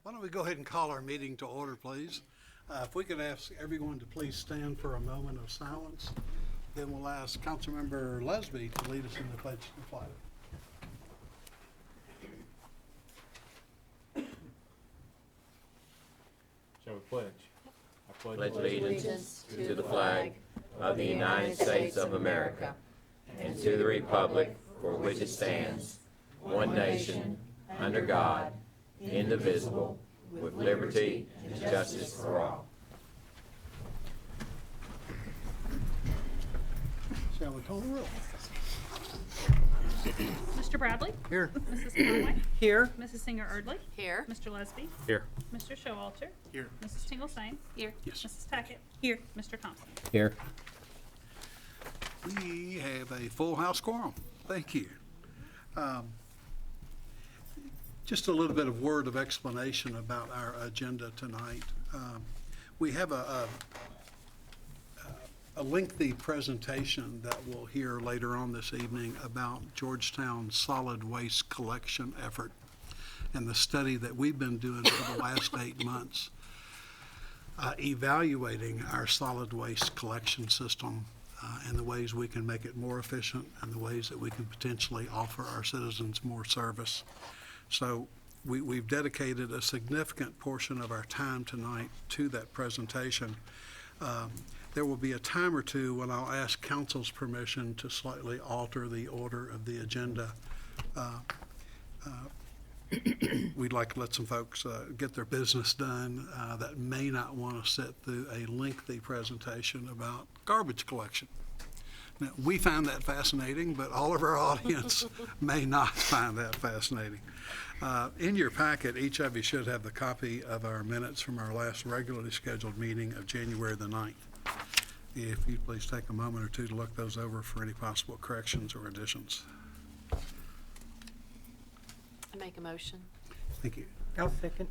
Why don't we go ahead and call our meeting to order, please? If we could ask everyone to please stand for a moment of silence, then we'll ask Councilmember Lesby to lead us in the pledge to the flag. Shall we pledge? I Pledge allegiance to the flag of the United States of America and to the republic for which it stands, one nation, under God, indivisible, with liberty and justice for all. Shall we call the roll? Mr. Bradley? Here. Mrs. Conway? Here. Mrs. Singer-Erdley? Here. Mr. Lesby? Here. Mr. Showalter? Here. Mrs. Tinglesane? Here. Yes. Mrs. Tackett? Here. Mr. Thompson? Here. We have a full house quorum. Thank you. Just a little bit of word of explanation about our agenda tonight. We have a lengthy presentation that we'll hear later on this evening about Georgetown's solid waste collection effort and the study that we've been doing for the last 8 months, evaluating our solid waste collection system and the ways we can make it more efficient and the ways that we can potentially offer our citizens more service. So we've dedicated a significant portion of our time tonight to that presentation. There will be a time or two when I'll ask council's permission to slightly alter the order of the agenda. We'd like to let some folks get their business done that may not want to sit through a lengthy presentation about garbage collection. Now, we find that fascinating, but all of our audience may not find that fascinating. In your packet, each of you should have the copy of our minutes from our last regularly scheduled meeting of January the 9th. If you'd please take a moment or two to look those over for any possible corrections or additions. I make a motion. Thank you. I'll second.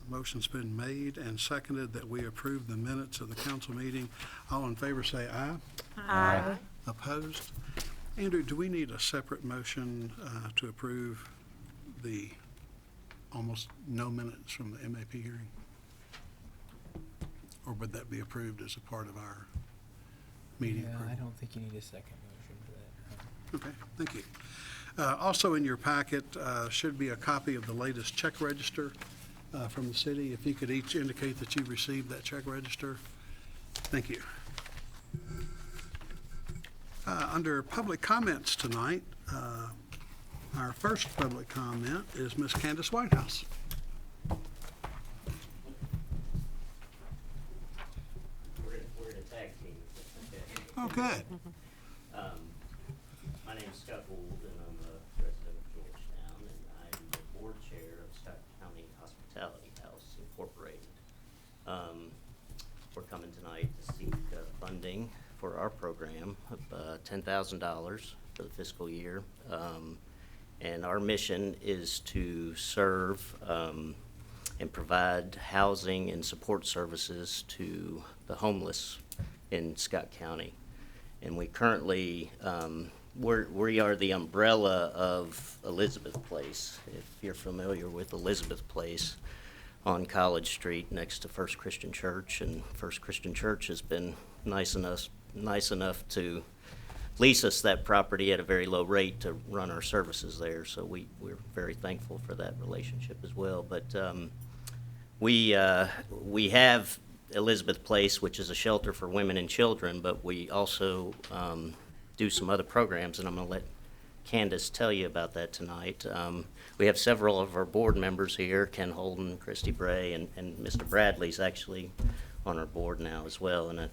Motion's been made and seconded that we approve the minutes of the council meeting. All in favor say aye. Aye. Opposed? Andrew, do we need a separate motion to approve the almost no minutes from the MAP hearing? Or would that be approved as a part of our meeting? Yeah, approval? I don't think you need a second motion for that. Okay, thank you. Also in your packet should be a copy of the latest check register from the city. If you could each indicate that you received that check register. Thank you. Under public comments tonight, our first public comment is Ms. Candace Whitehouse. We're in a tag team. Okay. My name's Scott Gould, and I'm a resident of Georgetown, and I'm the board chair of Scott County Hospitality House Incorporated. We're coming tonight to seek funding for our program of $10,000 for the fiscal year. And our mission is to serve and provide housing and support services to the homeless in Scott County. And we currently, we are the umbrella of Elizabeth Place. If you're familiar with Elizabeth Place on College Street next to First Christian Church, and First Christian Church has been nice enough to lease us that property at a very low rate to run our services there. So we're very thankful for that relationship as well. But we have Elizabeth Place, which is a shelter for women and children, but we also do some other programs, and I'm going to let Candace tell you about that tonight. We have several of our board members here, Ken Holden, Christy Bray, and Mr. Bradley's actually on our board now as well, and I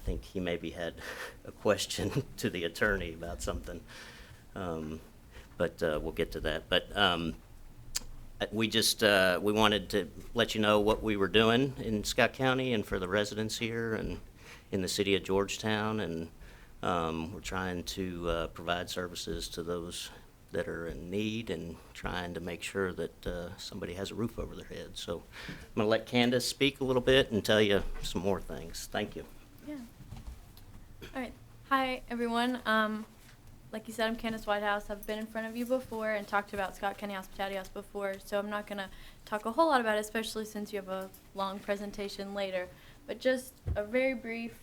think he maybe had a question to the attorney about something, but we'll get to that. But we wanted to let you know what we were doing in Scott County and for the residents here and in the city of Georgetown, and we're trying to provide services to those that are in need and trying to make sure that somebody has a roof over their head. So I'm going to let Candace speak a little bit and tell you some more things. Thank you. Yeah. All right. Hi, everyone. Like you said, I'm Candace Whitehouse. I've been in front of you before and talked about Scott County Hospitality House before, so I'm not going to talk a whole lot about it, especially since you have a long presentation later. But just a very brief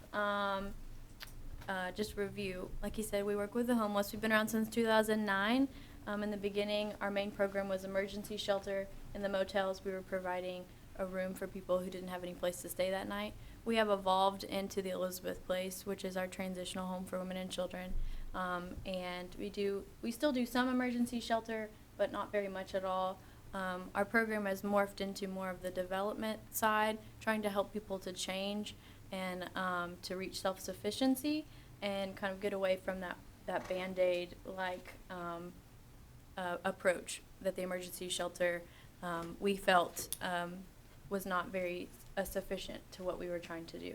just review. Like you said, we work with the homeless. We've been around since 2009. In the beginning, our main program was emergency shelter. In the motels, we were providing a room for people who didn't have any place to stay that night. We have evolved into the Elizabeth Place, which is our transitional home for women and children. And we still do some emergency shelter, but not very much at all. Our program has morphed into more of the development side, trying to help people to change and to reach self-sufficiency and kind of get away from that Band-Aid like approach that the emergency shelter we felt was not very sufficient to what we were trying to do.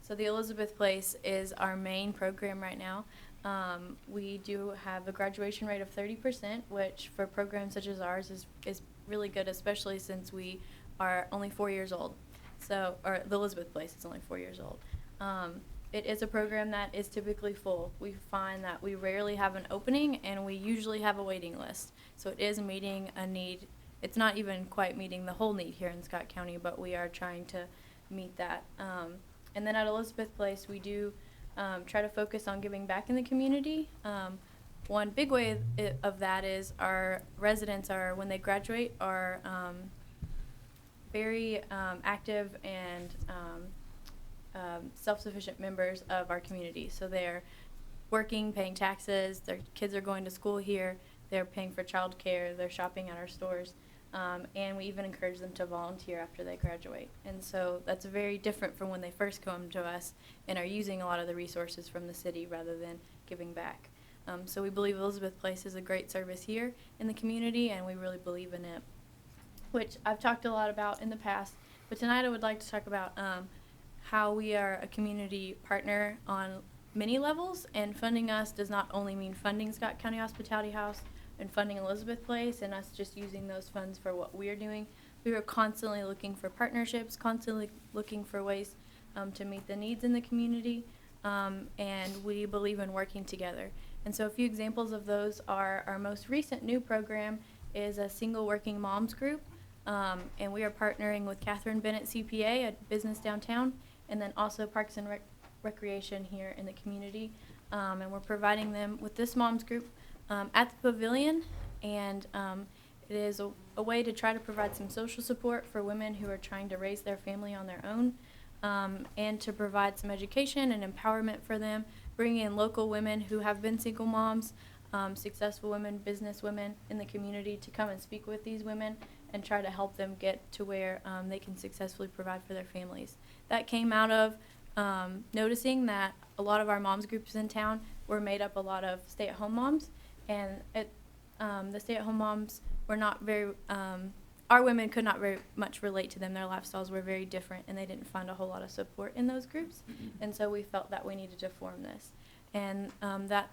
So the Elizabeth Place is our main program right now. We do have a graduation rate of 30%, which for programs such as ours is really good, especially since we are only 4 years old. So, or the Elizabeth Place is only 4 years old. It is a program that is typically full. We find that we rarely have an opening, and we usually have a waiting list. So it is meeting a need. It's not even quite meeting the whole need here in Scott County, but we are trying to meet that. And then at Elizabeth Place, we do try to focus on giving back in the community. One big way of that is our residents are, when they graduate, are very active and self-sufficient members of our community. So they're working, paying taxes, their kids are going to school here, they're paying for childcare, they're shopping at our stores, and we even encourage them to volunteer after they graduate. And so that's very different from when they first come to us and are using a lot of the resources from the city rather than giving back. So we believe Elizabeth Place is a great service here in the community, and we really believe in it, which I've talked a lot about in the past. But tonight I would like to talk about how we are a community partner on many levels, and funding us does not only mean funding Scott County Hospitality House and funding Elizabeth Place and us just using those funds for what we are doing. We are constantly looking for partnerships, constantly looking for ways to meet the needs in the community, and we believe in working together. And so a few examples of those are our most recent new program is a single working moms group, and we are partnering with Catherine Bennett CPA at Business Downtown, and then also Parks and Recreation here in the community. And we're providing them with this moms group at the pavilion, and it is a way to try to provide some social support for women who are trying to raise their family on their own, and to provide some education and empowerment for them, bring in local women who have been single moms, successful women, business women in the community to come and speak with these women and try to help them get to where they can successfully provide for their families. That came out of noticing that a lot of our moms groups in town were made up a lot of stay-at-home moms, and the stay-at-home moms were not very, our women could not very much relate to them. Their lifestyles were very different, and they didn't find a whole lot of support in those groups, and so we felt that we needed to form this. And that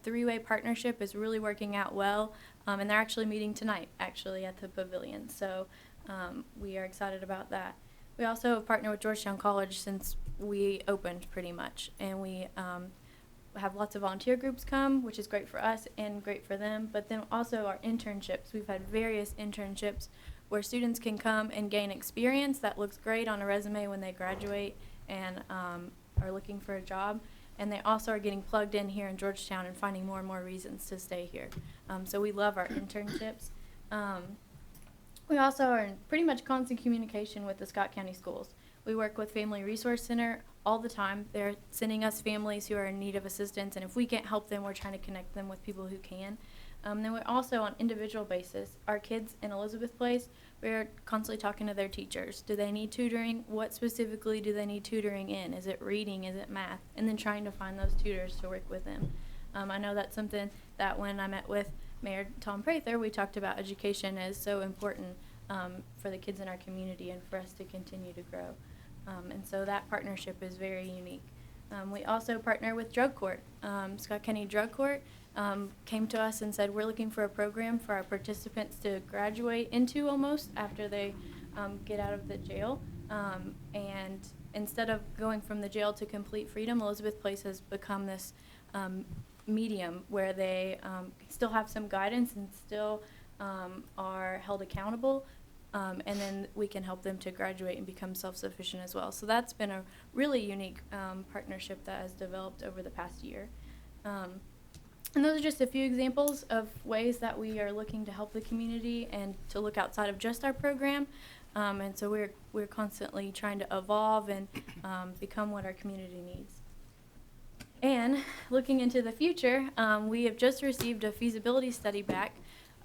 three-way partnership is really working out well, and they're actually meeting tonight, actually, at the pavilion, so we are excited about that. We also have partnered with Georgetown College since we opened, pretty much, and we have lots of volunteer groups come, which is great for us and great for them, but then also our internships. We've had various internships where students can come and gain experience that looks great on a resume when they graduate and are looking for a job, and they also are getting plugged in here in Georgetown and finding more and more reasons to stay here. So we love our internships. We also are in pretty much constant communication with the Scott County schools. We work with Family Resource Center all the time. They're sending us families who are in need of assistance, and if we can't help them, we're trying to connect them with people who can. Then we're also on individual basis. Our kids in Elizabeth Place, we're constantly talking to their teachers. Do they need tutoring? What specifically do they need tutoring in? Is it reading? Is it math? And then trying to find those tutors to work with them. I know that's something that when I met with Mayor Tom Prather, we talked about education is so important for the kids in our community and for us to continue to grow. And so that partnership is very unique. We also partner with Drug Court. Scott County Drug Court came to us and said, we're looking for a program for our participants to graduate into almost after they get out of the jail. And instead of going from the jail to complete freedom, Elizabeth Place has become this medium where they still have some guidance and still are held accountable, and then we can help them to graduate and become self-sufficient as well. So that's been a really unique partnership that has developed over the past year. And those are just a few examples of ways that we are looking to help the community and to look outside of just our program. And so we're constantly trying to evolve and become what our community needs. And looking into the future, we have just received a feasibility study back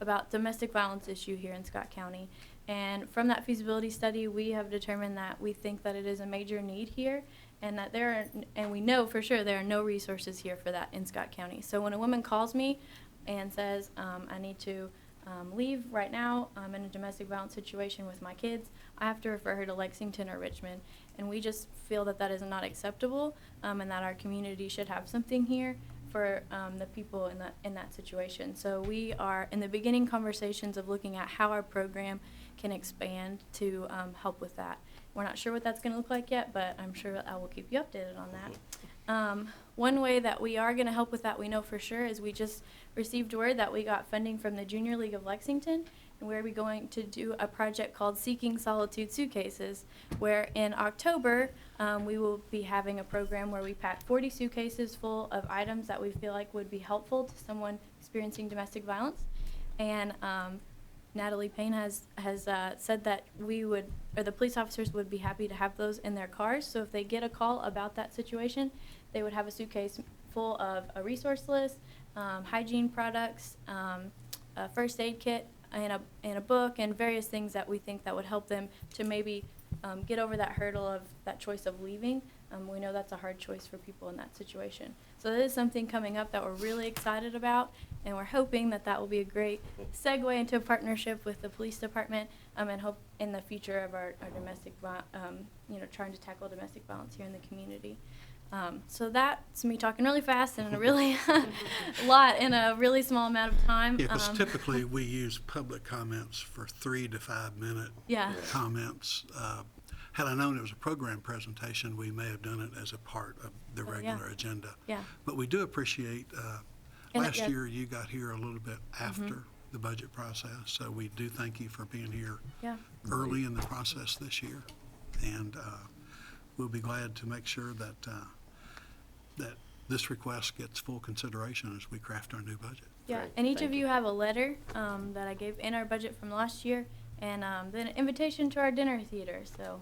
about domestic violence issue here in Scott County. And from that feasibility study, we have determined that we think that it is a major need here, and that and we know for sure there are no resources here for that in Scott County. So when a woman calls me and says, I need to leave right now, I'm in a domestic violence situation with my kids, I have to refer her to Lexington or Richmond. And we just feel that that is not acceptable, and that our community should have something here for the people in that situation. So we are in the beginning conversations of looking at how our program can expand to help with that. We're not sure what that's going to look like yet, but I'm sure I will keep you updated on that. One way that we are going to help with that, we know for sure, is we just received word that we got funding from the Junior League of Lexington, and we're going to do a project called Seeking Solitude Suitcases, where in October we will be having a program where we pack 40 suitcases full of items that we feel like would be helpful to someone experiencing domestic violence. And Natalie Payne has said that the police officers would be happy to have those in their cars. So if they get a call about that situation, they would have a suitcase full of a resource list, hygiene products, a first aid kit, and a book, and various things that we think that would help them to maybe get over that hurdle of that choice of leaving. We know that's a hard choice for people in that situation. So that is something coming up that we're really excited about, and we're hoping that that will be a great segue into a partnership with the police department, and hope in the future of our domestic, trying to tackle domestic violence here in the community. So that's me talking really fast and a really lot in a really small amount of time. Yeah, because typically we use public comments for 3 to 5 minute comments. Had I known it was a program presentation, we may have done it as a part of the regular agenda. Yeah. But we do appreciate, And last year you got here a little bit after the budget process, so we do thank you for being here early in the process this year. And we'll be glad to make sure that that this request gets full consideration as we craft our new budget. Yeah, Great. and each Thank of you have a letter that I gave in our budget from last year, and then an invitation to our dinner theater. So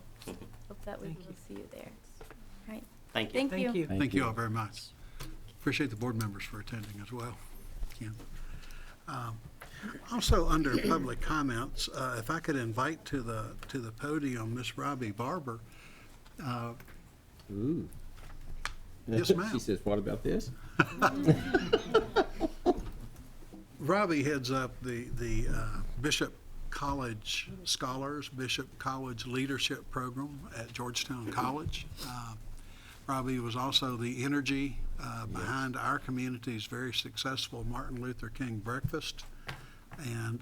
hope that we will see you there. All right. Thank you. Thank you. Thank you all very much. Appreciate the board members for attending as well. Ken. Also, under public comments, if I could invite to the podium Miss Robbie Barber. Ooh. Yes, ma'am. She says, what about this? Robbie heads up the Bishop College Scholars, Bishop College Leadership Program at Georgetown College. Robbie was also the energy behind our community's very successful Martin Luther King breakfast, and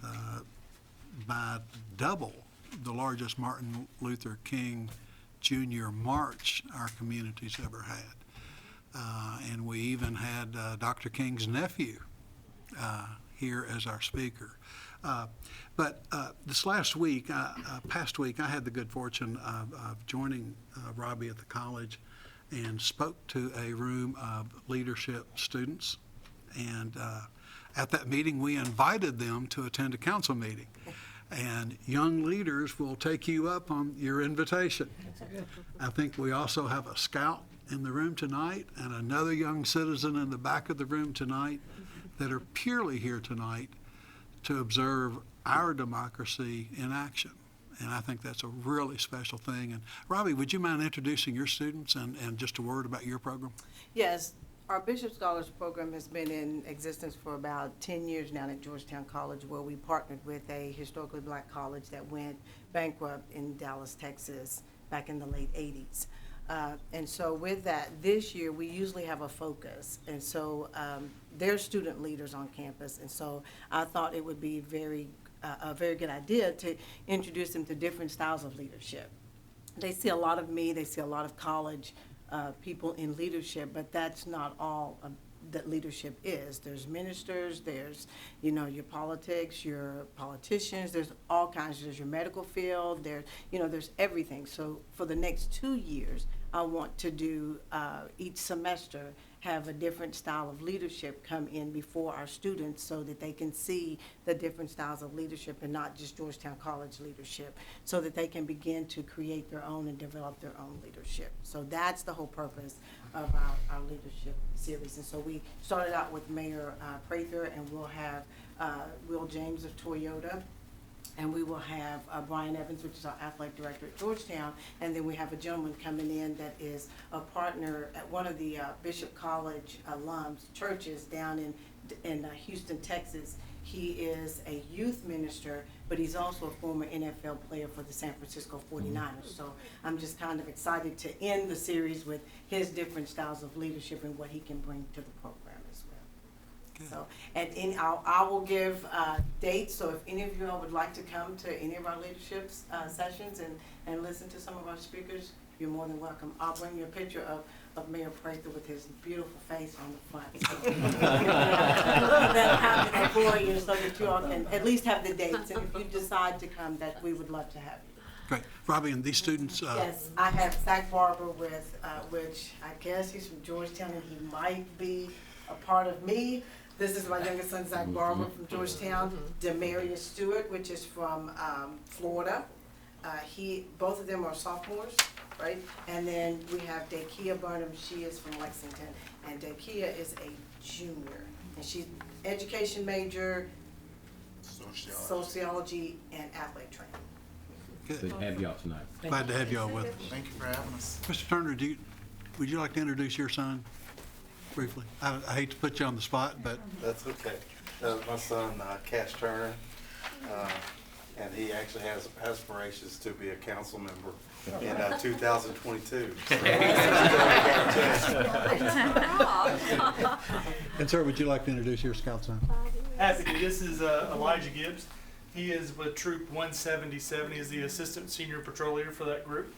by double the largest Martin Luther King Jr. march our community's ever had. And we even had Dr. King's nephew here as our speaker. But this last week, past week, I had the good fortune of joining Robbie at the college and spoke to a room of leadership students. And at that meeting, we invited them to attend a council meeting. And young leaders will take you up on your invitation. I think we also have a scout in the room tonight and another young citizen in the back of the room tonight that are purely here tonight to observe our democracy in action. And I think that's a really special thing. And Robbie, would you mind introducing your students and just a word about your program? Yes, our Bishop Scholars Program has been in existence for about 10 years now at Georgetown College, where we partnered with a historically black college that went bankrupt in Dallas, Texas, back in the late 80s. And so with that, this year, we usually have a focus. And so they're student leaders on campus. And so I thought it would be a very good idea to introduce them to different styles of leadership. They see a lot of me, they see a lot of college people in leadership, but that's not all that leadership is. There's ministers, there's, your politics, your politicians, there's all kinds, there's your medical field, there's everything. So for the next 2 years, I want to do, each semester, have a different style of leadership come in before our students so that they can see the different styles of leadership and not just Georgetown College leadership, so that they can begin to create their own and develop their own leadership. So that's the whole purpose of our leadership series. And so we started out with Mayor Prather, and we'll have Will James of Toyota, and we will have Brian Evans, which is our athletic director at Georgetown, and then we have a gentleman coming in that is a partner at one of the Bishop College alums churches down in Houston, Texas. He is a youth minister, but he's also a former NFL player for the San Francisco 49ers. So I'm just kind of excited to end the series with his different styles of leadership and what he can bring to the program as well. So, and I will give dates, so if any of you all would like to come to any of our leadership sessions and listen to some of our speakers, you're more than welcome. I'll bring you a picture of Mayor Prather with his beautiful face on the front. So, that'll happen for you so that you all can at least have the dates. And if you decide to come, that we would love to have you. Great. Robbie, and these students, Yes, I have Zach Barber with, which I guess he's from Georgetown, and he might be a part of me. This is my youngest son, Zach Barber from Georgetown. Demarius Stewart, which is from Florida. Both of them are sophomores, right? And then we have Dakia Burnham. She is from Lexington, and Dakia is a junior, and she's education major, sociology, and athlete training. good. Good to have y'all tonight. Glad to have y'all with us. Thank you for having us. Mr. Turner, would you like to introduce your son briefly? I hate to put you on the spot, but That's okay. My son, Cash Turner, and he actually has aspirations to be a council member in 2022. and sir, would you like to introduce your scout son? Happy to. This is Elijah Gibbs. He is with Troop 177. He is the assistant senior patrol leader for that group.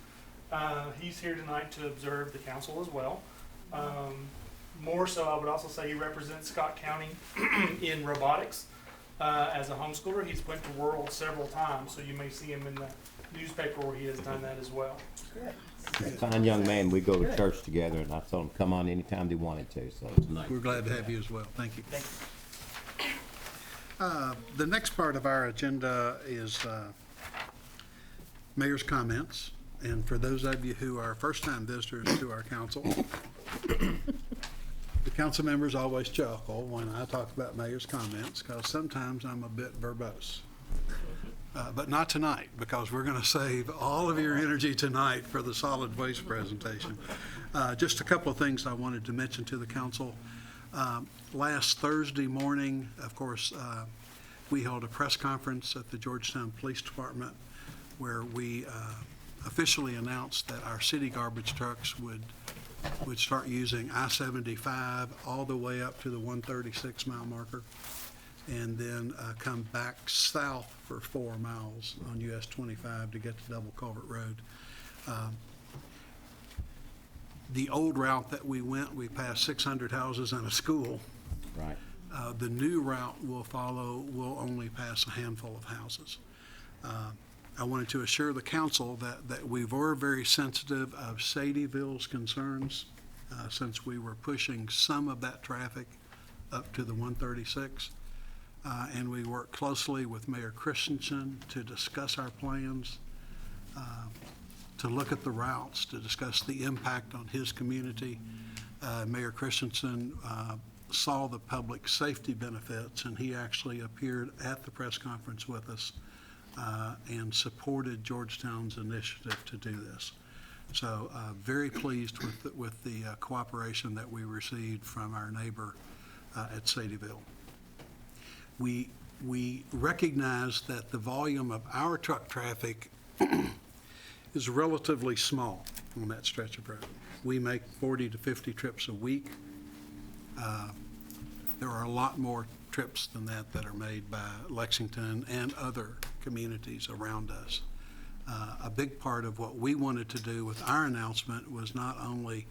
He's here tonight to observe the council as well. More so, I would also say he represents Scott County in robotics as a homeschooler. He's went to World several times, so you may see him in the newspaper where he has done that as well. Fine young man. We go to church together, and I told him come on anytime they wanted to. So tonight. We're glad to have you as well. Thank you. The next part of our agenda is mayor's comments. And for those of you who are first-time visitors to our council, the council members always chuckle when I talk about mayor's comments because sometimes I'm a bit verbose. But not tonight, because we're going to save all of your energy tonight for the solid waste presentation. Just a couple of things I wanted to mention to the council. Last Thursday morning, of course, we held a press conference at the Georgetown Police Department where we officially announced that our city garbage trucks would start using I-75 all the way up to the 136-mile marker, and then come back south for 4 miles on US 25 to get to Double Culvert Road. The old route that we went, we passed 600 houses and a school. Right. The new route will only pass a handful of houses. I wanted to assure the council that we were very sensitive of Sadieville's concerns since we were pushing some of that traffic up to the 136. And we worked closely with Mayor Christensen to discuss our plans, to look at the routes, to discuss the impact on his community. Mayor Christensen saw the public safety benefits, and he actually appeared at the press conference with us and supported Georgetown's initiative to do this. So very pleased with the cooperation that we received from our neighbor at Sadieville. We recognize that the volume of our truck traffic is relatively small on that stretch of road. We make 40 to 50 trips a week. There are a lot more trips than that are made by Lexington and other communities around us. A big part of what we wanted to do with our announcement was not only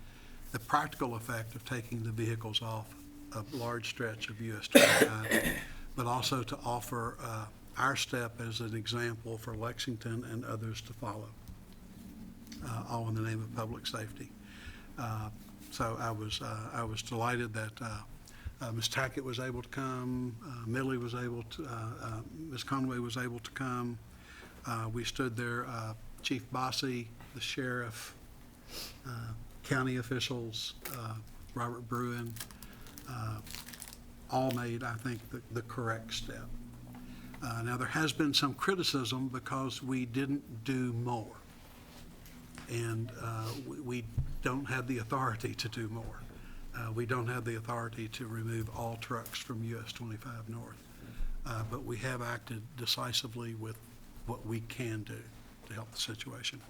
the practical effect of taking the vehicles off a large stretch of US 25, but also to offer our step as an example for Lexington and others to follow, all in the name of public safety. So I was delighted that Ms. Tackett was able to come, Millie was able to, Ms. Conway was able to come. We stood there, Chief Bossy, the sheriff, county officials, Robert Bruin, all made, I think, the correct step. Now, there has been some criticism because we didn't do more. And we don't have the authority to do more. We don't have the authority to remove all trucks from US 25 North. But we have acted decisively with what we can do to help the situation.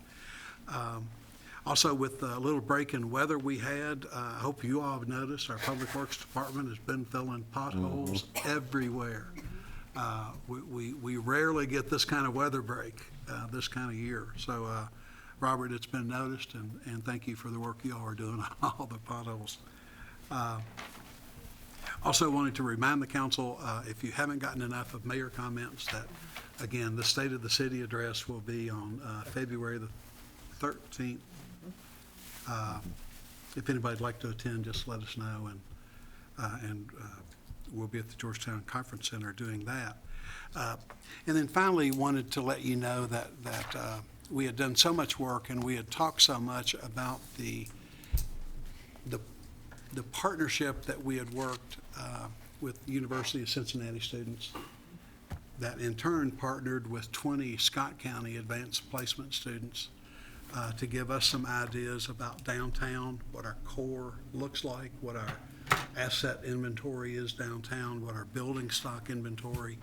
Also, with the little break in weather we had, I hope you all have noticed, our Public Works Department has been filling potholes everywhere. We rarely get this kind of weather break this kind of year. So, Robert, it's been noticed, and thank you for the work you all are doing on all the potholes. Also wanted to remind the council, if you haven't gotten enough of mayor comments, that, again, the State of the City address will be on February the 13th. If anybody'd like to attend, just let us know, and we'll be at the Georgetown Conference Center doing that. And then finally, wanted to let you know that we had done so much work and we had talked so much about the partnership that we had worked with University of Cincinnati students that in turn partnered with 20 Scott County advanced placement students to give us some ideas about downtown, what our core looks like, what our asset inventory is downtown, what our building stock inventory,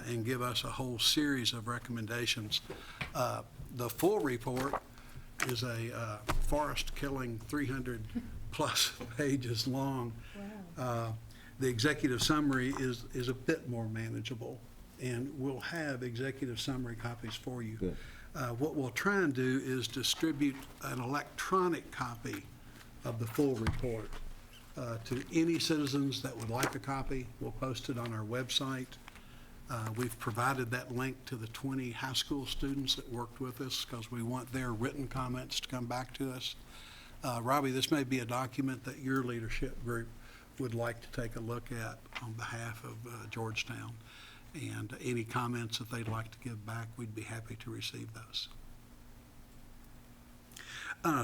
and give us a whole series of recommendations. The full report is a forest-killing 300-plus pages long. Wow. The executive summary is a bit more manageable, and we'll have executive summary copies for you. Good. What we'll try and do is distribute an electronic copy of the full report to any citizens that would like a copy. We'll post it on our website. We've provided that link to the 20 high school students that worked with us because we want their written comments to come back to us. Robbie, this may be a document that your leadership group would like to take a look at on behalf of Georgetown. And any comments that they'd like to give back, we'd be happy to receive those.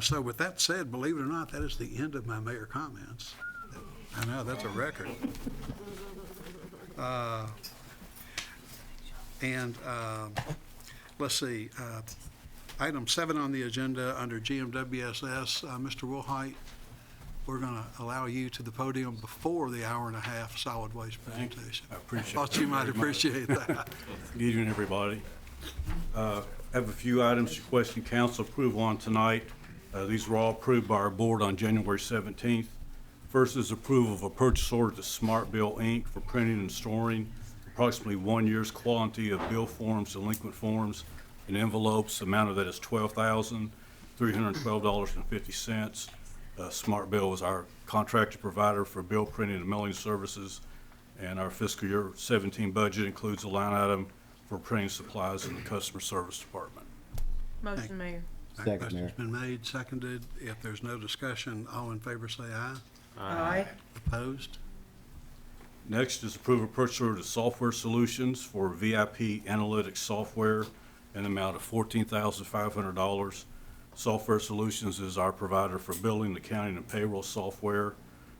So with that said, believe it or not, that is the end of my mayor comments. I know, that's a record. Let's see, item 7 on the agenda under GMWSS, Mr. Wilhite, we're going to allow you to the podium before the hour-and-a-half solid waste presentation. I appreciate it. Thought you might appreciate that. Good evening, everybody. I have a few items requesting council approval on tonight. These were all approved by our board on January 17th. First is approval of a purchase order to SmartBill, Inc. for printing and storing approximately 1 year's quantity of bill forms, delinquent forms, and envelopes. The amount of that is $12,312.50. SmartBill is our contractor provider for bill printing and mailing services, and our fiscal year 17 budget includes a line item for printing supplies in the customer service department. Motion, Mayor. Second, Mayor. Question's been made, seconded. If there's no discussion, all in favor say aye. Aye. Opposed? Next is approve a purchase order to Software Solutions for VIP analytics software in the amount of $14,500. Software Solutions is our provider for billing, accounting, and payroll software.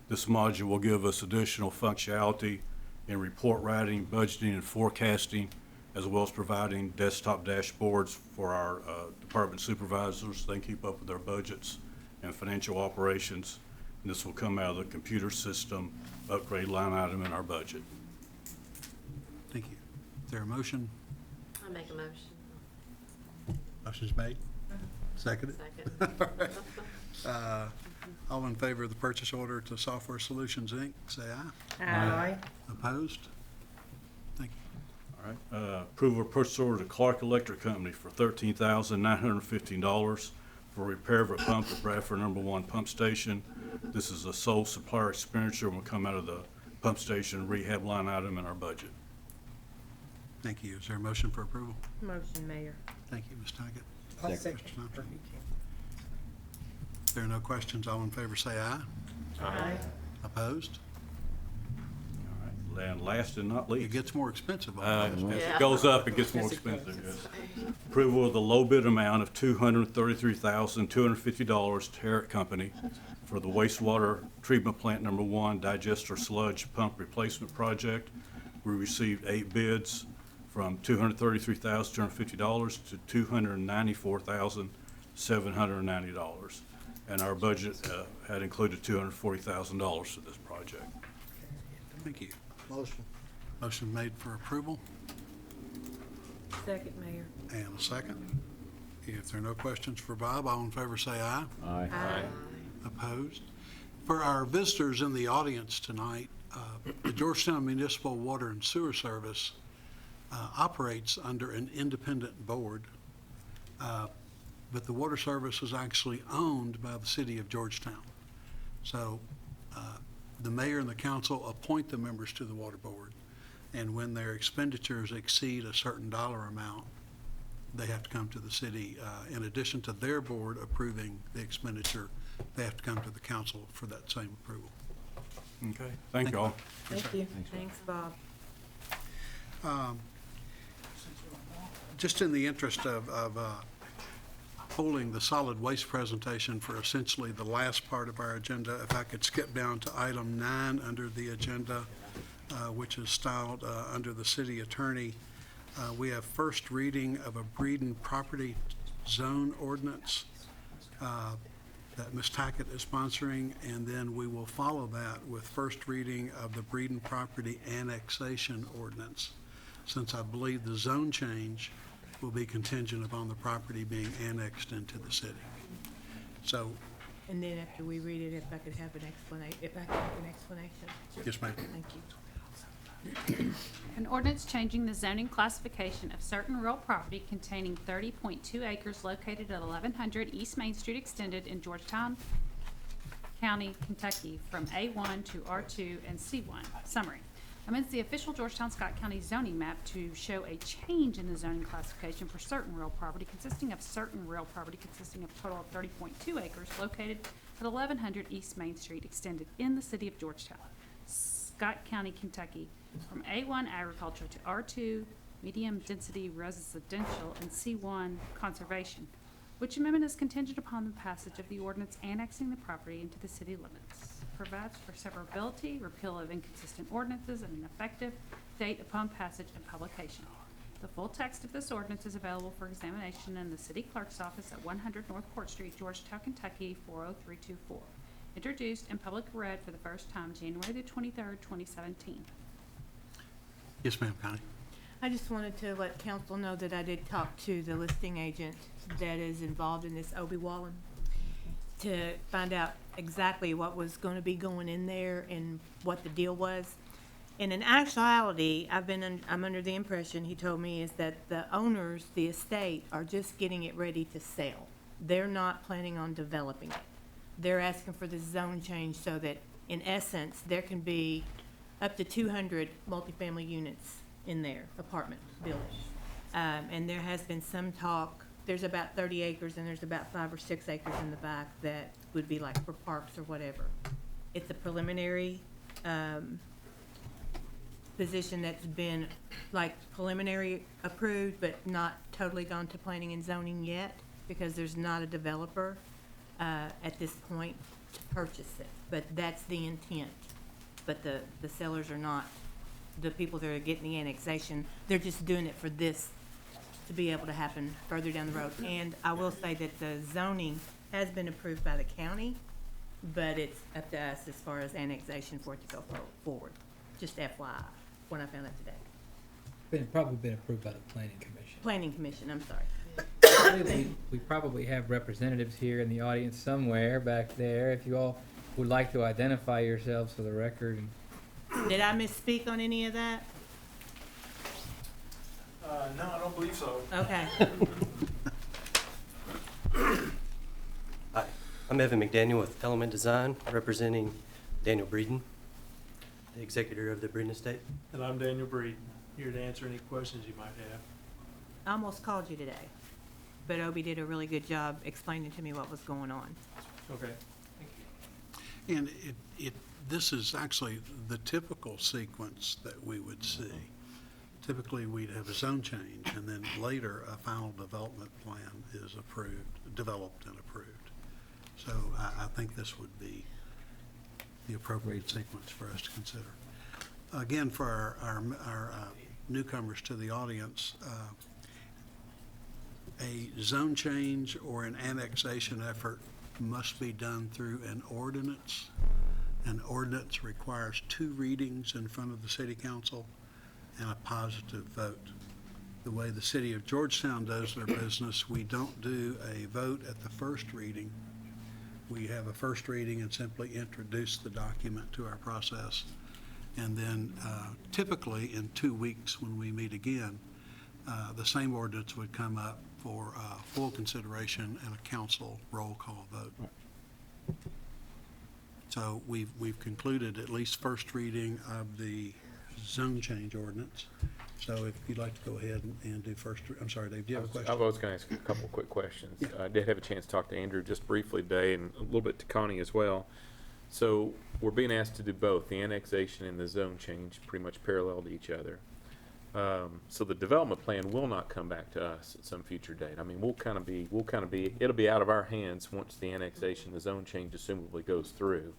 This module will give us additional functionality in report writing, budgeting, and forecasting, as well as providing desktop dashboards for our department supervisors. They can keep up with their budgets and financial operations. And this will come out of the computer system upgrade line item in our budget. Thank you. Is there a motion? I make a motion. Motion's made. Seconded? Second. All right. All in favor of the purchase order to Software Solutions, Inc., say aye. Aye. Opposed? Thank you. All right. Approval of purchase order to Clark Electric Company for $13,915 for repair of a pump at Bradford #1 pump station. This is a sole supplier expenditure and will come out of the pump station rehab line item in our budget. Thank you. Is there a motion for approval? Motion, Mayor. Thank you, Ms. Tackett. I'll Mr. Thompson. If there are no questions, all in favor say aye. Aye. Opposed? All right. And last and not least. It gets more expensive. As it goes up, it gets more expensive, yes. Approval of the low bid amount of $233,250 to Herrick Company for the wastewater treatment plant number 1 digester sludge pump replacement project. We received 8 bids from $233,250 to $294,790. And our budget had included $240,000 for this project. Thank you. Motion. Motion made for approval Second, Mayor. and a second. If there are no questions for Bob, all in favor say aye. Aye. Opposed? For our visitors in the audience tonight, the Georgetown Municipal Water and Sewer Service operates under an independent board, but the water service is actually owned by the city of Georgetown. So the mayor and the council appoint the members to the water board, and when their expenditures exceed a certain dollar amount, they have to come to the city. In addition to their board approving the expenditure, they have to come to the council for that same approval. Okay, thank you all. Thank you. Thanks, Bob. Just in the interest of holding the solid waste presentation for essentially the last part of our agenda, if I could skip down to item 9 under the agenda, which is styled under the city attorney. We have first reading of a Breeden property zone ordinance that Ms. Tackett is sponsoring, and then we will follow that with first reading of the Breeden property annexation ordinance, since I believe the zone change will be contingent upon the property being annexed into the city. So, And then after we read it, if I could have an explanation. yes, ma'am. Thank you. An ordinance changing the zoning classification of certain real property containing 30.2 acres located at 1100 East Main Street Extended in Georgetown County, Kentucky, from A1 to R2 and C1. Summary. Amends the official Georgetown Scott County zoning map to show a change in the zoning classification for certain real property consisting of a total of 30.2 acres located at 1100 East Main Street Extended in the city of Georgetown, Scott County, Kentucky, from A1 agriculture to R2 medium density residential and C1 conservation, which amendment is contingent upon the passage of the ordinance annexing the property into the city limits. Provides for severability, repeal of inconsistent ordinances, and an effective date upon passage and publication. The full text of this ordinance is available for examination in the city clerk's office at 100 North Court Street, Georgetown, Kentucky, 40324. Introduced and public read for the first time January the 23rd, 2017. Yes, ma'am, Connie. I just wanted to let council know that I did talk to the listing agent that is involved in this Obi Wallen to find out exactly what was going to be going in there and what the deal was. And in actuality, I'm under the impression, he told me, is that the owners, the estate, are just getting it ready to sell. They're not planning on developing it. They're asking for the zone change so that, in essence, there can be up to 200 multifamily units in there, apartment buildings. And there has been some talk, there's about 30 acres and there's about 5 or 6 acres in the back that would be like for parks or whatever. It's a preliminary position that's been like preliminary approved, but not totally gone to planning and zoning yet, because there's not a developer at this point to purchase it. But that's the intent. But the sellers are not, the people that are getting the annexation, they're just doing it for this to be able to happen further down the road. And I will say that the zoning has been approved by the county, but it's up to us as far as annexation for it to go forward. Just FYI, when I found out today. Probably been approved by the planning commission. Planning commission, I'm sorry. We probably have representatives here in the audience somewhere back there. If you all would like to identify yourselves for the record. Did I misspeak on any of that? No, I don't believe so. Okay. Hi, I'm Evan McDaniel with Element Design, representing Daniel Breeden, the executor of the Breeden Estate. And I'm Daniel Breeden, here to answer any questions you might have. I almost called you today, but Obie did a really good job explaining to me what was going on. Okay. And this is actually the typical sequence that we would see. Typically, we'd have a zone change, and then later, a final development plan is developed and approved. So I think this would be the appropriate sequence for us to consider. Again, for our newcomers to the audience, a zone change or an annexation effort must be done through an ordinance. An ordinance requires 2 readings in front of the city council and a positive vote. The way the city of Georgetown does their business, we don't do a vote at the first reading. We have a first reading and simply introduce the document to our process. And then typically in 2 weeks when we meet again, the same ordinance would come up for full consideration and a council roll call vote. So we've concluded at least first reading of the zone change ordinance. So if you'd like to go ahead and do first, I'm sorry, Dave, do you have a question? I was going to ask a couple of quick questions. Yeah. I did have a chance to talk to Andrew just briefly today and a little bit to Connie as well. So we're being asked to do both, the annexation and the zone change, pretty much parallel to each other. So the development plan will not come back to us at some future date. I mean, it'll be out of our hands once the annexation, the zone change assumably goes through.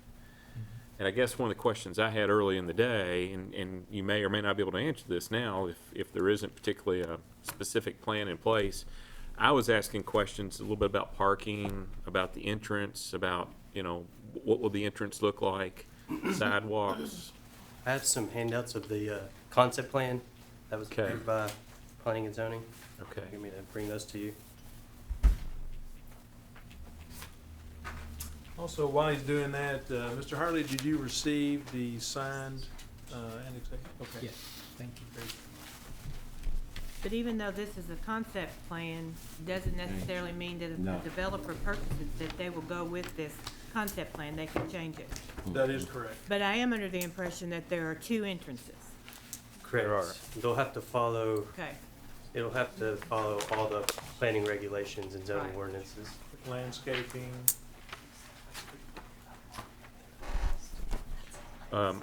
And I guess one of the questions I had early in the day, and you may or may not be able to answer this now if there isn't particularly a specific plan in place, I was asking questions a little bit about parking, about the entrance, about, what will the entrance look like, sidewalks. I have some handouts of the concept plan that was Okay. approved by Planning and Zoning. Okay. You want me to bring those to you? Also, while he's doing that, Mr. Harley, did you receive the signed annexation? Okay. Yes, thank you. But even though this is a concept plan, doesn't necessarily mean that if the developer purchases that they will go with this concept plan, they can change it. That is correct. But I am under the impression that there are 2 entrances. Correct. There are. They'll have to follow, Okay, it'll have to follow all the planning regulations and zoning Right. ordinances. Landscaping.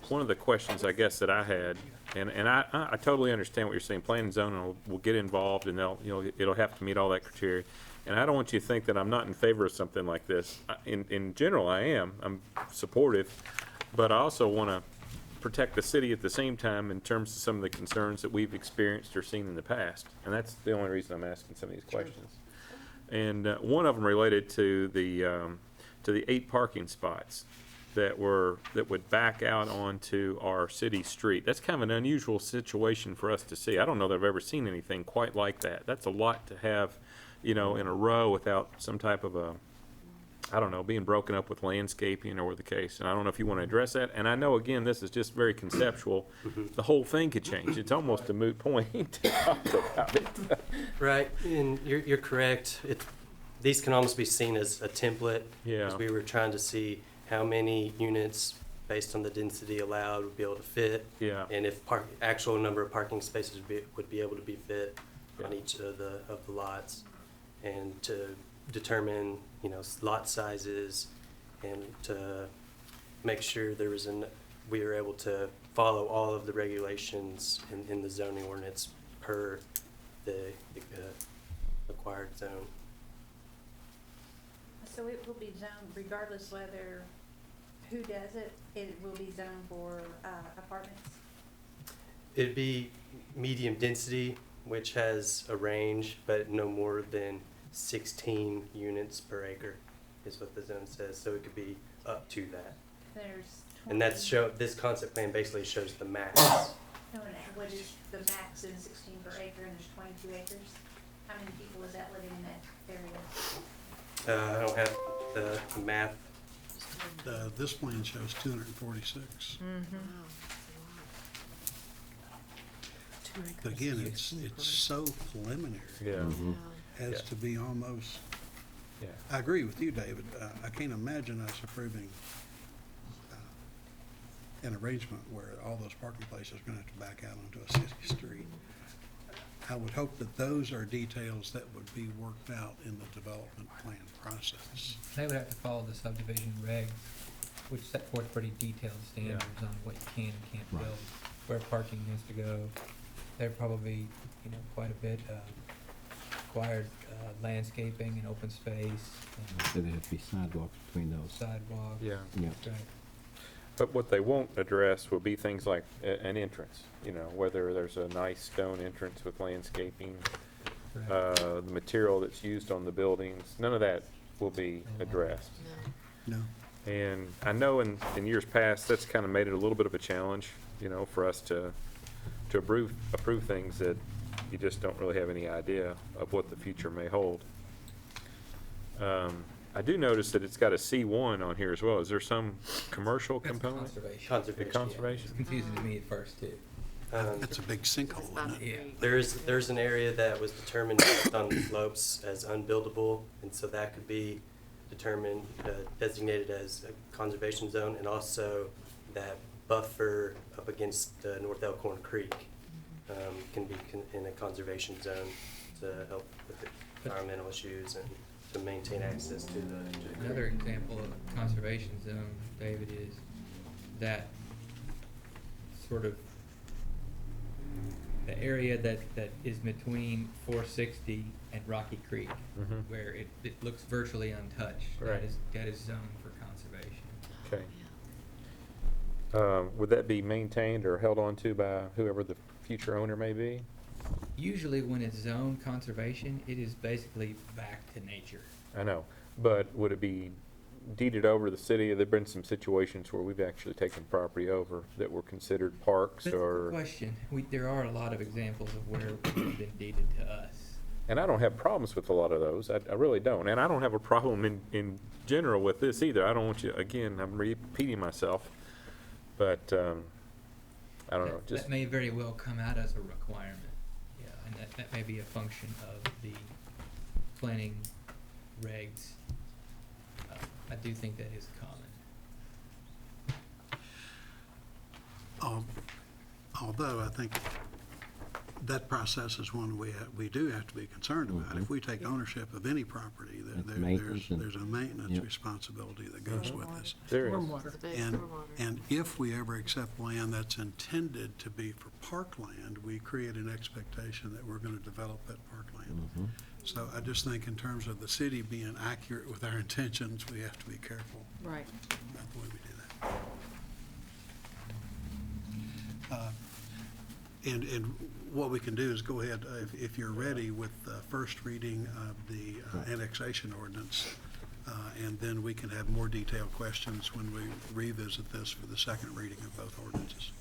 One of the questions I guess that I had, and I totally understand what you're saying, planning and zoning will get involved and it'll have to meet all that criteria. And I don't want you to think that I'm not in favor of something like this. In general, I am. I'm supportive, but I also want to protect the city at the same time in terms of some of the concerns that we've experienced or seen in the past. And that's the only reason I'm asking some of these questions. And one of them related to the 8 parking spots that would back out onto our city street. That's kind of an unusual situation for us to see. I don't know that I've ever seen anything quite like that. That's a lot to have, in a row without some type of being broken up with landscaping or the case. And I don't know if you want to address that. And I know, again, this is just very conceptual. The whole thing could change. It's almost a moot point to talk about it. Right, and you're correct. These can almost be seen as a template. Yeah. Because we were trying to see how many units, based on the density allowed, would be able to fit. Yeah. And if actual number of parking spaces would be able to be fit on each of the lots. And to determine, lot sizes and to make sure we were able to follow all of the regulations in the zoning ordinance per the acquired zone. So it will be zoned regardless who does it, it will be zoned for apartments? It'd be medium density, which has a range, but no more than 16 units per acre is what the zone says, so it could be up to that. There's 20. And this concept plan basically shows the max. No, what is the max in 16 per acre, and there's 22 acres? How many people is that living in that area? I don't have the math. This plan shows 246. But again, it's so preliminary Yeah. as to be almost Yeah. I agree with you, David. I can't imagine us approving an arrangement where all those parking places are gonna have to back out onto a city street. I would hope that those are details that would be worked out in the development plan process. They would have to follow the subdivision regs, which set forth pretty detailed standards on what you can and can't build, where parking has to go. There probably, quite a bit, required landscaping and open space, So there have to be sidewalks between those. sidewalks. Yeah. Yeah. Right. But what they won't address will be things like an entrance, whether there's a nice stone entrance with landscaping, Correct. the material that's used on the buildings, none of that will be addressed. No. And I know in years past, that's kind of made it a little bit of a challenge, for us to approve things that you just don't really have any idea of what the future may hold. I do notice that it's got a C1 on here as well. Is there some commercial That's component? conservation. The Conservation. conservation? It's confusing to me at first too. That's a big sinkhole, isn't it? Yeah. There's an area that was determined based on the slopes as unbuildable, and so that could be determined, designated as a conservation zone, and also that buffer up against North Elkhorn Creek can be in a conservation zone to help with the environmental issues and to maintain access to the. Another example of a conservation zone, David, is that sort of the area that is between 460 and Rocky Creek, Mhm. where it looks virtually untouched. Right. That is zoned for conservation. Okay. Would that be maintained or held on to by whoever the future owner may be? Usually when it's zoned conservation, it is basically back to nature. I know, but would it be deeded over to the city? There've been some situations where we've actually taken property over that were considered parks That's a good or, question. There are a lot of examples of where it's been deeded to us. and I don't have problems with a lot of those. I really don't. And I don't have a problem in general with this either. I don't want you, again, I'm repeating myself, but, I don't know, just. That may very well come out as a requirement, yeah, and that may be a function of the planning regs. I do think that is common. Although I think that process is one we do have to be concerned about. If we take ownership of any property, there's a maintenance Yep. responsibility that goes with this. There is. And if we ever accept land that's intended to be for parkland, we create an expectation that we're gonna develop that parkland. So I just think in terms of the city being accurate with our intentions, we have to be careful Right. about the way we do that. And what we can do is go ahead, if you're ready, with the first reading of the annexation ordinance, and then we can have more detailed questions when we revisit this for the second reading of both ordinances.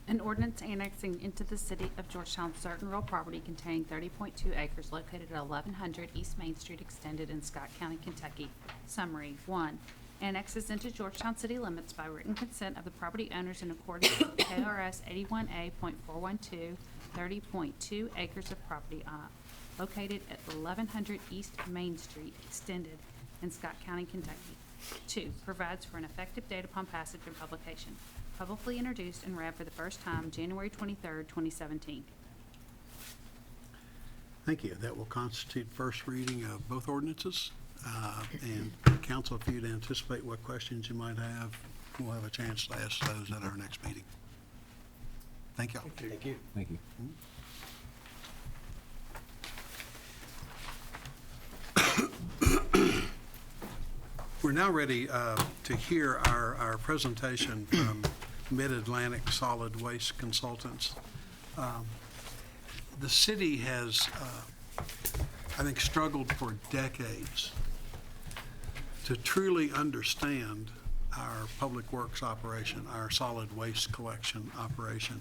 An ordinance annexing into the city of Georgetown certain real property containing 30.2 acres located at 1100 East Main Street Extended in Scott County, Kentucky. Summary. 1. Annexes into Georgetown city limits by written consent of the property owners in accordance with KRS 81A.412, 30.2 acres of property located at 1100 East Main Street Extended in Scott County, Kentucky. 2. Provides for an effective date upon passage and publication. Publicly introduced and read for the first time January 23rd, 2017. Thank you. That will constitute first reading of both ordinances. And council, if you'd anticipate what questions you might have, we'll have a chance to ask those at our next meeting. Thank you. Thank you. Thank you. We're now ready to hear our presentation from Mid-Atlantic Solid Waste Consultants. The city has, I think, struggled for decades to truly understand our public works operation, our solid waste collection operation.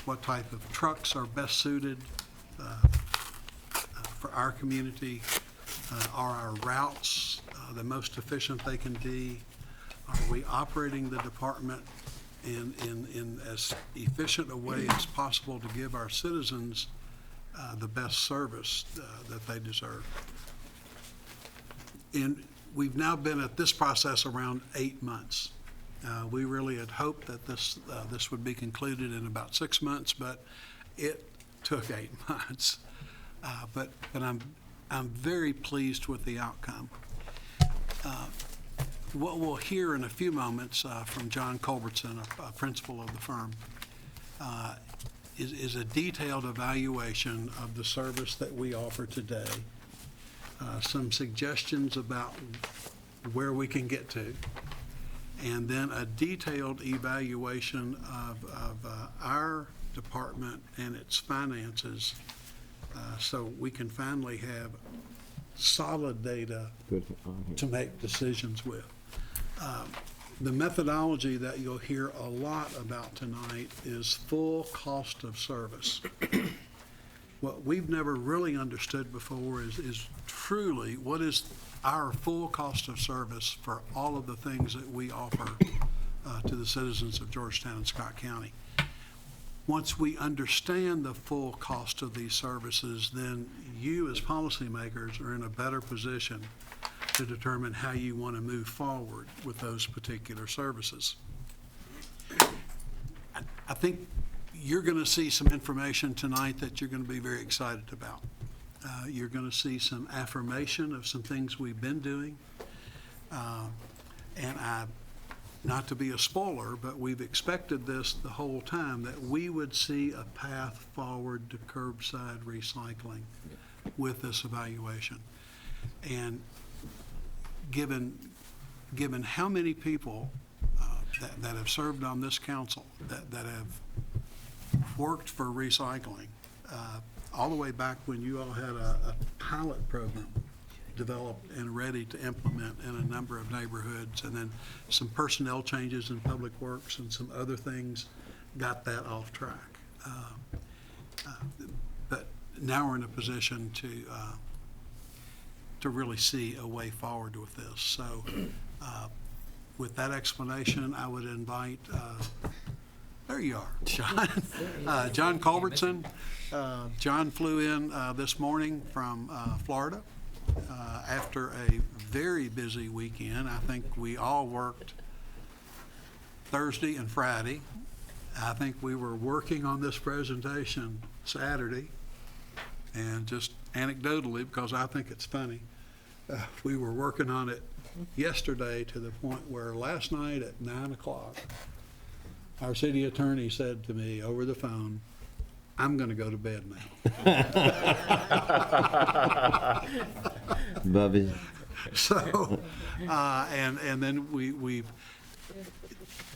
What type of trucks are best suited for our community? Are our routes the most efficient they can be? Are we operating the department in as efficient a way as possible to give our citizens the best service that they deserve. And we've now been at this process around 8 months. We really had hoped that this would be concluded in about 6 months, but it took 8 months. But I'm very pleased with the outcome. What we'll hear in a few moments from John Culbertson, a principal of the firm, is a detailed evaluation of the service that we offer today, some suggestions about where we can get to, and then a detailed evaluation of our department and its finances, so we can finally have solid data to make decisions with. The methodology that you'll hear a lot about tonight is full cost of service. What we've never really understood before is truly what is our full cost of service for all of the things that we offer to the citizens of Georgetown and Scott County. Once we understand the full cost of these services, then you as policymakers are in a better position to determine how you want to move forward with those particular services. I think you're going to see some information tonight that you're going to be very excited about. You're going to see some affirmation of some things we've been doing. And not to be a spoiler, but we've expected this the whole time, that we would see a path forward to curbside recycling with this evaluation. And given how many people that have served on this council, that have worked for recycling, all the way back when you all had a pilot program developed and ready to implement in a number of neighborhoods, and then some personnel changes in Public Works and some other things got that off track. But now we're in a position to really see a way forward with this. So with that explanation, I would invite, there you are, John. John Culbertson. John flew in this morning from Florida after a very busy weekend. I think we all worked Thursday and Friday. I think we were working on this presentation Saturday, and just anecdotally, because I think it's funny, we were working on it yesterday to the point where last night at 9 o'clock, our city attorney said to me over the phone, "I'm going to go to bed now." Bubby. So, and then we've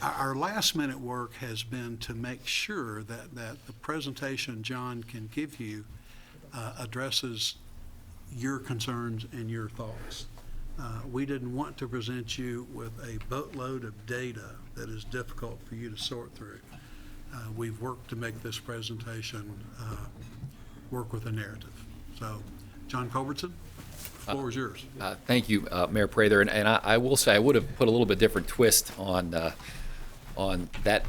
our last minute work has been to make sure that the presentation John can give you addresses your concerns and your thoughts. We didn't want to present you with a boatload of data that is difficult for you to sort through. We've worked to make this presentation work with a narrative. So, John Culbertson, the floor is yours. Thank you, Mayor Prather. And I will say I would have put a little bit different twist on that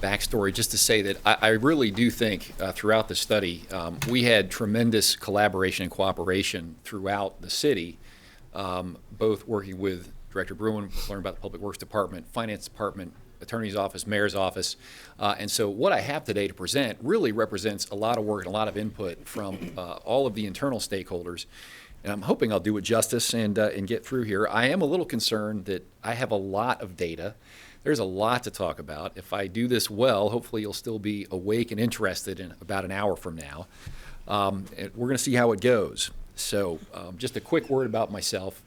backstory, just to say that I really do think throughout the study we had tremendous collaboration and cooperation throughout the city, both working with Director Bruin, learn about the Public Works Department, Finance Department, Attorney's Office, Mayor's Office. And so what I have today to present really represents a lot of work and a lot of input from all of the internal stakeholders. And I'm hoping I'll do it justice and get through here. I am a little concerned that I have a lot of data. There's a lot to talk about. If I do this well, hopefully you'll still be awake and interested in about an hour from now. And we're going to see how it goes. So just a quick word about myself.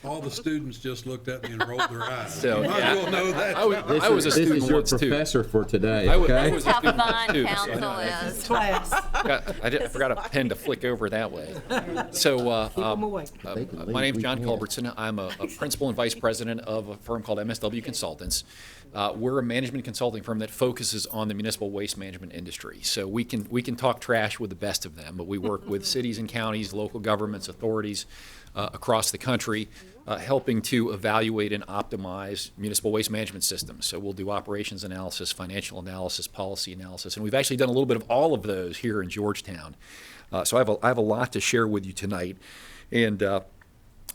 All the students just looked at me and rolled their eyes. So, you might as well know that. I was a student This is your once, too. professor for today, I okay? was a How student once, fun too. council is. Class. I forgot a pen to flick over that way. So my name's John Culbertson. I'm a principal and vice president of a firm called MSW Consultants. We're a management consulting firm that focuses on the municipal waste management industry. So we can talk trash with the best of them, but we work with cities and counties, local governments, authorities across the country laboratory helping to evaluate and optimize municipal waste management systems. So we'll do operations analysis, financial analysis, policy analysis, and we've actually done a little bit of all of those here in Georgetown. So I have a lot to share with you tonight. And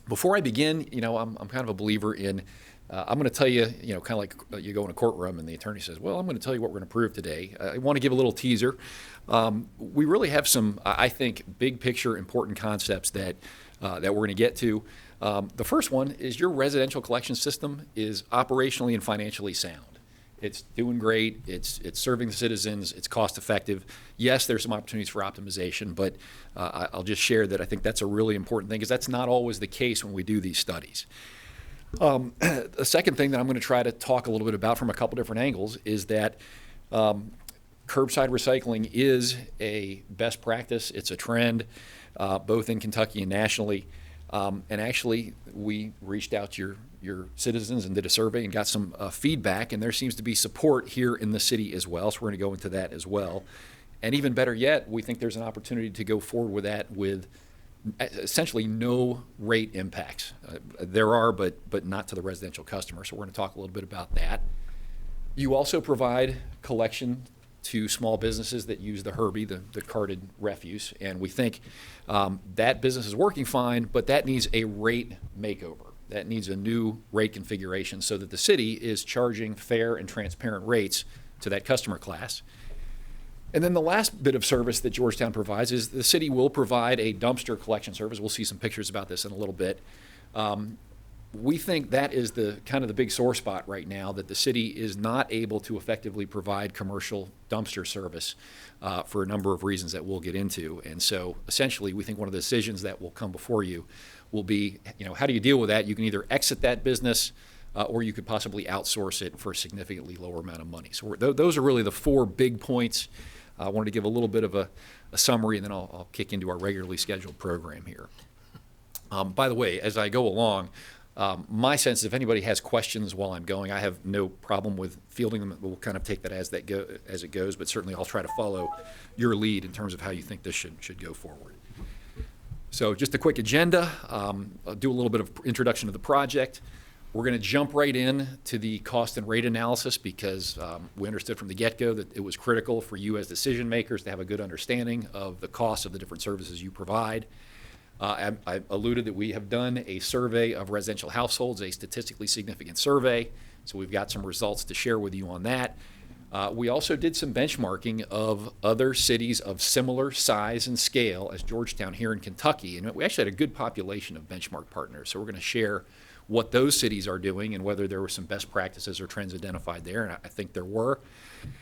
before I begin, I'm kind of a believer in, I'm going to tell you, kind of like you go in a courtroom and the attorney says, well, I'm going to tell you what we're going to prove today. I want to give a little teaser. We really have some, I think, big picture important concepts that we're going to get to. The first one is your residential collection system is operationally and financially sound. It's doing great. It's serving the citizens. It's cost effective. Yes, there's some opportunities for optimization, but I'll just share that I think that's a really important thing because that's not always the case when we do these studies. The second thing that I'm going to try to talk a little bit about from a couple different angles is that curbside recycling is a best practice. It's a trend, both in Kentucky and nationally. And actually, we reached out to your citizens and did a survey and got some feedback, and there seems to be support here in the city as well, so we're going to go into that as well. And even better yet, we think there's an opportunity to go forward with that with essentially no rate impacts. There are, but not to the residential customer, so we're going to talk a little bit about that. You also provide collection to small businesses that use the Herbie, the carted refuse, and we think that business is working fine, but that needs a rate makeover. That needs a new rate configuration so that the city is charging fair and transparent rates to that customer class. And then the last bit of service that Georgetown provides is the city will provide a dumpster collection service. We'll see some pictures about this in a little bit. We think that is the kind of the big sore spot right now, that the city is not able to effectively provide commercial dumpster service for a number of reasons that we'll get into. And so essentially, we think one of the decisions that will come before you will be, how do you deal with that? You can either exit that business or you could possibly outsource it for a significantly lower amount of money. So those are really the four big points. I wanted to give a little bit of a summary, and then I'll kick into our regularly scheduled program here. By the way, as I go along, my sense is if anybody has questions while I'm going, I have no problem with fielding them. We'll kind of take that as it goes, but certainly I'll try to follow your lead in terms of how you think this should go forward. So just a quick agenda. I'll do a little bit of introduction to the project. We're going to jump right in to the cost and rate analysis because we understood from the get-go that it was critical for you as decision makers to have a good understanding of the cost of the different services you provide. I alluded that we have done a survey of residential households, a statistically significant survey, so we've got some results to share with you on that. We also did some benchmarking of other cities of similar size and scale as Georgetown here in Kentucky, and we actually had a good population of benchmark partners, so we're going to share what those cities are doing and whether there were some best practices or trends identified there, and I think there were.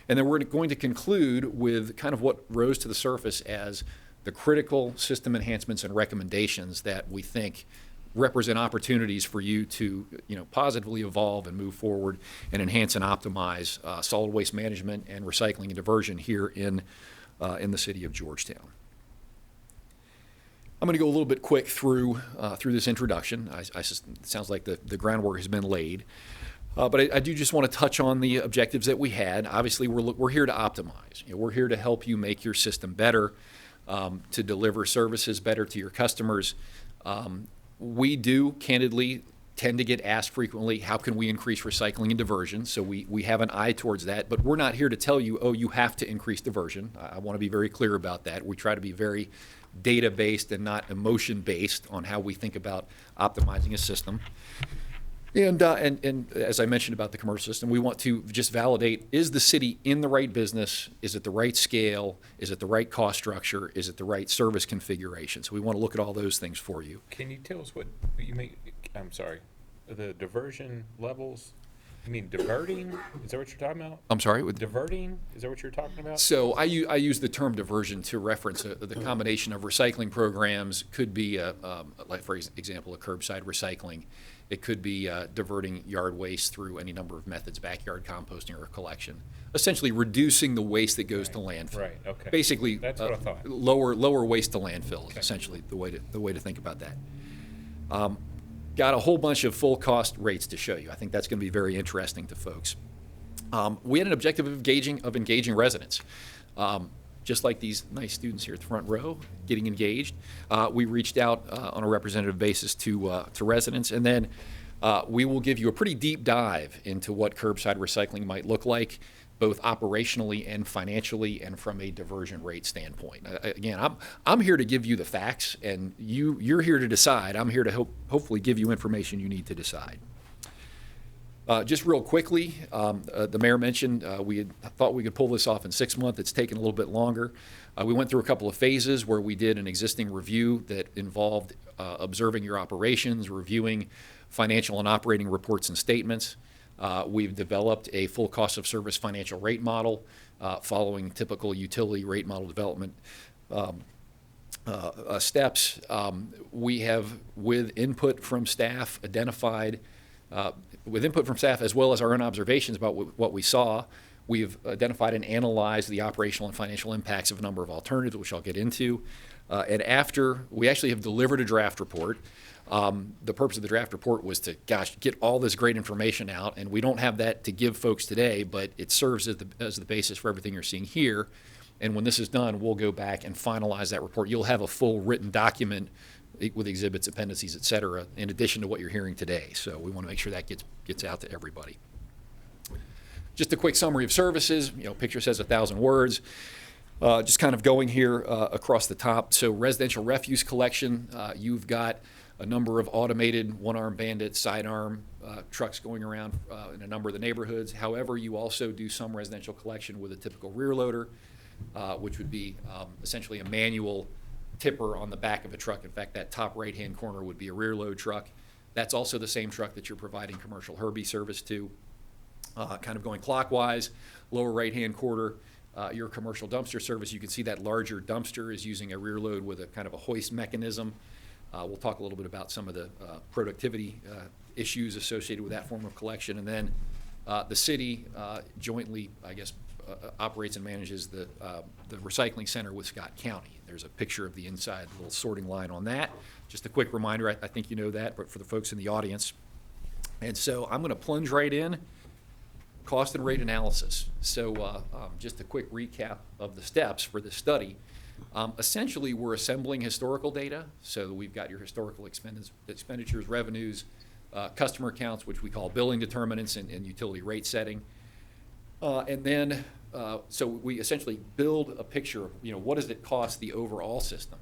And then we're going to conclude with kind of what rose to the surface as the critical system enhancements and recommendations that we think represent opportunities for you to, positively evolve and move forward and enhance and optimize solid waste management and recycling and diversion here in the city of Georgetown. I'm going to go a little bit quick through this introduction. It sounds like the groundwork has been laid. But I do just want to touch on the objectives that we had. Obviously, we're here to optimize. We're here to help you make your system better, to deliver services better to your customers. We do, candidly, tend to get asked frequently, how can we increase recycling and diversion? So we have an eye towards that, but we're not here to tell you, you have to increase diversion. I want to be very clear about that. We try to be very data-based and not emotion-based on how we think about optimizing a system. And as I mentioned about the commercial system, we want to just validate, is the city in the right business? Is it the right scale? Is it the right cost structure? Is it the right service configuration? So we want to look at all those things for you. Can you tell us what you mean? I'm sorry, the diversion levels? You mean diverting? Is that what you're talking about? I'm sorry? Diverting? Is that what you're talking about? So I use the term diversion to reference the combination of recycling programs. Could be, like for example, a curbside recycling. It could be diverting yard waste through any number of methods, backyard composting or collection. Essentially reducing the waste that goes to landfill. Right, okay. Basically, that's what I thought. Lower waste to landfill is essentially the way to think about that. Got a whole bunch of full cost rates to show you. I think that's going to be very interesting to folks. We had an objective of engaging residents. just like these nice students here at the front row, getting engaged. We reached out on a representative basis to residents, and then we will give you a pretty deep dive into what curbside recycling might look like, both operationally and financially, and from a diversion rate standpoint. Again, I'm here to give you the facts, and you're here to decide. I'm here to hopefully give you information you need to decide. Just real quickly, the mayor mentioned we had thought we could pull this off in 6 months. It's taken a little bit longer. We went through a couple of phases where we did an existing review that involved observing your operations, reviewing financial and operating reports and statements. We've developed a full cost of service financial rate model following typical utility rate model development steps. We have, with input from staff, as well as our own observations about what we saw, we've identified and analyzed the operational and financial impacts of a number of alternatives, which I'll get into. And after, we actually have delivered a draft report. The purpose of the draft report was to, get all this great information out, and we don't have that to give folks today, but it serves as the basis for everything you're seeing here. And when this is done, we'll go back and finalize that report. You'll have a full written document with exhibits, appendices, et cetera, in addition to what you're hearing today. So we want to make sure that gets out to everybody. Just a quick summary of services. Picture says 1,000 words. Just kind of going here across the top. So residential refuse collection, you've got a number of automated one-arm bandit, sidearm trucks going around in a number of the neighborhoods. However, you also do some residential collection with a typical rear loader, which would be essentially a manual tipper on the back of a truck. In fact, that top right-hand corner would be a rear load truck. That's also the same truck that you're providing commercial Herbie service to. Kind of going clockwise, lower right-hand quarter, your commercial dumpster service. You can see that larger dumpster is using a rear load with a kind of a hoist mechanism. We'll talk a little bit about some of the productivity issues associated with that form of collection. And then the city jointly, operates and manages the recycling center with Scott County. There's a picture of the inside little sorting line on that. Just a quick reminder, I think you know that, but for the folks in the audience. And so I'm going to plunge right in. Cost and rate analysis. So just a quick recap of the steps for this study. Essentially, we're assembling historical data. So we've got your historical expenditures, revenues, customer counts, which we call billing determinants and utility rate setting. And then, so we essentially build a picture of, what does it cost the overall system?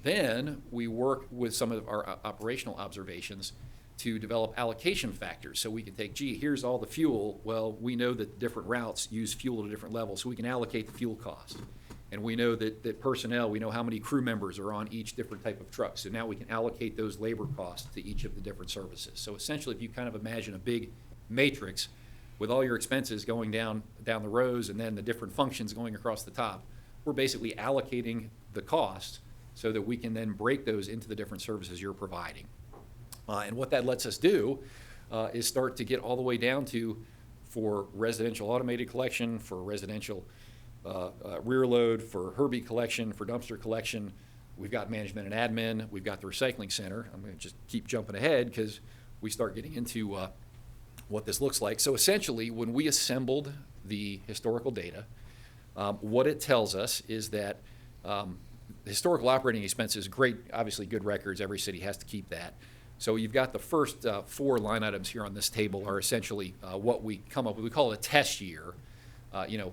Then we work with some of our operational observations to develop allocation factors. So we can take, here's all the fuel. Well, we know that different routes use fuel at a different level, so we can allocate the fuel cost. And we know that personnel, we know how many crew members are on each different type of truck. So now we can allocate those labor costs to each of the different services. So essentially, if you kind of imagine a big matrix with all your expenses going down the rows and then the different functions going across the top, we're basically allocating the cost so that we can then break those into the different services you're providing. And what that lets us do is start to get all the way down to, for residential automated collection, for residential rear load, for Herbie collection, for dumpster collection, we've got management and admin, we've got the recycling center. I'm going to just keep jumping ahead because we start getting into what this looks like. So essentially, when we assembled the historical data, what it tells us is that historical operating expenses, great, obviously good records, every city has to keep that. So you've got the first 4 line items here on this table are essentially what we come up with. We call it a test year.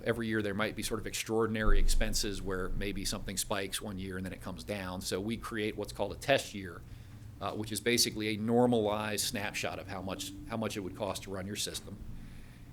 Every year there might be sort of extraordinary expenses where maybe something spikes one year and then it comes down. So we create what's called a test year, which is basically a normalized snapshot of how much it would cost to run your system.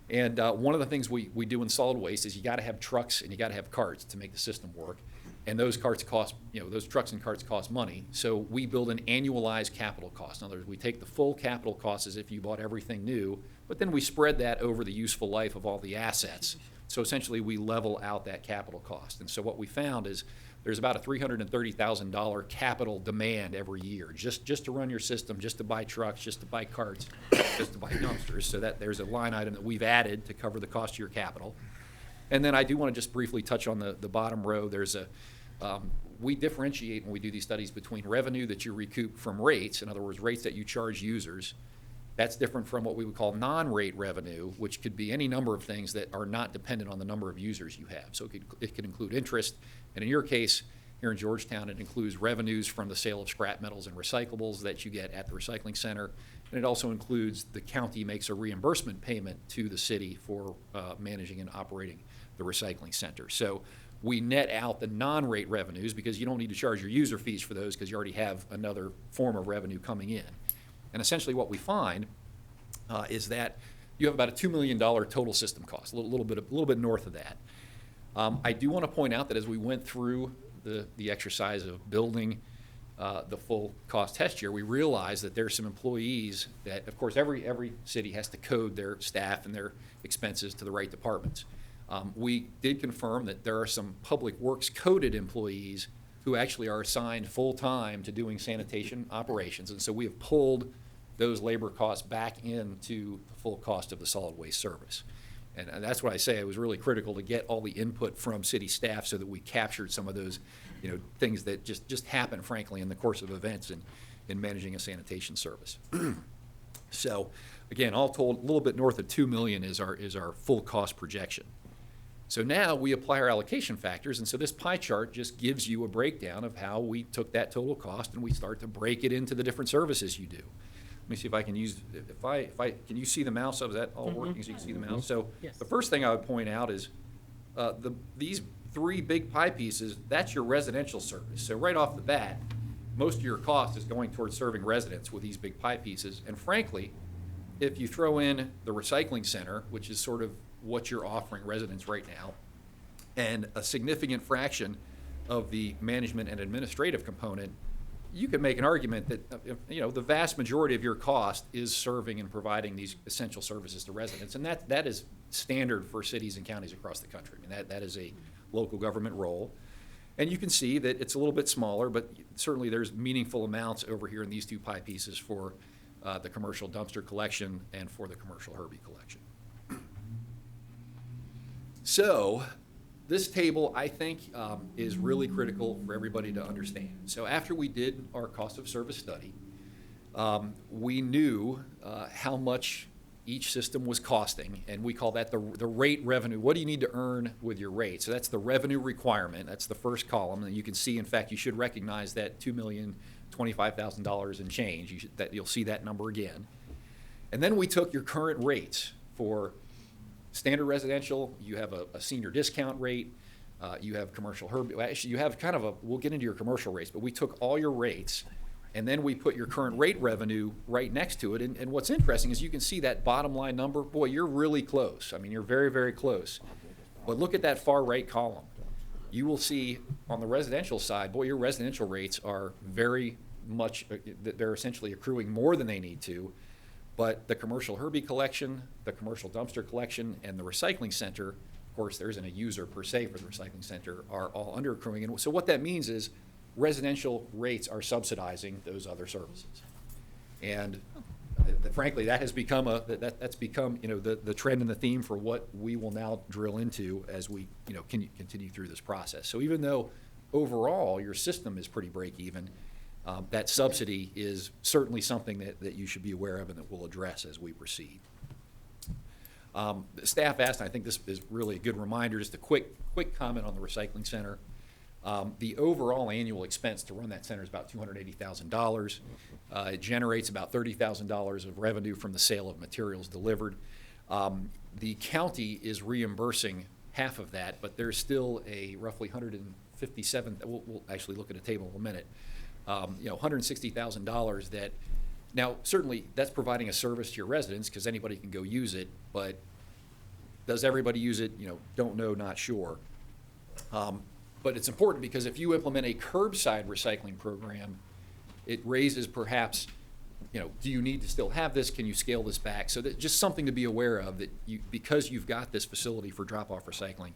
And one of the things we do in solid waste is you got to have trucks and you got to have carts to make the system work. And those carts cost, those trucks and carts cost money. So we build an annualized capital cost. In other words, we take the full capital cost as if you bought everything new, but then we spread that over the useful life of all the assets. So essentially, we level out that capital cost. And so what we found is there's about a $330,000 capital demand every year, just to run your system, just to buy trucks, just to buy carts, just to buy dumpsters. So that there's a line item that we've added to cover the cost of your capital. And then I do want to just briefly touch on the bottom row. There's we differentiate when we do these studies between revenue that you recoup from rates, in other words, rates that you charge users, That's different from what we would call non-rate revenue, which could be any number of things that are not dependent on the number of users you have. So it could include interest, and in your case, here in Georgetown, it includes revenues from the sale of scrap metals and recyclables that you get at the recycling center, and it also includes the county makes a reimbursement payment to the city for managing and operating the recycling center. So we net out the non-rate revenues because you don't need to charge your user fees for those because you already have another form of revenue coming in. And essentially what we find is that you have about a $2 million total system cost, a little bit north of that. I do want to point out that as we went through the exercise of building the full cost test year, we realized that there's some employees that, of course, every city has to code their staff and their expenses to the right departments. We did confirm that there are some public works coded employees who actually are assigned full-time to doing sanitation operations, and so we have pulled those labor costs back into the full cost of the solid waste service. And that's why I say it was really critical to get all the input from city staff so that we captured some of those, things that just happen, frankly, in the course of events in managing a sanitation service. So, again, all told, a little bit north of $2 million is our full cost projection. So now we apply our allocation factors, and so this pie chart just gives you a breakdown of how we took that total cost and we start to break it into the different services you do. Let me see if I can use, can you see the mouse? Is that all working so you can see the mouse? So the first thing I would point out is these three big pie pieces, that's your residential service. So right off the bat, most of your cost is going towards serving residents with these big pie pieces. And frankly, if you throw in the recycling center, which is sort of what you're offering residents right now, and a significant fraction of the management and administrative component, you could make an argument that the vast majority of your cost is serving and providing these essential services to residents, and that is standard for cities and counties across the country. I mean, that is a local government role, and you can see that it's a little bit smaller, but certainly there's meaningful amounts over here in these two pie pieces for the commercial dumpster collection and for the commercial Herbie collection. So this table, I think, is really critical for everybody to understand. So after we did our cost of service study, we knew how much each system was costing, and we call that the rate revenue. What do you need to earn with your rate? So that's the revenue requirement. That's the first column, and you can see, in fact, you should recognize that $2,025,000 and change. You'll see that number again. And then we took your current rates for standard residential. You have a senior discount rate. You have commercial Herbie. Actually, you have kind of we'll get into your commercial rates, but we took all your rates, and then we put your current rate revenue right next to it. And what's interesting is you can see that bottom line number. Boy, you're really close. I mean, you're very, very close. But look at that far right column. You will see on the residential side, boy, your residential rates are very much, they're essentially accruing more than they need to. But the commercial Herbie collection, the commercial dumpster collection, and the recycling center, of course, there isn't a user per se for the recycling center, are all under accruing. And so what that means is residential rates are subsidizing those other services. And frankly, that has become that's become the trend and the theme for what we will now drill into as we continue through this process. So even though overall your system is pretty break even, that subsidy is certainly something that you should be aware of and that we'll address as we proceed. The staff asked, and I think this is really a good reminder, just a quick comment on the recycling center. The overall annual expense to run that center is about $280,000. It generates about $30,000 of revenue from the sale of materials delivered. The county is reimbursing half of that, but there's still a roughly $157,000, we'll actually look at a table in a minute, $160,000 that, now certainly that's providing a service to your residents because anybody can go use it, but does everybody use it? Don't know, not sure. But it's important because if you implement a curbside recycling program, it raises perhaps, do you need to still have this? Can you scale this back? So that just something to be aware of that because you've got this facility for drop-off recycling,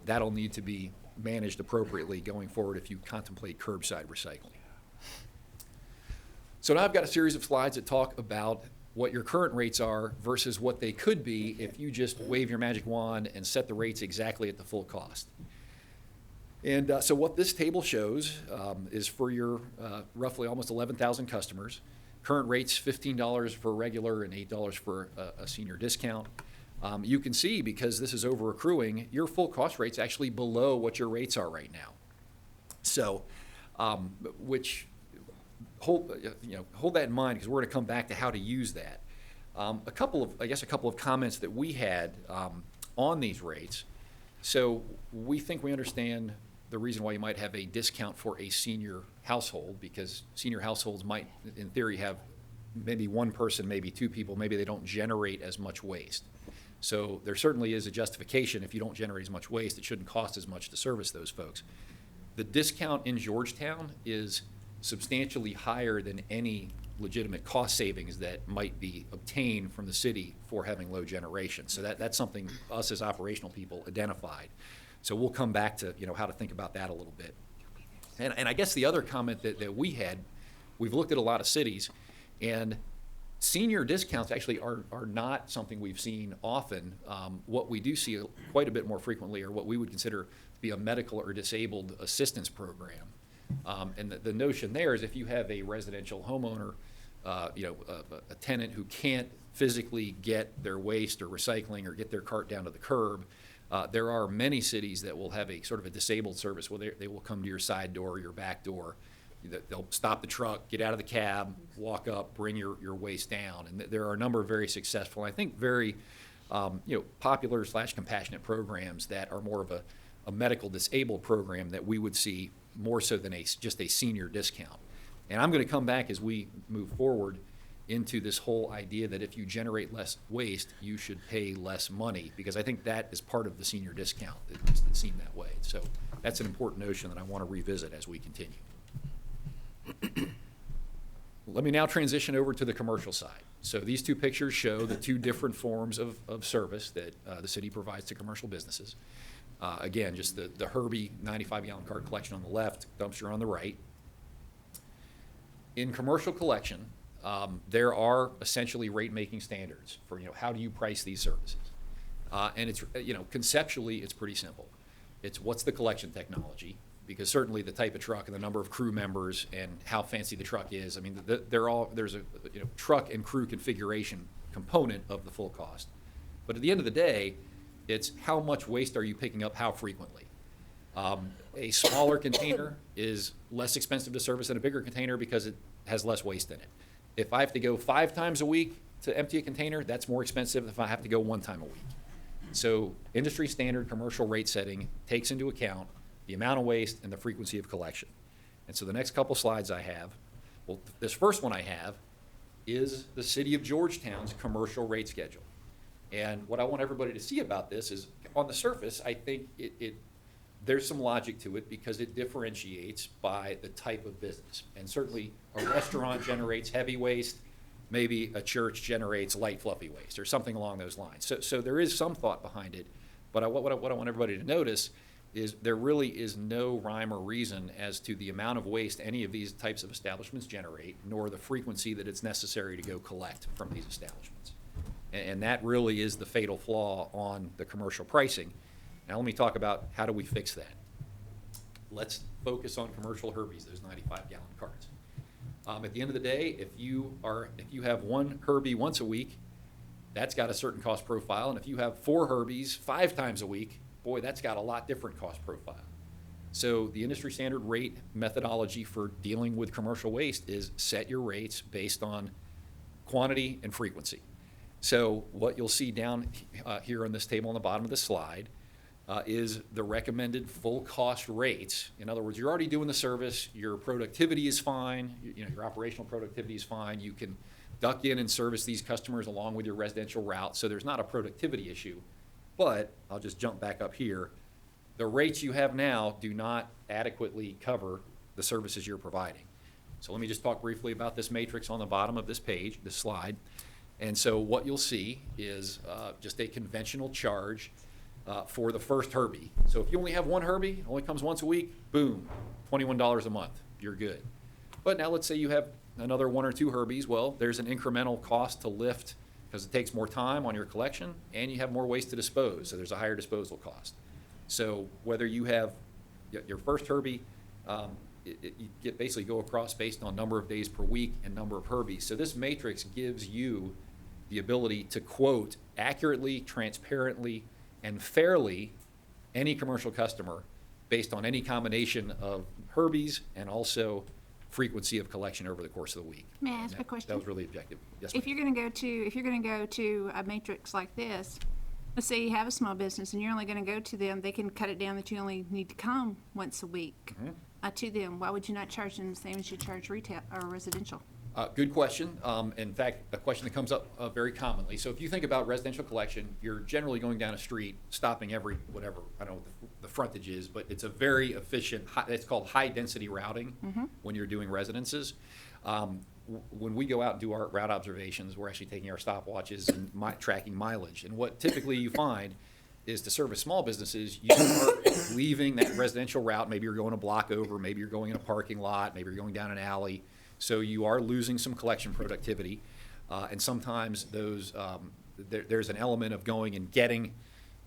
that'll need to be managed appropriately going forward if you contemplate curbside recycling. So now I've got a series of slides that talk about what your current rates are versus what they could be if you just wave your magic wand and set the rates exactly at the full cost. And so what this table shows is for your roughly almost 11,000 customers, Current rate's $15 for regular and $8 for a senior discount. You can see, because this is over accruing, your full cost rate's actually below what your rates are right now. So, which hold that in mind, because we're going to come back to how to use that. A couple of comments that we had on these rates. So we think we understand the reason why you might have a discount for a senior household, because senior households might, in theory, have maybe one person, maybe two people, maybe they don't generate as much waste. So there certainly is a justification. If you don't generate as much waste, it shouldn't cost as much to service those folks. The discount in Georgetown is substantially higher than any legitimate cost savings that might be obtained from the city for having low generation. So that's something us as operational people identified. So we'll come back to how to think about that a little bit. And I guess the other comment that we had, we've looked at a lot of cities, and senior discounts actually are not something we've seen often. What we do see quite a bit more frequently are what we would consider to be a medical or disabled assistance program. And the notion there is if you have a residential homeowner, a tenant who can't physically get their waste or recycling or get their cart down to the curb, there are many cities that will have a sort of a disabled service where they will come to your side door or your back door. They'll stop the truck, get out of the cab, walk up, bring your waste down. And there are a number of very successful, I think very popular / compassionate programs that are more of a medical disabled program that we would see more so than just a senior discount. And I'm going to come back as we move forward into this whole idea that if you generate less waste, you should pay less money, because I think that is part of the senior discount that's seen that way. So that's an important notion that I want to revisit as we continue. Let me now transition over to the commercial side. So these two pictures show the two different forms of service that the city provides to commercial businesses. Again, just the Herbie 95-gallon cart collection on the left, dumpster on the right. In commercial collection, there are essentially rate-making standards for how do you price these services. And it's conceptually it's pretty simple. It's what's the collection technology, because certainly the type of truck and the number of crew members and how fancy the truck is. I mean, there's a truck and crew configuration component of the full cost. But at the end of the day, it's how much waste are you picking up, how frequently. A smaller container is less expensive to service than a bigger container because it has less waste in it. If I have to go 5 times a week to empty a container, that's more expensive than if I have to go 1 time a week. So industry standard commercial rate setting takes into account the amount of waste and the frequency of collection. And so the next couple slides I have, well, this first one I have is the city of Georgetown's commercial rate schedule. And what I want everybody to see about this is, on the surface, I think there's some logic to it because it differentiates by the type of business. And certainly a restaurant generates heavy waste, maybe a church generates light, fluffy waste, or something along those lines. So there is some thought behind it, but what I want everybody to notice is there really is no rhyme or reason as to the amount of waste any of these types of establishments generate, nor the frequency that it's necessary to go collect from these establishments. And that really is the fatal flaw on the commercial pricing. Now let me talk about how do we fix that. Let's focus on commercial Herbies, those 95-gallon carts. At the end of the day, if you have 1 Herbie once a week, that's got a certain cost profile. And if you have 4 Herbies 5 times a week, boy, that's got a lot different cost profile. So the industry standard rate methodology for dealing with commercial waste is set your rates based on quantity and frequency. So what you'll see down here on this table on the bottom of the slide is the recommended full cost rates. In other words, you're already doing the service, your productivity is fine, your operational productivity is fine, you can duck in and service these customers along with your residential route, so there's not a productivity issue. But I'll just jump back up here. The rates you have now do not adequately cover the services you're providing. So let me just talk briefly about this matrix on the bottom of this page, this slide. And so what you'll see is just a conventional charge for the first Herbie. So if you only have 1 Herbie, it only comes once a week, boom, $21 a month, you're good. But now let's say you have another 1 or 2 Herbies. Well, there's an incremental cost to lift because it takes more time on your collection and you have more waste to dispose, so there's a higher disposal cost. So whether you have your first Herbie you basically go across based on number of days per week and number of Herbies. So this matrix gives you the ability to quote accurately, transparently, and fairly any commercial customer based on any combination of Herbies and also frequency of collection over the course of the week. May I ask And a question? That was really objective. Yes, If ma'am. you're gonna go to a matrix like this, let's say you have a small business and you're only gonna go to them, they can cut it down that you only need to come once a week to them. Why would you not charge them the same as you charge retail or residential? Good question. In fact, a question that comes up very commonly. So if you think about residential collection, you're generally going down a street, stopping every, whatever, I don't know what the frontage is, but it's a very efficient, it's called high-density routing when you're doing residences. When we go out and do our route observations, we're actually taking our stopwatches and tracking mileage. And what typically you find is to service small businesses, you are leaving that residential route. Maybe you're going a block over, maybe you're going in a parking lot, maybe you're going down an alley. So you are losing some collection productivity. And sometimes those, there's an element of going and getting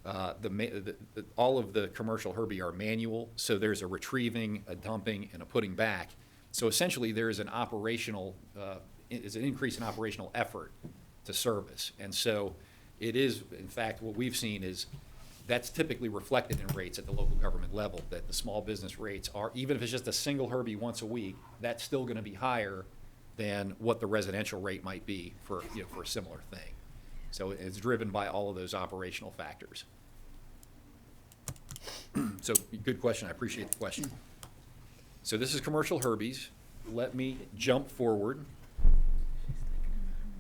all of the commercial Herbie are manual. So there's a retrieving, a dumping, and a putting back. So essentially there is an operational, is an increase in operational effort to service. And so it is, in fact, what we've seen is that's typically reflected in rates at the local government level, that the small business rates are, even if it's just a single Herbie once a week, that's still going to be higher than what the residential rate might be for, for a similar thing. So it's driven by all of those operational factors. So good question. I appreciate the question. So this is commercial Herbies. Let me jump forward.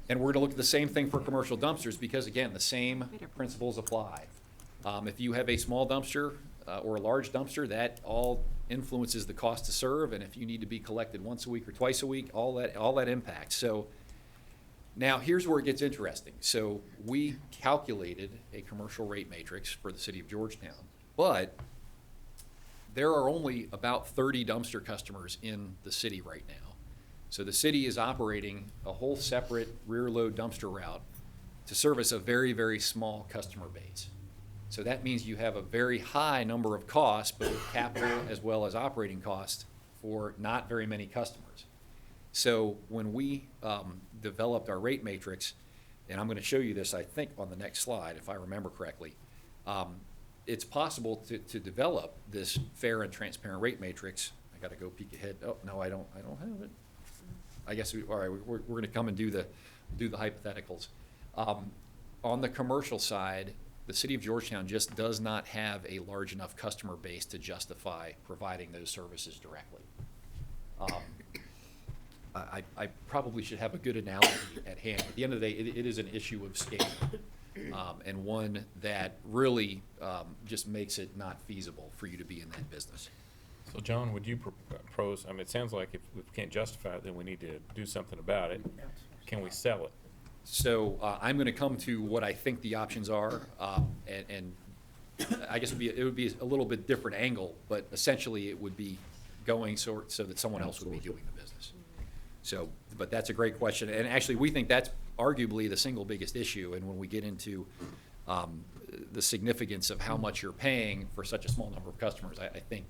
And we're going to look at the same thing for commercial dumpsters because, again, the same principles apply. If you have a small dumpster or a large dumpster, that all influences the cost to serve. And if you need to be collected once a week or twice a week, all that impacts. So now here's where it gets interesting. So we calculated a commercial rate matrix for the city of Georgetown, but there are only about 30 dumpster customers in the city right now. So the city is operating a whole separate rear load dumpster route to service a very, very small customer base. So that means you have a very high number of costs, both capital as well as operating costs, for not very many customers. So when we developed our rate matrix, and I'm going to show you this, I think, on the next slide, if I remember correctly, it's possible to develop this fair and transparent rate matrix. I got to go peek ahead. Oh no, I don't have it. I guess all right. We're going to come and do the hypotheticals. On the commercial side, the city of Georgetown just does not have a large enough customer base to justify providing those services directly. I probably should have a good analogy at hand. At the end of the day, it is an issue of scale, and one that really just makes it not feasible for you to be in that business. So John, would you propose, I mean, it sounds like if we can't justify it, then we need to do something about it. Can we sell it? So I'm going to come to what I think the options are, and I guess it would be a little bit different angle, but essentially it would be going so that someone else would be doing the business. So, but that's a great question, and actually we think that's arguably the single biggest issue. And when we get into the significance of how much you're paying for such a small number of customers, I think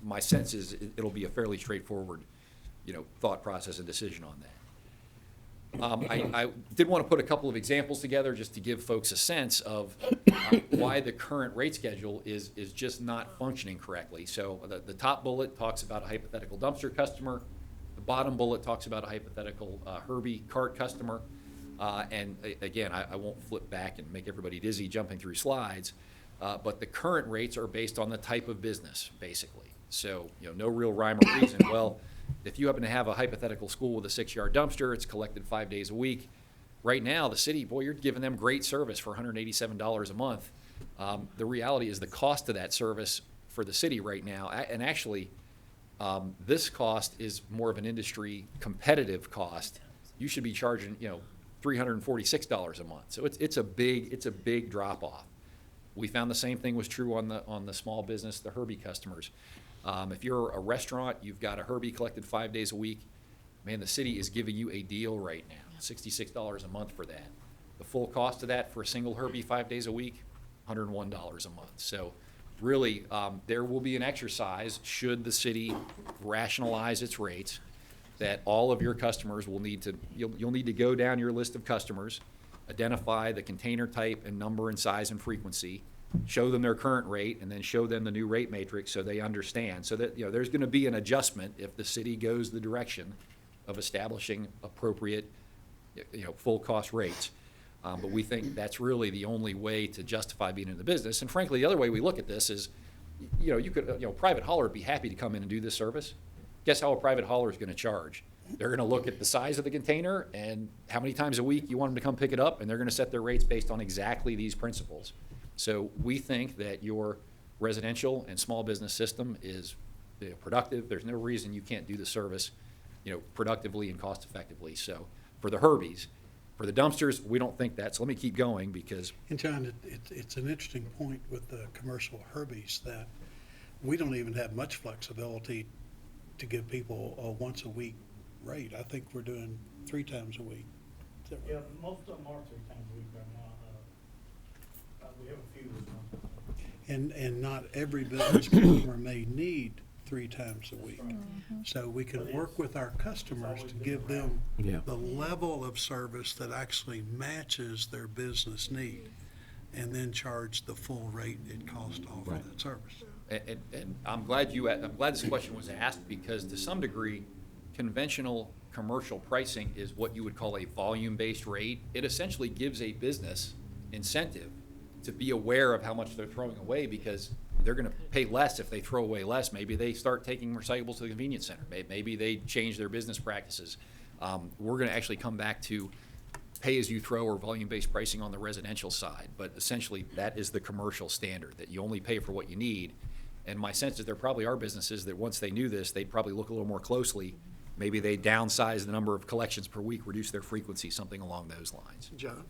my sense is it'll be a fairly straightforward, thought process and decision on that. I did want to put a couple of examples together just to give folks a sense of why the current rate schedule is just not functioning correctly. So the top bullet talks about a hypothetical dumpster customer. The bottom bullet talks about a hypothetical Herbie cart customer. And again, I won't flip back and make everybody dizzy jumping through slides, but the current rates are based on the type of business, basically. So, no real rhyme or reason. Well, if you happen to have a hypothetical school with a 6-yard dumpster, it's collected 5 days a week. Right now, the city, boy, you're giving them great service for $187 a month. The reality is the cost of that service for the city right now, and actually, this cost is more of an industry competitive cost. You should be charging, $346 a month. So it's a big drop off. We found the same thing was true on the small business, the Herbie customers. If you're a restaurant, you've got a Herbie collected 5 days a week. Man, the city is giving you a deal right now, $66 a month for that. The full cost of that for a single Herbie 5 days a week, $101 a month. So really, there will be an exercise, should the city rationalize its rates, that all of your customers will need to, you'll need to go down your list of customers, identify the container type and number and size and frequency, show them their current rate, and then show them the new rate matrix so they understand. So that, there's gonna be an adjustment if the city goes the direction of establishing appropriate, full cost rates. But we think that's really the only way to justify being in the business. And frankly, the other way we look at this is, you could, private hauler would be happy to come in and do this service. Guess how a private hauler is gonna charge? They're gonna look at the size of the container and how many times a week you want them to come pick it up, and they're gonna set their rates based on exactly these principles. So we think that your residential and small business system is productive. There's no reason you can't do the service, productively and cost effectively. So for the Herbies, for the dumpsters, we don't think that. So let me keep going because. And John, it's an interesting point with the commercial Herbies that we don't even have much flexibility to give people a once a week rate. I think we're doing 3 times a week. Is that right? Yeah, most of them are 3 times a week right now. We have a few this month. And not every business customer may need 3 times a week. So we can work with our customers to give them the level of service that actually matches their business need, and then charge the full rate it costs to offer that service. And I'm glad this question was asked, because to some degree, conventional commercial pricing is what you would call a volume-based rate. It essentially gives a business incentive to be aware of how much they're throwing away, because they're going to pay less if they throw away less. Maybe they start taking recyclables to the convenience center. Maybe they change their business practices. We're going to actually come back to pay-as-you-throw or volume-based pricing on the residential side, but essentially that is the commercial standard, that you only pay for what you need. And my sense is there probably are businesses that once they knew this, they'd probably look a little more closely. Maybe they downsize the number of collections per week, reduce their frequency, something along those lines. John,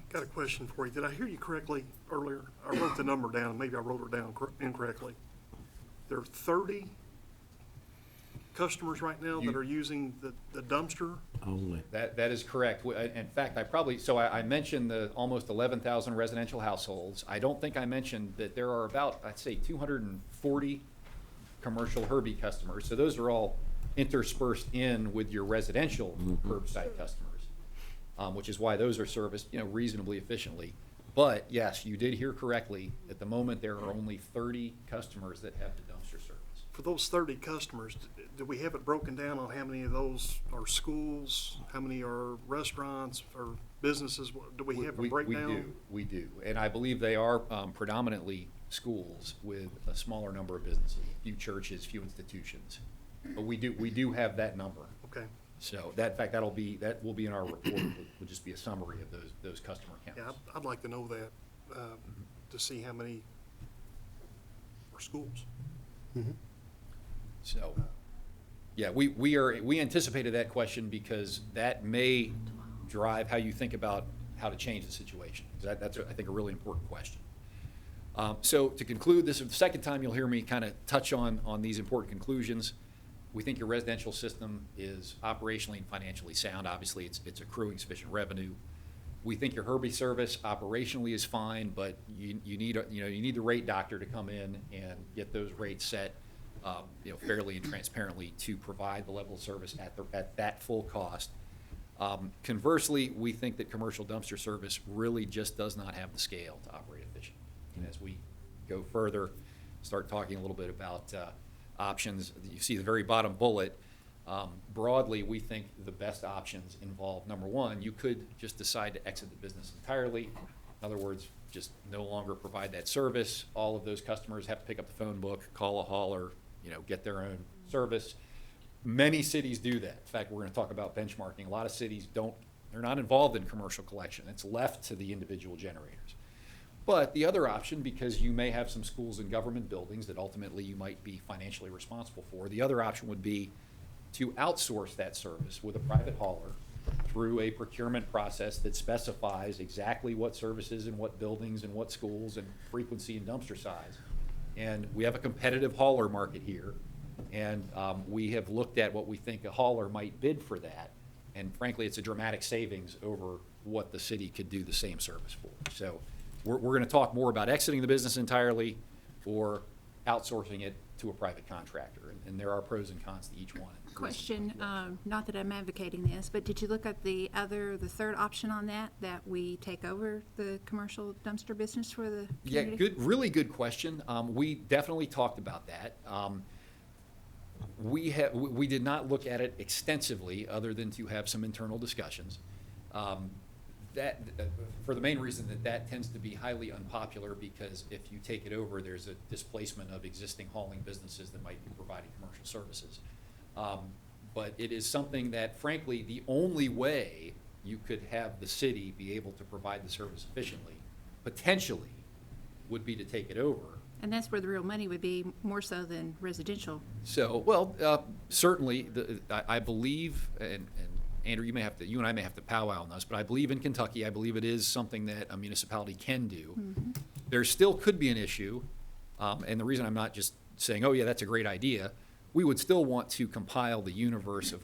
got a question for you. Did I hear you correctly earlier? I wrote the number down, maybe I wrote it down incorrectly. There are 30 customers right now that are using the dumpster? Only. That is correct. In fact, I mentioned the almost 11,000 residential households. I don't think I mentioned that there are about, I'd say, 240 commercial Herbie customers. So those are all interspersed in with your residential curbside customers, which is why those are serviced, reasonably efficiently. But yes, you did hear correctly. At the moment, there are only 30 customers that have the dumpster service. For those 30 customers, do we have it broken down on how many of those are schools, how many are restaurants or businesses? Do we have a breakdown? We do. And I believe they are predominantly schools with a smaller number of businesses, few churches, few institutions. But we do have that number. Okay. So that will be in our report. Will just be a summary of those customer counts. Yeah, I'd like to know that, to see how many are schools. So, yeah, we anticipated that question because that may drive how you think about how to change the situation. That's I think a really important question. So to conclude, this is the second time you'll hear me kind of touch on these important conclusions. We think your residential system is operationally and financially sound. Obviously, it's accruing sufficient revenue. We think your Herbie service operationally is fine, but you need the rate doctor to come in and get those rates set, fairly and transparently to provide the level of service at that full cost. Conversely, we think that commercial dumpster service really just does not have the scale to operate efficiently. And as we go further, start talking a little bit about options, you see the very bottom bullet. Broadly, we think the best options involve, number one, you could just decide to exit the business entirely. In other words, just no longer provide that service. All of those customers have to pick up the phone book, call a hauler, get their own service. Many cities do that. In fact, we're going to talk about benchmarking. A lot of cities they're not involved in commercial collection. It's left to the individual generators. But the other option, because you may have some schools and government buildings that ultimately you might be financially responsible for, the other option would be to outsource that service with a private hauler through a procurement process that specifies exactly what services and what buildings and what schools and frequency and dumpster size. And we have a competitive hauler market here, and we have looked at what we think a hauler might bid for that. And frankly, it's a dramatic savings over what the city could do the same service for. So we're going to talk more about exiting the business entirely. or outsourcing it to a private contractor. And there are pros and cons to each one. Question, not that I'm advocating this, but did you look at the third option on that we take over the commercial dumpster business for the Yeah, community? really good question. We definitely talked about that. We did not look at it extensively, other than to have some internal discussions. For the main reason that tends to be highly unpopular, because if you take it over, there's a displacement of existing hauling businesses that might be providing commercial services. But it is something that, frankly, the only way you could have the city be able to provide the service efficiently, potentially, would be to take it over. And that's where the real money would be, more so than residential. So, well, certainly, I believe, and Andrew, you and I may have to powwow on this, but I believe in Kentucky, I believe it is something that a municipality can do. Mm-hmm. There still could be an issue, and the reason I'm not just saying, oh yeah, that's a great idea, we would still want to compile the universe of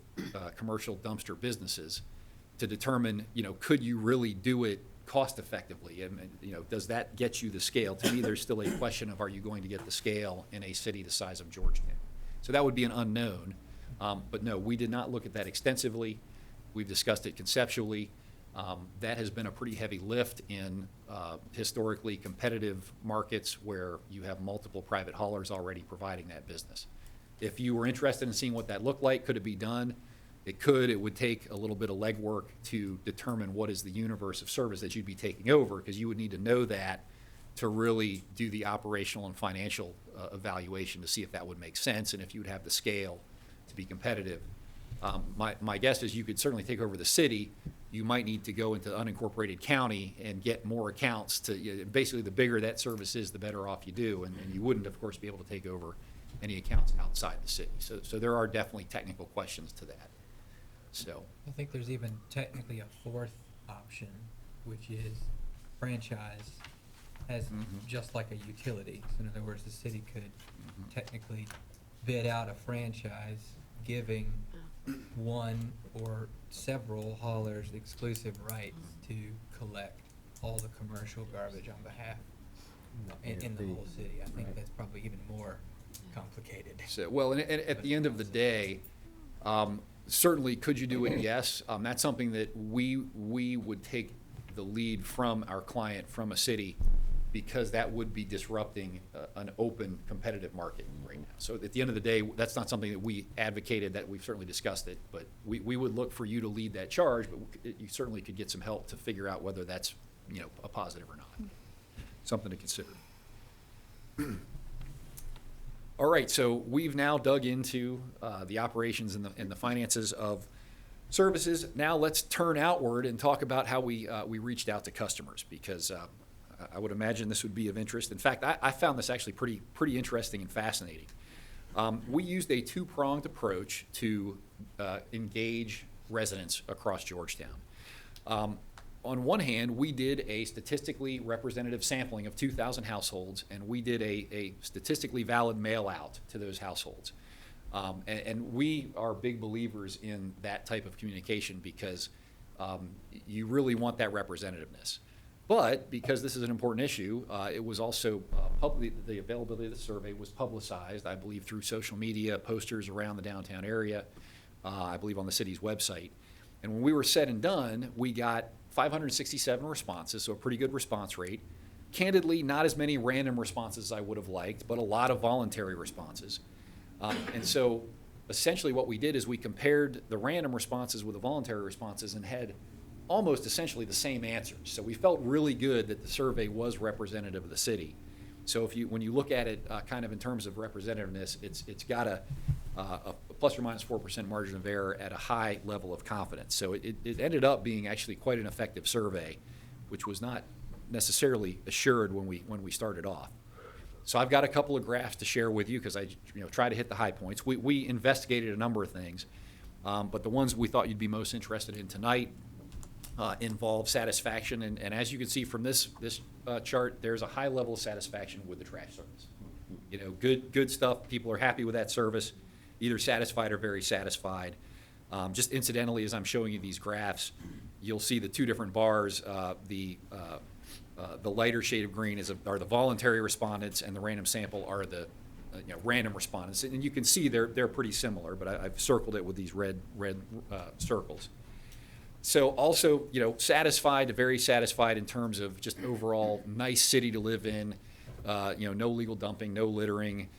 commercial dumpster businesses to determine, could you really do it cost effectively? And, does that get you the scale? To me, there's still a question of, are you going to get the scale in a city the size of Georgetown? So that would be an unknown. But no, we did not look at that extensively. We've discussed it conceptually. That has been a pretty heavy lift in historically competitive markets where you have multiple private haulers already providing that business. If you were interested in seeing what that looked like, could it be done? It could. It would take a little bit of legwork to determine what is the universe of service that you'd be taking over, because you would need to know that to really do the operational and financial evaluation to see if that would make sense and if you would have the scale to be competitive. My guess is you could certainly take over the city. You might need to go into unincorporated county and get more accounts to, basically the bigger that service is, the better off you do. And you wouldn't, of course, be able to take over any accounts outside the city. So there are definitely technical questions to that. So I think there's even technically a fourth option, which is franchise as just like a utility. So in other words, the city could technically bid out a franchise, giving one or several haulers the exclusive rights to collect all the commercial garbage on behalf in the whole city. I think that's probably even more complicated. So, well, and at the end of the day, certainly could you do it? Yes. That's something that we would take the lead from our client, from a city, because that would be disrupting an open competitive market right now. So at the end of the day, that's not something that we advocated, that we've certainly discussed it, but we would look for you to lead that charge, but you certainly could get some help to figure out whether that's, a positive or not. Something to consider. All right, so we've now dug into the operations and the finances of services. Now let's turn outward and talk about how we reached out to customers, because I would imagine this would be of interest. In fact, I found this actually pretty interesting and fascinating. We used a two-pronged approach to engage residents across Georgetown. On one hand, we did a statistically representative sampling of 2,000 households, and we did a statistically valid mail out to those households. And we are big believers in that type of communication, because you really want that representativeness. But because this is an important issue, it was also the availability of the survey was publicized, I believe, through social media, posters around the downtown area, I believe on the city's website. And when we were said and done, we got 567 responses, so a pretty good response rate. Candidly, not as many random responses as I would have liked, but a lot of voluntary responses. And so essentially what we did is we compared the random responses with the voluntary responses and had almost essentially the same answers. So we felt really good that the survey was representative of the city. So when you look at it kind of in terms of representativeness, it's got a plus or minus 4% margin of error at a high level of confidence. So it ended up being actually quite an effective survey, which was not necessarily assured when we started off. So I've got a couple of graphs to share with you, because I try to hit the high points. We investigated a number of things, but the ones we thought you'd be most interested in tonight involve satisfaction, and as you can see from this chart, there's a high level of satisfaction with the trash service. Good stuff. People are happy with that service, either satisfied or very satisfied. Just incidentally, as I'm showing you these graphs, you'll see the two different bars. The The lighter shade of green are the voluntary respondents, and the random sample are the random respondents. And you can see they're pretty similar, but I've circled it with these red circles. So also, satisfied to very satisfied in terms of just overall nice city to live in, no legal dumping, no littering,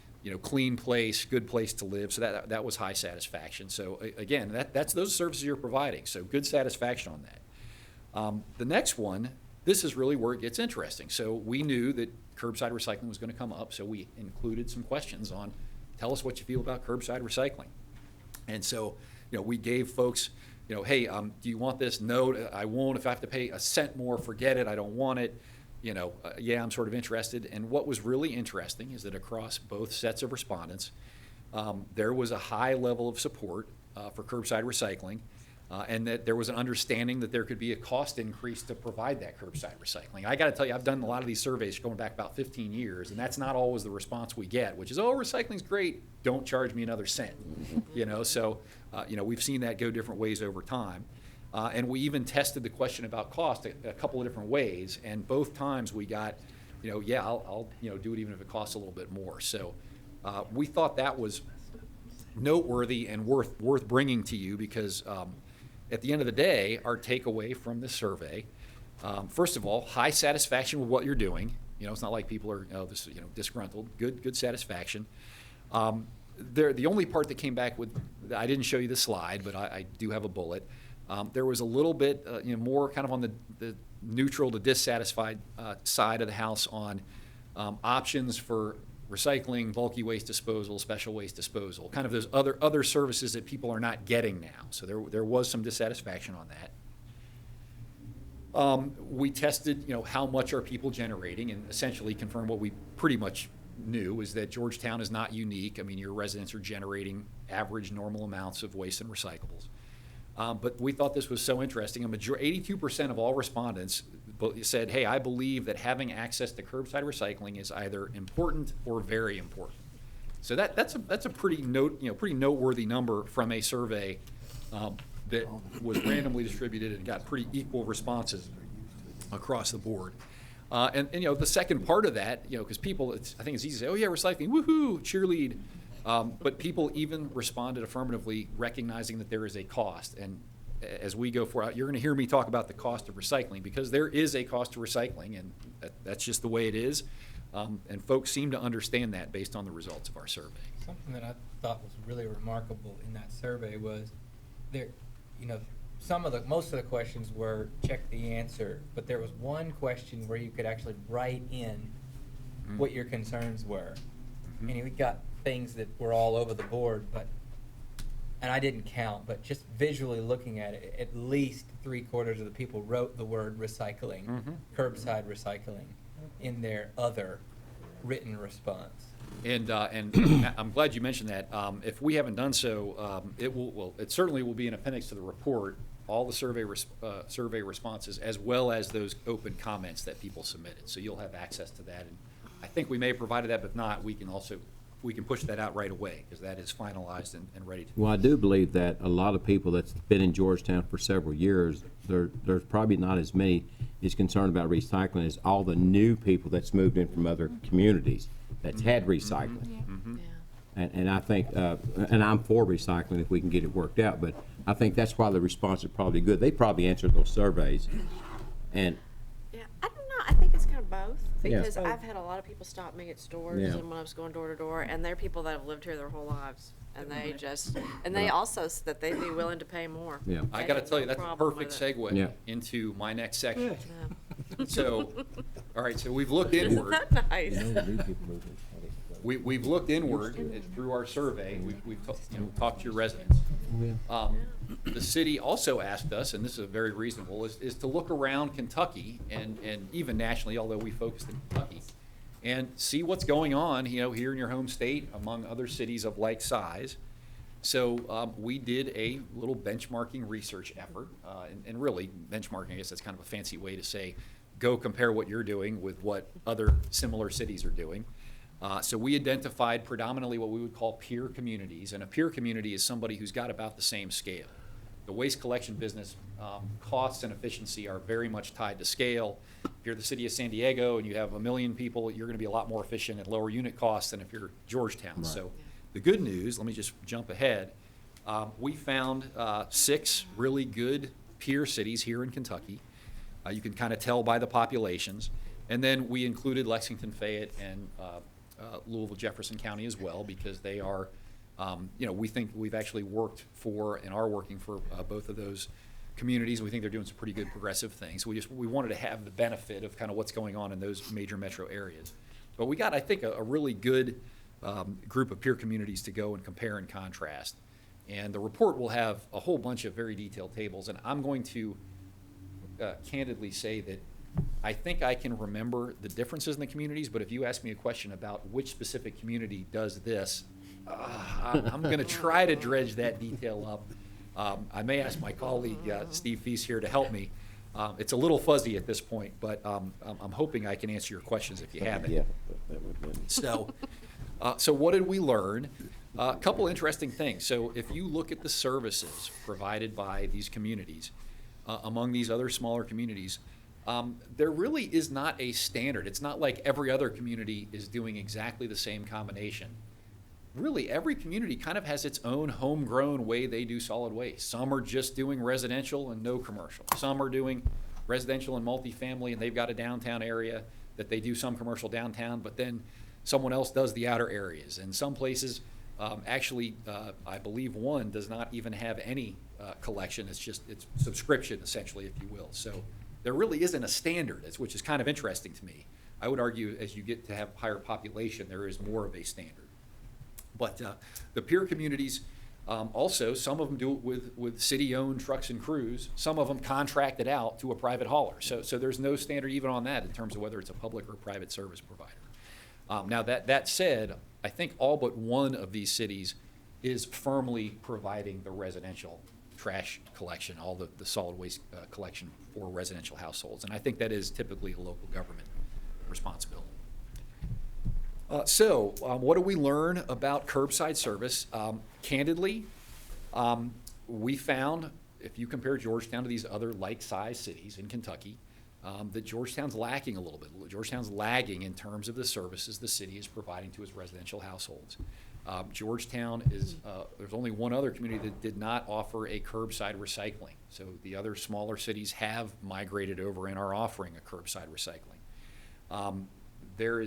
clean place, good place to live. So that was high satisfaction. So again, that's those services you're providing. So good satisfaction on that. The next one, this is really where it gets interesting. So we knew that curbside recycling was going to come up, so we included some questions on, tell us what you feel about curbside recycling. And so, we gave folks, hey, do you want this? No, I won't. If I have to pay a cent more, forget it. I don't want it. Yeah, I'm sort of interested. And what was really interesting is that across both sets of respondents, there was a high level of support for curbside recycling, and that there was an understanding that there could be a cost increase to provide that curbside recycling. I got to tell you, I've done a lot of these surveys going back about 15 years, and that's not always the response we get, which is, oh, recycling's great, don't charge me another cent. So we've seen that go different ways over time. And we even tested the question about cost a couple of different ways, and both times we got, yeah, I'll do it even if it costs a little bit more. So we thought that was noteworthy and worth bringing to you because at the end of the day, our takeaway from this survey, first of all, high satisfaction with what you're doing. It's not like people are disgruntled. Good satisfaction. The only part that came back with, I didn't show you the slide, but I do have a bullet. There was a little bit more kind of on the neutral to dissatisfied side of the house on options for recycling, bulky waste disposal, special waste disposal, kind of those other services that people are not getting now. So there was some dissatisfaction on that. We tested, how much are people generating, and essentially confirmed what we pretty much knew, is that Georgetown is not unique. I mean, your residents are generating average normal amounts of waste and recyclables. But we thought this was so interesting. 82% of all respondents said, hey, I believe that having access to curbside recycling is either important or very important. So that's a pretty noteworthy number from a survey that was randomly distributed and got pretty equal responses across the board. And the second part of that, because people, I think it's easy to say, oh yeah, recycling, woohoo, cheerlead. But people even responded affirmatively, recognizing that there is a cost. And as we go forward, you're going to hear me talk about the cost of recycling, because there is a cost to recycling, and that's just the way it is. And folks seem to understand that based on the results of our survey. Something that I thought was really remarkable in that survey was there, most of the questions were check the answer, but there was one question where you could actually write in what your concerns were. And we got things that were all over the board, and I didn't count, but just visually looking at it, at least 3/4 of the people wrote the word recycling, curbside recycling, in their other written response. And I'm glad you mentioned that. If we haven't done so, it certainly will be an appendix to the report, all the survey responses, as well as those open comments that people submitted. So you'll have access to that. And I think we may have provided that, but if not, we can push that out right away, because that is finalized and ready to. Well, I do believe that a lot of people that's been in Georgetown for several years, there's probably not as many is concerned about recycling as all the new people that's moved in from other communities that's had recycling. And I think, and I'm for recycling if we can get it worked out, but I think that's why the response is probably good. They probably answered those surveys. And yeah, I don't know. I think it's kind of both, because Yeah. I've had a lot of people stop me at stores Yeah. and when I was going door to door, and they're people that have lived here their whole lives, and they also said that they'd be willing to pay more. Yeah. I got to tell you, that's a Problem perfect with it. segue Yeah. into my next section. Yeah. So, all right, so we've looked Isn't inward. that nice? We've looked inward through our survey. We've talked to your residents. The city also asked us, and this is very reasonable, is to look around Kentucky and even nationally, although we focused in Kentucky, and see what's going on, here in your home state among other cities of like size. So we did a little benchmarking research effort, and really benchmarking, I guess that's kind of a fancy way to say, go compare what you're doing with what other similar cities are doing. So we identified predominantly what we would call peer communities, and a peer community is somebody who's got about the same scale. the waste collection business, costs and efficiency are very much tied to scale. If you're the city of San Diego and you have 1 million people, you're gonna be a lot more efficient at lower unit costs than if you're Georgetown. So the good news, let me just jump ahead, we found 6 really good peer cities here in Kentucky. You can kind of tell by the populations. And then we included Lexington, Fayette, and Louisville, Jefferson County as well, because they are, we think we've actually worked for and are working for both of those communities. We think they're doing some pretty good progressive things. We wanted to have the benefit of kind of what's going on in those major metro areas. But we got, I think, a really good group of peer communities to go and compare and contrast. And the report will have a whole bunch of very detailed tables. And I'm going to candidly say that I think I can remember the differences in the communities, but if you ask me a question about which specific community does this, I'm going to try to dredge that detail up. I may ask my colleague, Steve Feast here, to help me. It's a little fuzzy at this point, but I'm hoping I can answer your questions if you have it. Yeah, that would be. So what did we learn? A couple interesting things. So if you look at the services provided by these communities, among these other smaller communities, there really is not a standard. It's not like every other community is doing exactly the same combination. Really, every community kind of has its own homegrown way they do solid waste. Some are just doing residential and no commercial. Some are doing residential and multifamily, and they've got a downtown area that they do some commercial downtown, but then someone else does the outer areas. And some places, I believe one does not even have any collection. It's subscription, essentially, if you will. So there really isn't a standard, which is kind of interesting to me. I would argue as you get to have higher population, there is more of a standard. But the peer communities, also, some of them do it with city-owned trucks and crews. Some of them contract it out to a private hauler. So there's no standard even on that in terms of whether it's a public or private service provider. Now, that said, I think all but one of these cities is firmly providing the residential trash collection, all the solid waste collection for residential households. And I think that is typically a local government responsibility. What do we learn about curbside service? Candidly, we found, if you compare Georgetown to these other like-sized cities in Kentucky, that Georgetown's lacking a little bit. Georgetown's lagging in terms of the services the city is providing to its residential households. Georgetown is, there's only one other community that did not offer a curbside recycling. So the other smaller cities have migrated over and are offering a curbside recycling.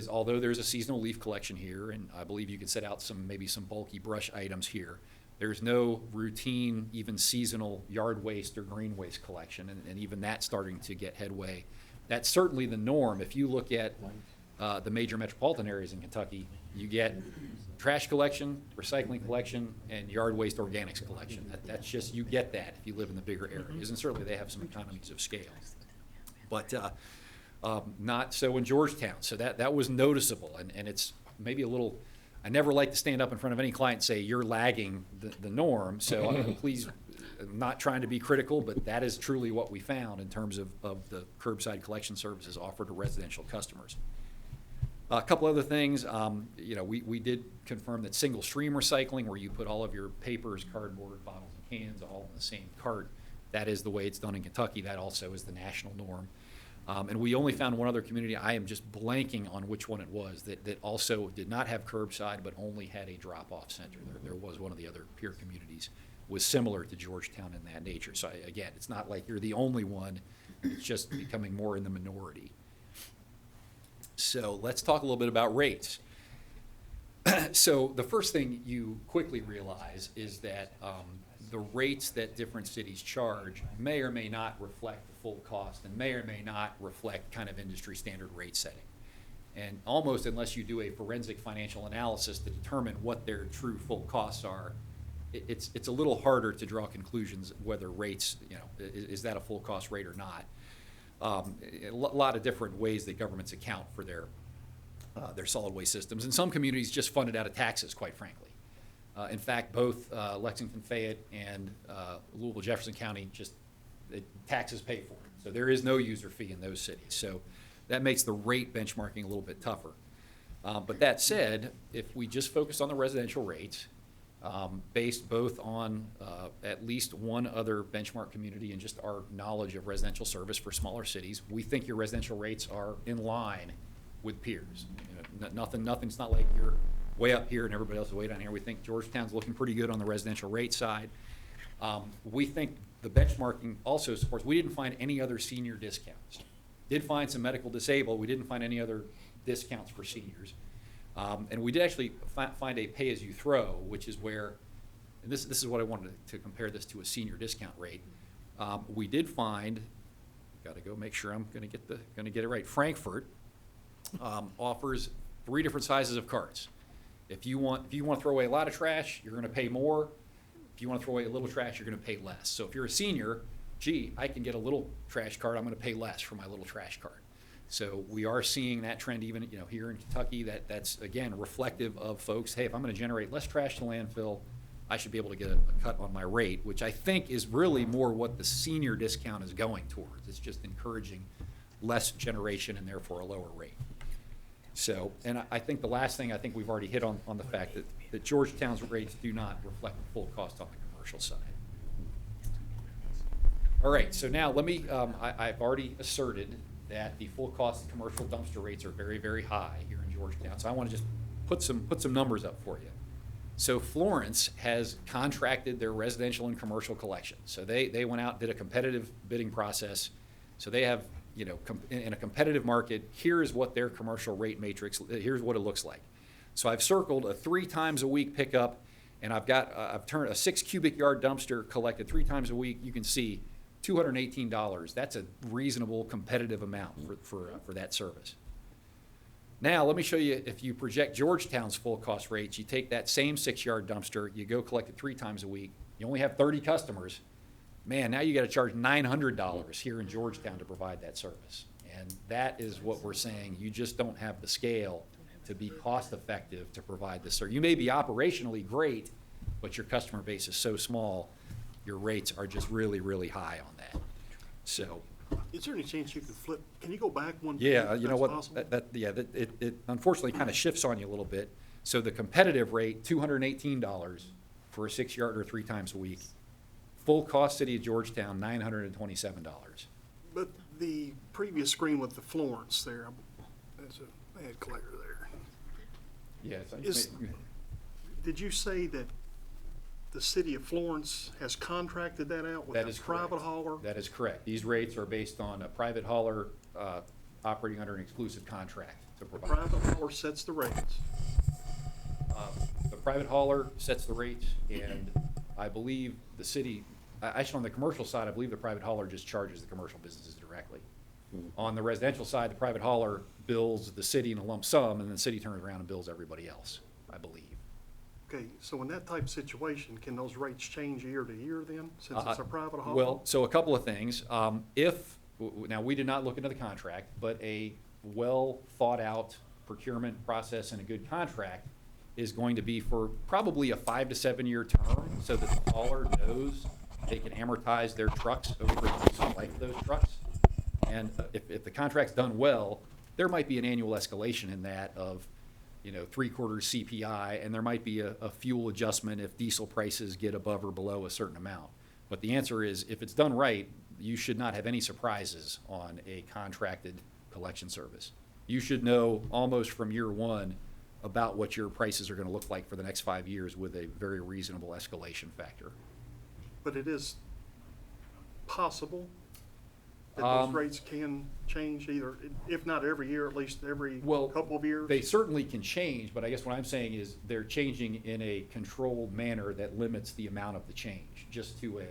Although there's a seasonal leaf collection here, and I believe you could set out maybe some bulky brush items here, there's no routine, even seasonal yard waste or green waste collection, and even that's starting to get headway. That's certainly the norm. If you look at the major metropolitan areas in Kentucky, you get trash collection, recycling collection, and yard waste organics collection. That's just, you get that if you live in the bigger areas, and certainly they have some economies of scale. But not so in Georgetown. So that was noticeable, and it's maybe a little, I never like to stand up in front of any client and say, you're lagging the norm, so please, I'm not trying to be critical, but that is truly what we found in terms of the curbside collection services offered to residential customers. A couple other things, we did confirm that single stream recycling, where you put all of your papers, cardboard, bottles, and cans all in the same cart, that is the way it's done in Kentucky. That also is the national norm. And we only found one other community, I am just blanking on which one it was, that also did not have curbside but only had a drop-off center. There was one of the other peer communities, was similar to Georgetown in that nature. So again, it's not like you're the only one, it's just becoming more in the minority. So let's talk a little bit about rates. So the first thing you quickly realize is that the rates that different cities charge may or may not reflect the full cost and may or may not reflect kind of industry standard rate setting. And almost unless you do a forensic financial analysis to determine what their true full costs are, it's a little harder to draw conclusions whether rates, is that a full cost rate or not. A lot of different ways that governments account for their solid waste systems. And some communities just fund it out of taxes, quite frankly. In fact, both Lexington, Fayette, and Louisville, Jefferson County, taxes pay for it. So there is no user fee in those cities. So that makes the rate benchmarking a little bit tougher. But that said, if we just focus on the residential rates, based both on at least one other benchmark community and just our knowledge of residential service for smaller cities. We think your residential rates are in line with peers. You know, nothing's not like you're way up here and everybody else is way down here. We think Georgetown's looking pretty good on the residential rate side. We think the benchmarking also supports, we didn't find any other senior discounts. Did find some medical disabled, we didn't find any other discounts for seniors. And we did actually find a pay-as-you-throw, which is where, and this is what I wanted to compare this to a senior discount rate. We did find, gotta go make sure I'm gonna get it right. Frankfurt offers 3 different sizes of carts. If you want to throw away a lot of trash, you're gonna pay more. If you want to throw away a little trash, you're gonna pay less. So if you're a senior, gee, I can get a little trash cart, I'm gonna pay less for my little trash cart. So we are seeing that trend even, you know, here in Kentucky, that's again reflective of folks, hey, if I'm gonna generate less trash to landfill, I should be able to get a cut on my rate, which I think is really more what the senior discount is going towards. It's just encouraging less generation and therefore a lower rate. So, and I think the last thing, I think we've already hit on the fact that Georgetown's rates do not reflect the full cost on the commercial side. All right, so now let me, I've already asserted that the full cost of commercial dumpster rates are very, very high here in Georgetown. So I want to just put some numbers up for you. So Florence has contracted their residential and commercial collection. So they went out, did a competitive bidding process. So they have, you know, in a competitive market, here's what their commercial rate matrix, here's what it looks like. So I've circled a 3 times a week pickup, and I've turned a 6 cubic yard dumpster collected 3 times a week. You can see $218. That's a reasonable competitive amount for that service. Now, let me show you, if you project Georgetown's full cost rates, you take that same 6-yard dumpster, you go collect it 3 times a week, you only have 30 customers. Man, now you got to charge $900 here in Georgetown to provide that service. And that is what we're saying. You just don't have the scale to be cost effective to provide this service. You may be operationally great, but your customer base is so small, your rates are just really, really high on that. So. Is there any chance you could flip, can you go back one? Yeah, you know what, possible? it unfortunately kind of shifts on you a little bit. So the competitive rate, $218 for a 6-yard or 3 times a week. Full cost city of Georgetown, $927. But the previous screen with the Florence there, there's a bad glare there. Yes. Did you say that the city of Florence has contracted that out with a private hauler? That is correct. These rates are based on a private hauler operating under an exclusive contract to The provide. private hauler sets the rates. The private hauler sets the rates, and I believe the city, actually on the commercial side, I believe the private hauler just charges the commercial businesses directly. On the residential side, the private hauler bills the city in a lump sum, and then the city turns around and bills everybody else, I believe. Okay, so in that type of situation, can those rates change year to year then, since it's a private hauler? Well, so a couple of things. Now, we did not look into the contract, but a well-thought-out procurement process and a good contract is going to be for probably a 5 to 7 year term, so that the hauler knows they can amortize their trucks over the useful life of those trucks. And if the contract's done well, there might be an annual escalation in that of, you know, 3/4 CPI, and there might be a fuel adjustment if diesel prices get above or below a certain amount. But the answer is, if it's done right, you should not have any surprises on a contracted collection service. You should know almost from year one about what your prices are going to look like for the next 5 years with a very reasonable escalation factor. But it is possible that those rates can change either, if not every year, at least every couple of years? They certainly can change, but I guess what I'm saying is they're changing in a controlled manner that limits the amount of the change, just to a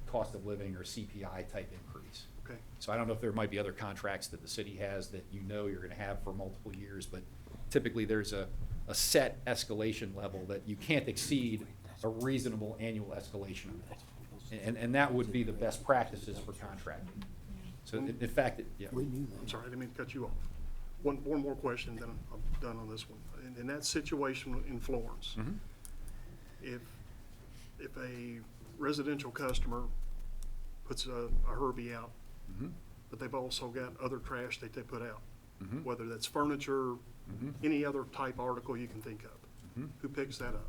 cost of living or CPI type increase. Okay. So I don't know if there might be other contracts that the city has that you know you're gonna have for multiple years, but typically there's a set escalation level that you can't exceed a reasonable annual escalation amount. And that would be the best practices for contracting. So in fact, yeah. I'm sorry, I didn't mean to cut you off. One more question, then I'm done on this one. In that situation in Florence, if a residential customer puts a Herbie out, but they've also got other trash that they put out, whether that's furniture, any other type article you can think of, who picks that up?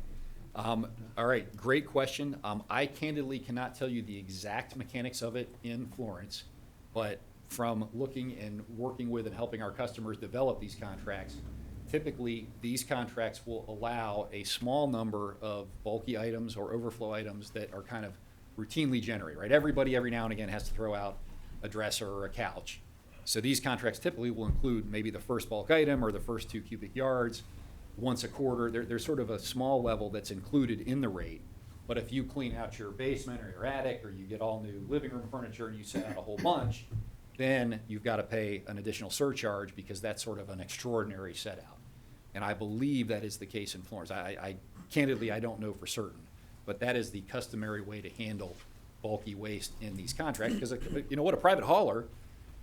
All right, great question. I candidly cannot tell you the exact mechanics of it in Florence, but from looking and working with and helping our customers develop these contracts, typically these contracts will allow a small number of bulky items or overflow items that are kind of routinely generated, right? Everybody every now and again has to throw out a dresser or a couch. So these contracts typically will include maybe the first bulk item or the first 2 cubic yards once a quarter. There's sort of a small level that's included in the rate. But if you clean out your basement or your attic, or you get all new living room furniture and you set out a whole bunch, then you've got to pay an additional surcharge because that's sort of an extraordinary set out. And I believe that is the case in Florence. I candidly, I don't know for certain, but that is the customary way to handle bulky waste in these contracts. Because you know what, a private hauler,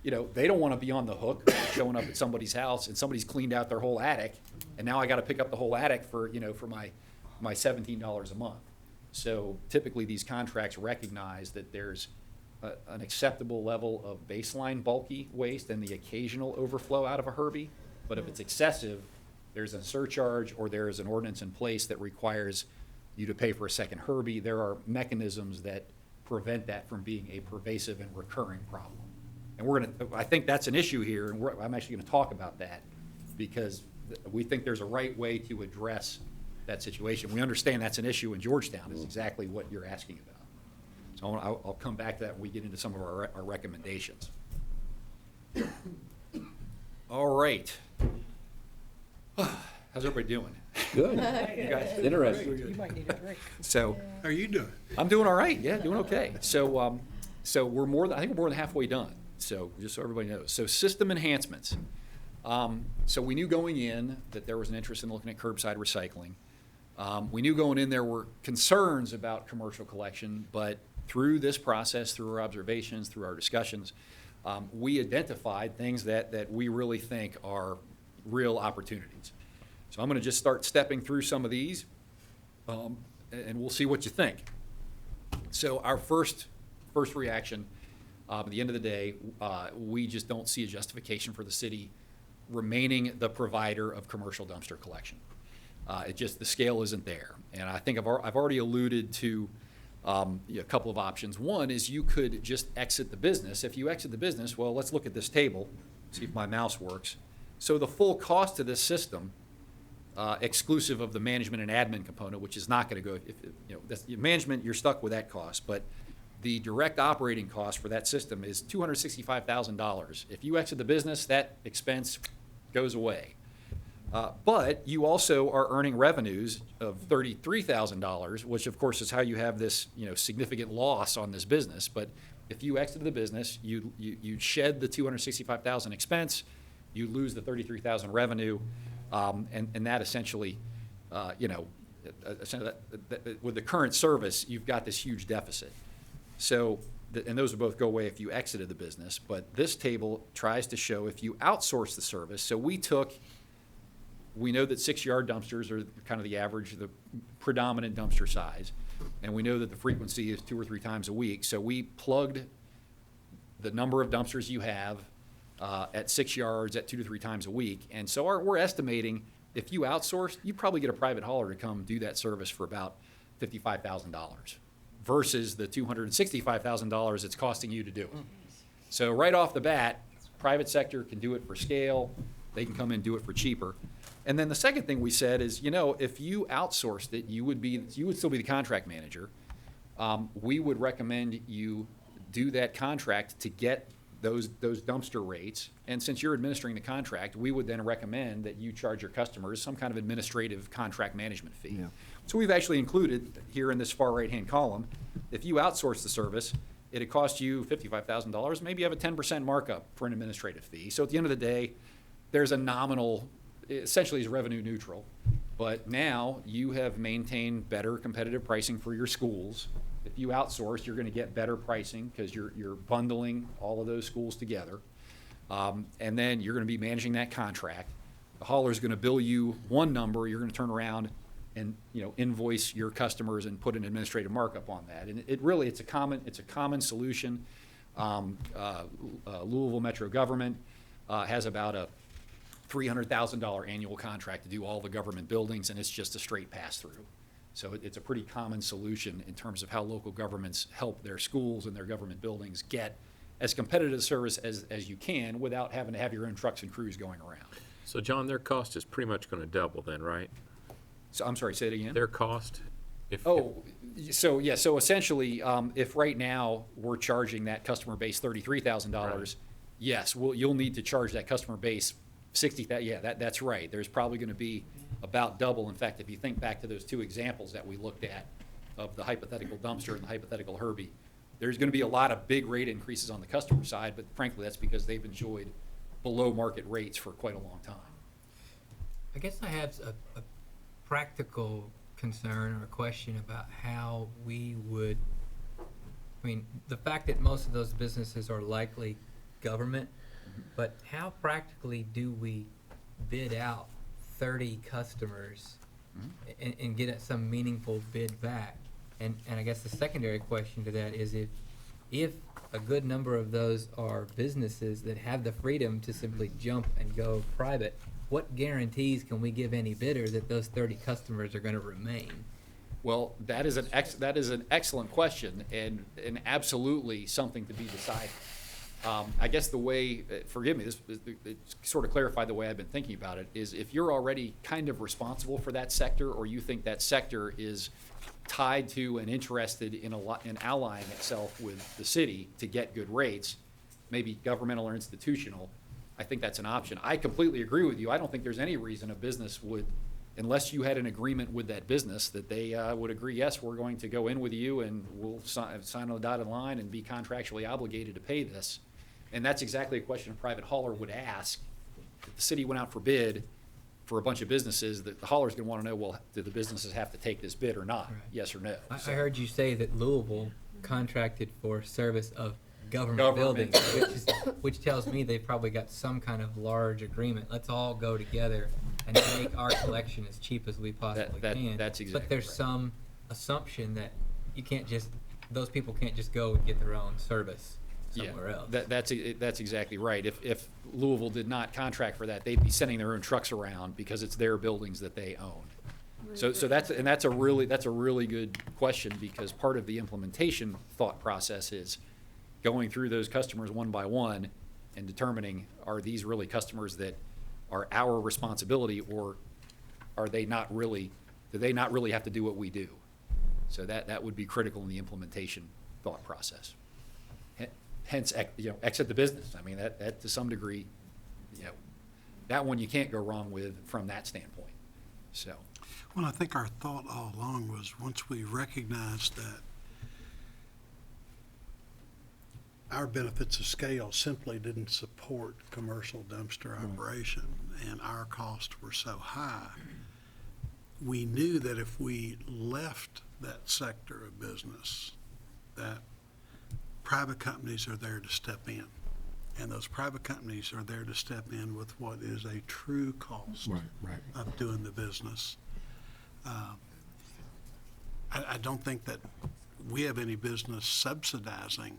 you know, they don't want to be on the hook showing up at somebody's house and somebody's cleaned out their whole attic, and now I got to pick up the whole attic for, you know, for my $17 a month. So typically these contracts recognize that there's an acceptable level of baseline bulky waste and the occasional overflow out of a Herbie. But if it's excessive, there's a surcharge or there is an ordinance in place that requires you to pay for a second Herbie. There are mechanisms that prevent that from being a pervasive and recurring problem. And I think that's an issue here, and I'm actually gonna talk about that because we think there's a right way to address that situation. We understand that's an issue in Georgetown, is exactly what you're asking about. So I'll come back to that when we get into some of our recommendations. All right. How's everybody doing? Good. You guys? Interesting. You might need a break. So. How are you doing? I'm doing all right. Yeah, doing okay. So, I think we're more than halfway done. So just so everybody knows. So system enhancements. So we knew going in that there was an interest in looking at curbside recycling. We knew going in there were concerns about commercial collection, but through this process, through our observations, through our discussions, we identified things that we really think are real opportunities. So I'm going to just start stepping through some of these, and we'll see what you think. So our first reaction, at the end of the day, we just don't see a justification for the city remaining the provider of commercial dumpster collection. The scale isn't there. And I think I've already alluded to a couple of options. One is you could just exit the business. If you exit the business, well, let's look at this table, see if my mouse works. So the full cost of this system, exclusive of the management and admin component, which is not going to go, that's management, you're stuck with that cost. But the direct operating cost for that system is $265,000. If you exit the business, that expense goes away. But you also are earning revenues of $33,000, which of course is how you have this, significant loss on this business. But if you exit the business, you shed the $265,000 expense, you lose the $33,000 revenue, and that essentially, with the current service, you've got this huge deficit. So, and those would both go away if you exited the business. But this table tries to show if you outsource the service. So we know that 6-yard dumpsters are kind of the average, the predominant dumpster size. And we know that the frequency is 2 or 3 times a week. So we plugged the number of dumpsters you have at 6 yards at 2 to 3 times a week. And so we're estimating if you outsource, you probably get a private hauler to come do that service for about $55,000 versus the $265,000 it's costing you to do it. So right off the bat, private sector can do it for scale. They can come in and do it for cheaper. And then the second thing we said is, if you outsourced it, you would still be the contract manager. We would recommend you do that contract to get those dumpster rates. And since you're administering the contract, we would then recommend that you charge your customers some kind of administrative contract management fee. Yeah. So we've actually included here in this far right-hand column, if you outsource the service, it'd cost you $55,000, maybe you have a 10% markup for an administrative fee. So at the end of the day, there's a nominal, essentially is revenue neutral, but now you have maintained better competitive pricing for your schools. If you outsource, you're going to get better pricing because you're bundling all of those schools together. And then you're going to be managing that contract. The hauler's going to bill you one number, you're going to turn around and invoice your customers and put an administrative markup on that. And it's a common solution. Louisville Metro Government has about a $300,000 annual contract to do all the government buildings, and it's just a straight pass-through. So it's a pretty common solution in terms of how local governments help their schools and their government buildings get as competitive a service as you can without having to have your own trucks and crews going around. So John, their cost is pretty much gonna double then, right? So, I'm sorry, say it again? Their cost? So essentially, if right now we're charging that customer base $33,000, yes, you'll need to charge that customer base $60,000. Yeah, that's right. There's probably going to be about double. In fact, if you think back to those two examples that we looked at of the hypothetical dumpster and the hypothetical Herbie, there's going to be a lot of big rate increases on the customer side, but frankly, that's because they've enjoyed below market rates for quite a long time. I guess I have a practical concern or question about how we would, I mean, the fact that most of those businesses are likely government, but how practically do we bid out 30 customers and get some meaningful bid back? And I guess the secondary question to that is if a good number of those are businesses that have the freedom to simply jump and go private, what guarantees can we give any bidder that those 30 customers are going to remain? Well, that is an excellent question and absolutely something to be decided. I guess the way, forgive me, it sort of clarified the way I've been thinking about it, is if you're already kind of responsible for that sector, or you think that sector is tied to and interested in allying itself with the city to get good rates, maybe governmental or institutional, I think that's an option. I completely agree with you. I don't think there's any reason a business would, unless you had an agreement with that business, that they would agree, yes, we're going to go in with you and we'll sign on the dotted line and be contractually obligated to pay this. And that's exactly a question a private hauler would ask. If the city went out for bid for a bunch of businesses, the hauler's gonna wanna know, well, do the businesses have to take this bid or not? Right. Yes or no? I heard you say that Louisville contracted for service of government buildings, which tells me they've probably got some kind of large agreement. Let's all go together and make our collection as cheap as we possibly can. That's exactly But there's right. some assumption that you can't just, those people can't just go and get their own service somewhere else. That's exactly right. If Louisville did not contract for that, they'd be sending their own trucks around because it's their buildings that they own. So that's a really good question, because part of the implementation thought process is going through those customers one by one and determining, are these really customers that are our responsibility, or are they not really, do they not really have to do what we do? So that would be critical in the implementation thought process. Hence, exit the business. I mean, that to some degree, that one you can't go wrong with from that standpoint. So. Well, I think our thought all along was, once we recognized that our benefits of scale simply didn't support commercial dumpster operation, and our costs were so high, we knew that if we left that sector of business, that private companies are there to step in. And those private companies are there to step in with what is a true cost of doing the business. I don't think that we have any business subsidizing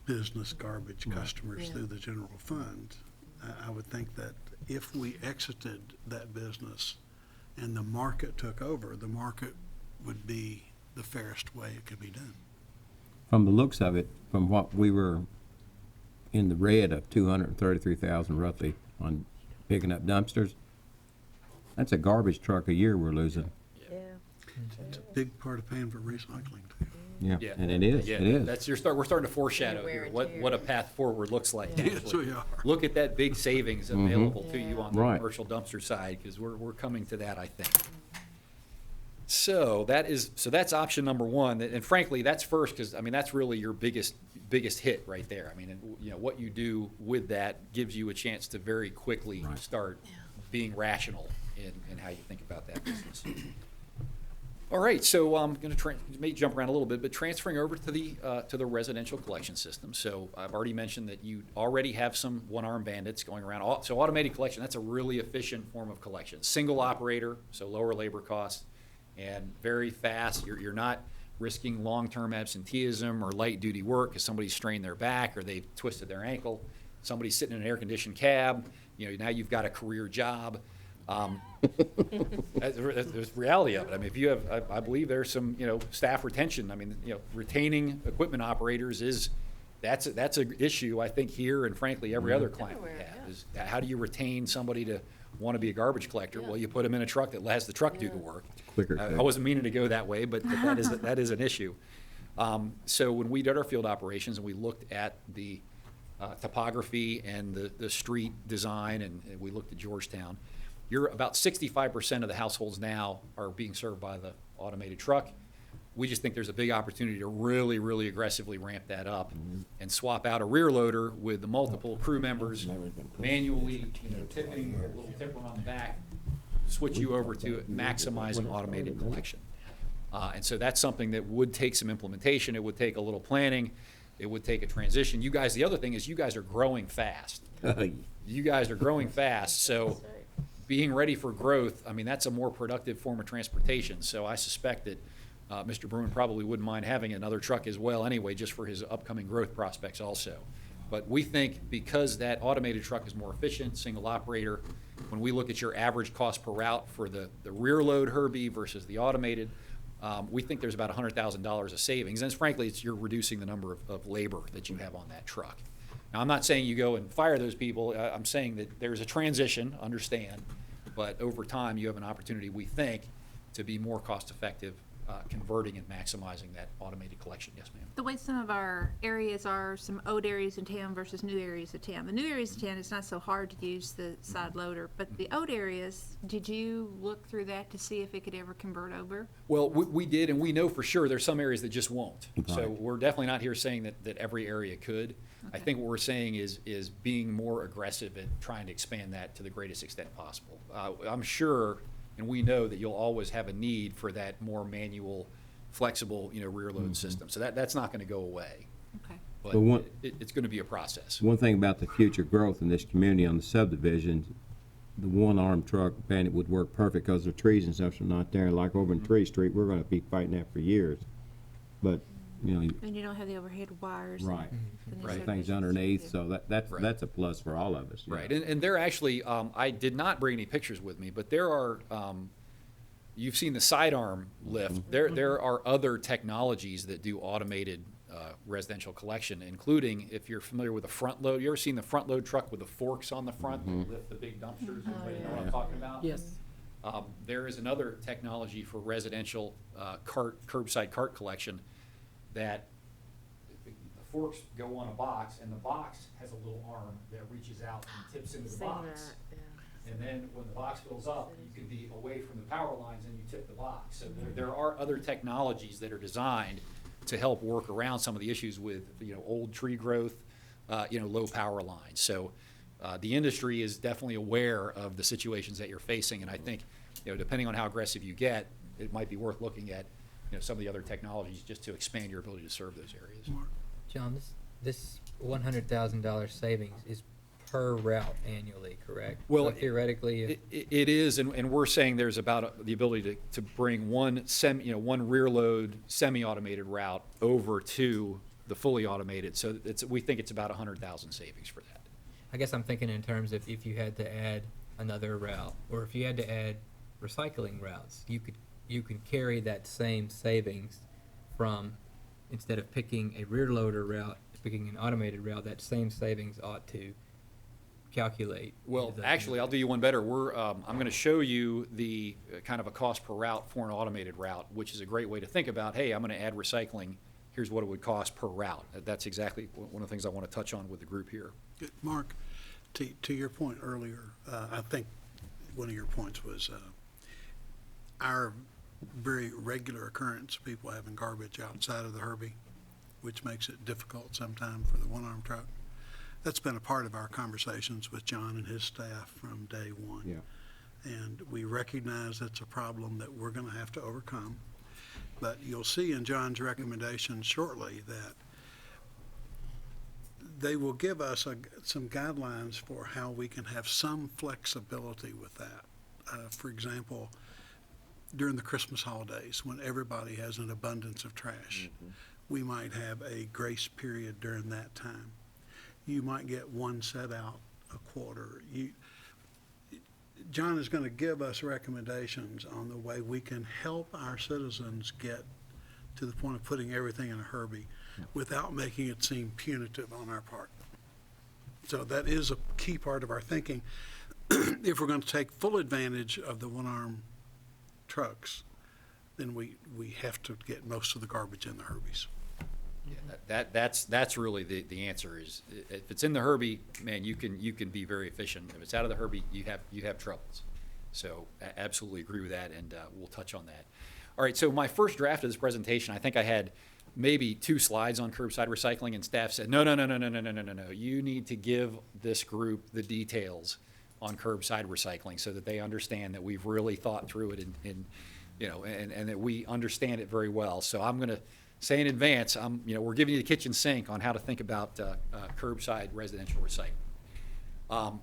business garbage customers through the general fund. I would think that if we exited that business and the market took over, the market would be the fairest way it could be done. From the looks of it, from what we were in the red of 233,000 roughly on picking up dumpsters, that's a garbage truck a year we're losing. Yeah. It's a big part of paying for recycling too. Yeah, and it is. It is. That's we're starting to foreshadow here what a path forward looks like. Yes, we are. Look at that big savings available to you on the commercial dumpster side, because we're coming to that, I think. So that's option number one, and frankly, that's first, because I mean that's really your biggest hit right there. I mean, what you do with that gives you a chance to very quickly start being rational in how you think about that business. All right, so I'm going to may jump around a little bit, but transferring over to the residential collection system. So I've already mentioned that you already have some one-arm bandits going around. So automated collection, that's a really efficient form of collection. Single operator, so lower labor costs, and very fast. You're not risking long-term absenteeism or light-duty work because somebody's strained their back or they've twisted their ankle. Somebody's sitting in an air-conditioned cab. Now you've got a career job. There's reality of it. I mean, if you have, I believe there's some, staff retention. I mean, retaining equipment operators that's an issue, I think, here and frankly, every other client we have, is how do you retain somebody to want to be a garbage collector? Well, you put them in a truck that has the truck do the work. Quicker. I wasn't meaning to go that way, but that is an issue. So when we did our field operations and we looked at the topography and the street design, and we looked at Georgetown, you're about 65% of the households now are being served by the automated truck. We just think there's a big opportunity to really, really aggressively ramp that up and swap out a rear loader with the multiple crew members manually, tipping, a little tipper on the back, switch you over to maximizing automated collection. And so that's something that would take some implementation. It would take a little planning. It would take a transition. You guys, the other thing is you guys are growing fast. You guys are growing fast, so being ready for growth, I mean, that's a more productive form of transportation. So I suspect that Mr. Bruin probably wouldn't mind having another truck as well anyway, just for his upcoming growth prospects also. But we think because that automated truck is more efficient, single operator, when we look at your average cost per route for the rear load Herbie versus the automated, we think there's about $100,000 of savings. And frankly, you're reducing the number of labor that you have on that truck. Now, I'm not saying you go and fire those people. I'm saying that there's a transition, understand, but over time you have an opportunity, we think, to be more cost effective, converting and maximizing that automated collection. Yes, ma'am. The way some of our areas are, some old areas of town versus new areas of town. The new areas of town, it's not so hard to use the side loader, but the old areas, did you look through that to see if it could ever convert over? Well, we did, and we know for sure there's some areas that just won't. So Right. we're definitely not here saying that every area could. I think what we're saying is being more aggressive at trying to expand that to the greatest extent possible. I'm sure, and we know that you'll always have a need for that more manual, flexible, rear load system. So that's not going to go away. Okay. But But one- it's going to be a process. One thing about the future growth in this community on the subdivision, the one-arm truck bandit would work perfect because the trees and stuff are not there. Like over in Tree Street, we're gonna be fighting that for years. But, And you don't have the overhead wires. right, and right, these things other underneath, issues. so that's Right. that's a plus for all of us. Right, and they're actually, I did not bring any pictures with me, but there are, you've seen the sidearm lift. There are other technologies that do automated residential collection, including, if you're familiar with a front load, you ever seen the front load truck with the forks on the front that lift the big dumpsters? Everybody know what I'm talking about? Yes. There is another technology for residential curbside cart collection that the forks go on a box, and the box has a little arm that reaches out and tips into the box. And then when the box fills up, you can be away from the power lines and you tip the box. So there are other technologies that are designed to help work around some of the issues with, old tree growth, low power lines. So the industry is definitely aware of the situations that you're facing, and I think, depending on how aggressive you get, it might be worth looking at, some of the other technologies just to expand your ability to serve those areas. John, this $100,000 savings is per route annually, correct? Well, So theoretically, if It is, and we're saying there's about the ability to bring one rear load semi-automated route over to the fully automated. So we think it's about 100,000 savings for that. I guess I'm thinking in terms of if you had to add another route, or if you had to add recycling routes, you can carry that same savings from, instead of picking a rear loader route, picking an automated route, that same savings ought to calculate. Well, actually, I'll do you one better. I'm going to show you the kind of a cost per route for an automated route, which is a great way to think about, hey, I'm going to add recycling. Here's what it would cost per route. That's exactly one of the things I want to touch on with the group here. Good. Mark, to your point earlier, I think one of your points was our very regular occurrence of people having garbage outside of the Herbie, which makes it difficult sometimes for the one-arm truck. That's been a part of our conversations with John and his staff from day one. Yeah. And we recognize that's a problem that we're going to have to overcome. But you'll see in John's recommendation shortly that they will give us some guidelines for how we can have some flexibility with that. For example, during the Christmas holidays, when everybody has an abundance of trash, we might have a grace period during that time. You might get one set out a quarter. John is going to give us recommendations on the way we can help our citizens get to the point of putting everything in a Herbie without making it seem punitive on our part. So that is a key part of our thinking. If we're going to take full advantage of the one-arm trucks, then we have to get most of the garbage in the Herbies. Yeah, that's really the answer is, if it's in the Herbie, man, you can be very efficient. If it's out of the Herbie, you have troubles. So absolutely agree with that, and we'll touch on that. All right, so my first draft of this presentation, I think I had maybe 2 slides on curbside recycling, and staff said, no, you need to give this group the details on curbside recycling so that they understand that we've really thought through it and that we understand it very well. So I'm going to say in advance, we're giving you the kitchen sink on how to think about curbside residential recycling.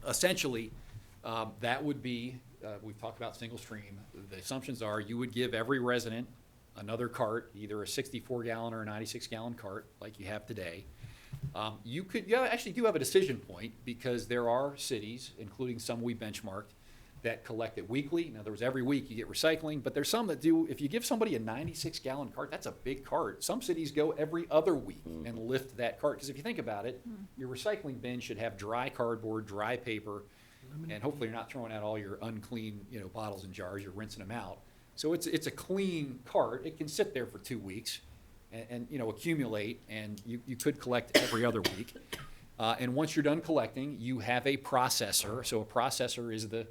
Essentially, that would be, we've talked about single stream. The assumptions are you would give every resident another cart, either a 64-gallon or a 96-gallon cart like you have today. You actually do have a decision point, because there are cities, including some we benchmarked, that collect it weekly. In other words, every week you get recycling, but there's some that do, if you give somebody a 96-gallon cart, that's a big cart. Some cities go every other week and lift that cart, because if you think about it, your recycling bin should have dry cardboard, dry paper, and hopefully you're not throwing out all your unclean, bottles and jars, you're rinsing them out. So it's a clean cart. It can sit there for 2 weeks and accumulate, and you could collect every other week. And once you're done collecting, you have a processor. So a processor is the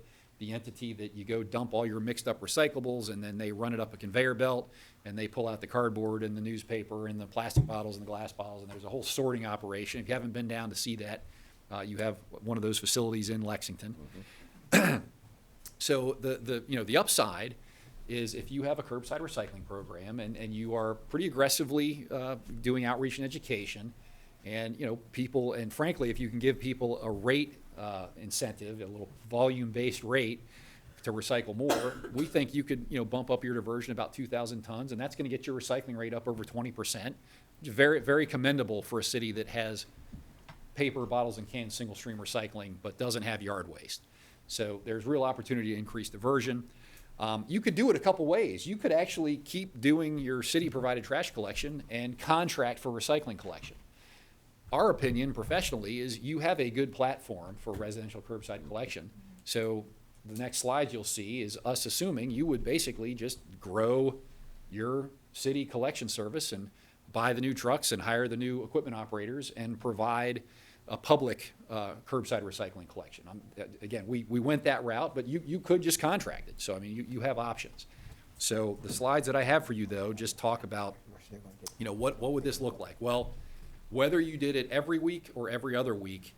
entity that you go dump all your mixed up recyclables, and then they run it up a conveyor belt, and they pull out the cardboard and the newspaper and the plastic bottles and the glass bottles, and there's a whole sorting operation. If you haven't been down to see that, you have one of those facilities in Lexington. So the upside is, if you have a curbside recycling program and you are pretty aggressively doing outreach and education, and people, and frankly, if you can give people a rate incentive, a little volume-based rate to recycle more, we think you could bump up your diversion about 2,000 tons, and that's going to get your recycling rate up over 20%. Very, very commendable for a city that has paper, bottles, and cans single stream recycling, but doesn't have yard waste. So there's real opportunity to increase diversion. You could do it a couple ways. You could actually keep doing your city-provided trash collection and contract for recycling collection. Our opinion professionally is you have a good platform for residential curbside collection. So the next slide you'll see is us assuming you would basically just grow your city collection service and buy the new trucks and hire the new equipment operators and provide a public curbside recycling collection. Again, we went that route, but you could just contract it. So, I mean, you have options. So the slides that I have for you, though, just talk about, what would this look like? Well, whether you did it every week or every other week,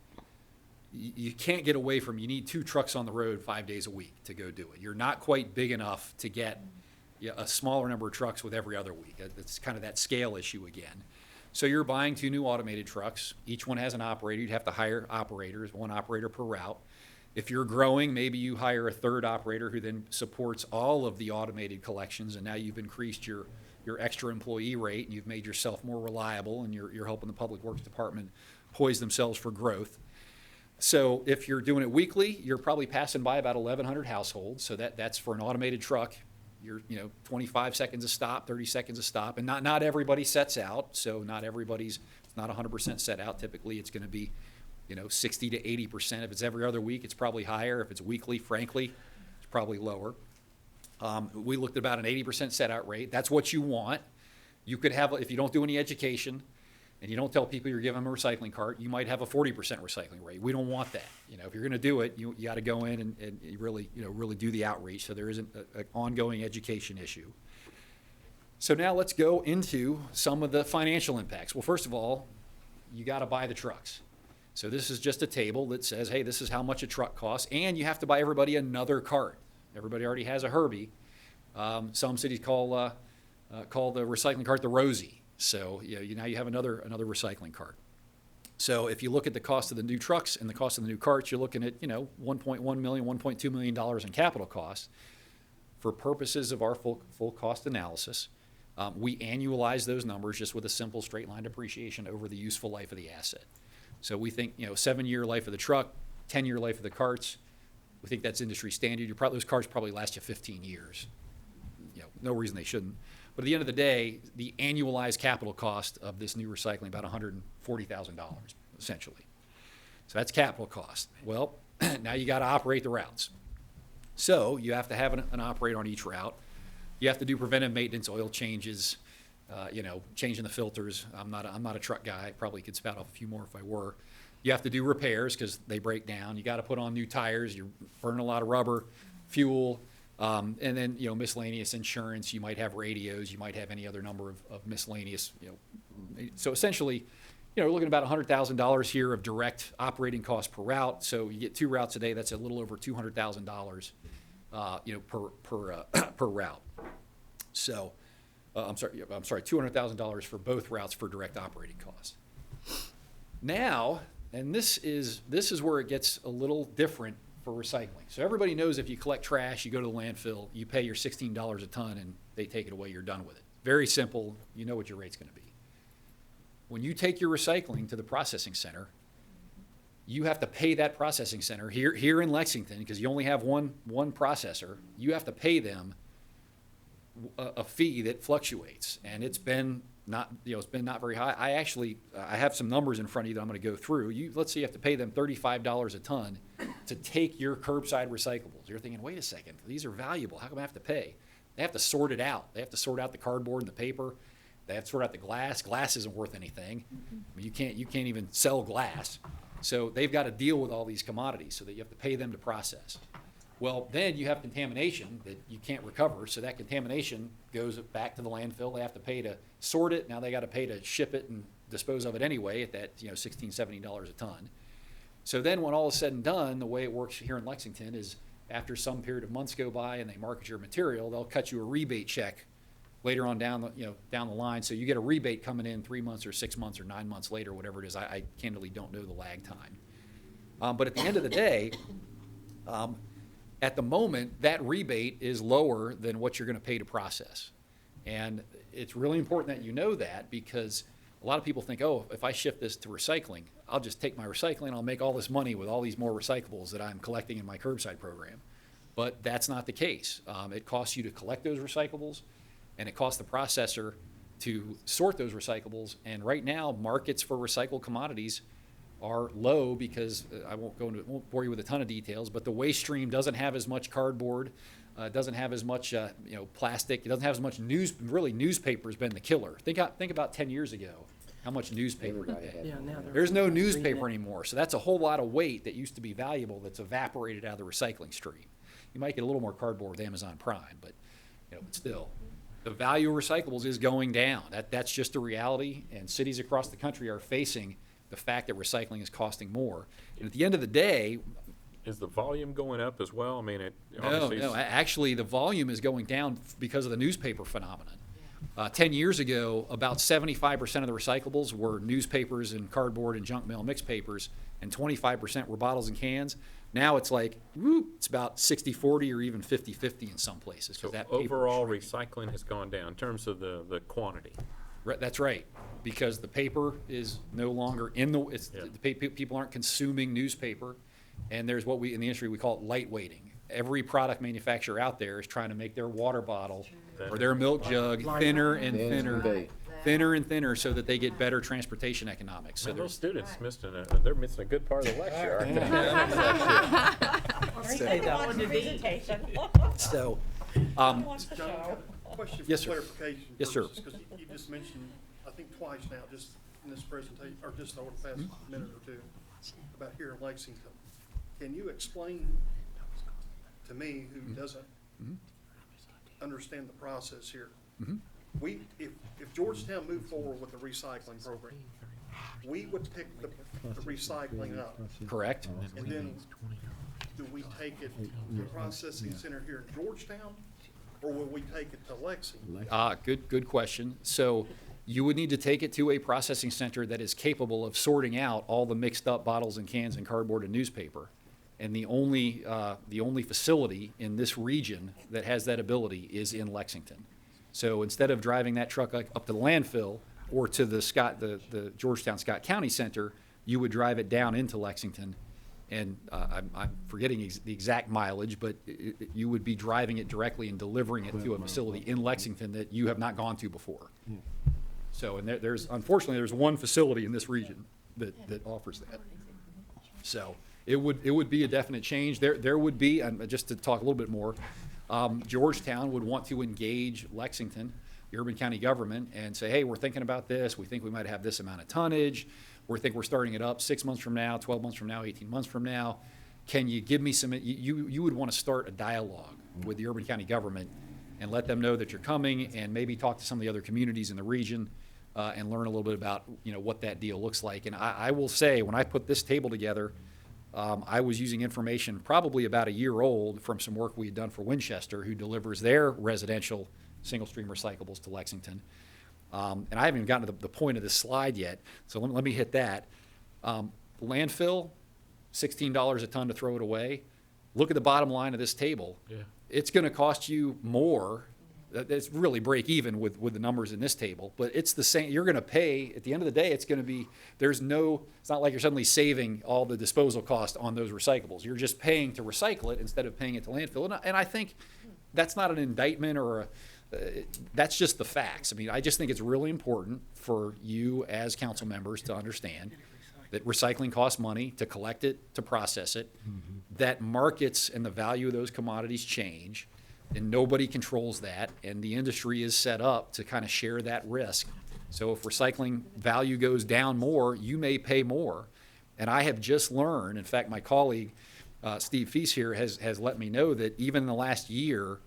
you can't get away from, you need 2 trucks on the road 5 days a week to go do it. You're not quite big enough to get a smaller number of trucks with every other week. It's kind of that scale issue again. So you're buying 2 new automated trucks. Each one has an operator. You'd have to hire operators, 1 operator per route. If you're growing, maybe you hire a 3rd operator who then supports all of the automated collections, and now you've increased your extra employee rate, and you've made yourself more reliable, and you're helping the Public Works Department poise themselves for growth. So if you're doing it weekly, you're probably passing by about 1,100 households. So that's for an automated truck. You're 25 seconds a stop, 30 seconds a stop, and not everybody sets out. So it's not 100% set out. Typically, it's going to be 60 to 80%. If it's every other week, it's probably higher. If it's weekly, frankly, it's probably lower. We looked at about an 80% set out rate. That's what you want. You could have, if you don't do any education and you don't tell people you're giving them a recycling cart, you might have a 40% recycling rate. We don't want that. If you're going to do it, you got to go in and you really do the outreach, so there isn't an ongoing education issue. So now let's go into some of the financial impacts. Well, first of all, you got to buy the trucks. So this is just a table that says, hey, this is how much a truck costs, and you have to buy everybody another cart. Everybody already has a Herbie. Some cities call the recycling cart the Rosie. So now you have another recycling cart. So if you look at the cost of the new trucks and the cost of the new carts, you're looking at $1.1 million, $1.2 million in capital costs. For purposes of our full cost analysis, we annualize those numbers just with a simple straight line depreciation over the useful life of the asset. So we think 7-year life of the truck, 10-year life of the carts, We think that's industry standard. Those cars probably last you 15 years. No reason they shouldn't. But at the end of the day, the annualized capital cost of this new recycling, about $140,000, essentially. So that's capital cost. Well, now you got to operate the routes. So you have to have an operator on each route. You have to do preventive maintenance, oil changes, changing the filters. I'm not a truck guy. I probably could spout off a few more if I were. You have to do repairs because they break down. You got to put on new tires. You're burning a lot of rubber, fuel, and then miscellaneous insurance. You might have radios. You might have any other number of miscellaneous. So essentially, we're looking at about $100,000 here of direct operating costs per route. So you get 2 routes a day. That's a little over $200,000, per route. So, I'm sorry, $200,000 for both routes for direct operating costs. Now, and this is where it gets a little different for recycling. So everybody knows if you collect trash, you go to the landfill, you pay your $16 a ton, and they take it away. You're done with it. Very simple. You know what your rate's going to be. When you take your recycling to the processing center, you have to pay that processing center here in Lexington, because you only have one processor. You have to pay them a fee that fluctuates, and it's been not very high. I have some numbers in front of you that I'm going to go through. Let's say you have to pay them $35 a ton to take your curbside recyclables. You're thinking, wait a second, these are valuable. How come I have to pay? They have to sort it out. They have to sort out the cardboard and the paper. They have to sort out the glass. Glass isn't worth anything. I mean, you can't even sell glass. So they've got to deal with all these commodities so that you have to pay them to process. Well, then you have contamination that you can't recover, so that contamination goes back to the landfill. They have to pay to sort it. Now they got to pay to ship it and dispose of it anyway at that $16, $17 a ton. So then when all is said and done, the way it works here in Lexington is after some period of months go by and they market your material, they'll cut you a rebate check later on down the line. So you get a rebate coming in 3 months or 6 months or 9 months later, whatever it is. I candidly don't know the lag time. But at the end of the day, at the moment, that rebate is lower than what you're going to pay to process. And it's really important that you know that, because a lot of people think, oh, if I shift this to recycling, I'll just take my recycling, I'll make all this money with all these more recyclables that I'm collecting in my curbside program. But that's not the case. It costs you to collect those recyclables, and it costs the processor to sort those recyclables. And right now, markets for recycled commodities are low because I won't bore you with a ton of details, but the waste stream doesn't have as much cardboard, doesn't have as much plastic, it doesn't have as much newspaper has been the killer. Think about 10 years ago, how much newspaper you had. Yeah, now There's no newspaper anymore, so that's a whole lot of weight that used to be valuable that's evaporated out of the recycling stream. You might get a little more cardboard with Amazon Prime, but still, the value of recyclables is going down. That's just a reality, and cities across the country are facing the fact that recycling is costing more. And at the end of the day, is the volume going up as well? I mean, no. Actually, the volume is going down because of the newspaper phenomenon. 10 years ago, about 75% of the recyclables were newspapers and cardboard and junk mail mixed papers, and 25% were bottles and cans. Now it's like, it's about 60-40 or even 50-50 in some places. So overall, recycling has gone down in terms of the quantity. That's right, because the paper is no longer people aren't consuming newspaper, and there's what in the industry we call it lightweighting. Every product manufacturer out there is trying to make their water bottle or their milk jug thinner and thinner so that they get better transportation economics. So those students they're missing a good part of the lecture, aren't they? So, question yes, for sir. clarification. Yes, sir. Because you just mentioned, I think twice now, just in this presentation, or just over the past minute or two, about here in Lexington. Can you explain to me, who doesn't understand the process here? If Georgetown moved forward with the recycling program, we would pick the recycling up. Correct. And then do we take it to the processing center here in Georgetown, or will we take it to Lexington? Good question. So you would need to take it to a processing center that is capable of sorting out all the mixed up bottles and cans and cardboard and newspaper. And the only facility in this region that has that ability is in Lexington. So instead of driving that truck up to the landfill or to the Georgetown Scott County Center, you would drive it down into Lexington and I'm forgetting the exact mileage, but you would be driving it directly and delivering it to a facility in Lexington that you have not gone to before. So, and unfortunately, there's one facility in this region that offers that. So it would be a definite change. There would be, and just to talk a little bit more, Georgetown would want to engage Lexington, the urban county government, and say, hey, we're thinking about this. We think we might have this amount of tonnage. We think we're starting it up 6 months from now, 12 months from now, 18 months from now. Can you give me some, you would want to start a dialogue with the urban county government and let them know that you're coming, and maybe talk to some of the other communities in the region and learn a little bit about, what that deal looks like. And I will say, when I put this table together, I was using information probably about a year old from some work we had done for Winchester, who delivers their residential single-stream recyclables to Lexington. And I haven't even gotten to the point of this slide yet, so let me hit that. Landfill, $16 a ton to throw it away. Look at the bottom line of this table. Yeah. It's going to cost you more. It's really break even with the numbers in this table, but it's the same. You're going to pay, at the end of the day, it's going to be, it's not like you're suddenly saving all the disposal cost on those recyclables. You're just paying to recycle it instead of paying it to landfill. And I think that's not an indictment or that's just the facts. I mean, I just think it's really important for you as council members to understand that recycling costs money to collect it, to process it, that markets and the value of those commodities change, and nobody controls that, and the industry is set up to kind of share that risk. So if recycling value goes down more, you may pay more. And I have just learned, in fact, my colleague, Steve Feast here, has let me know that even in the last year,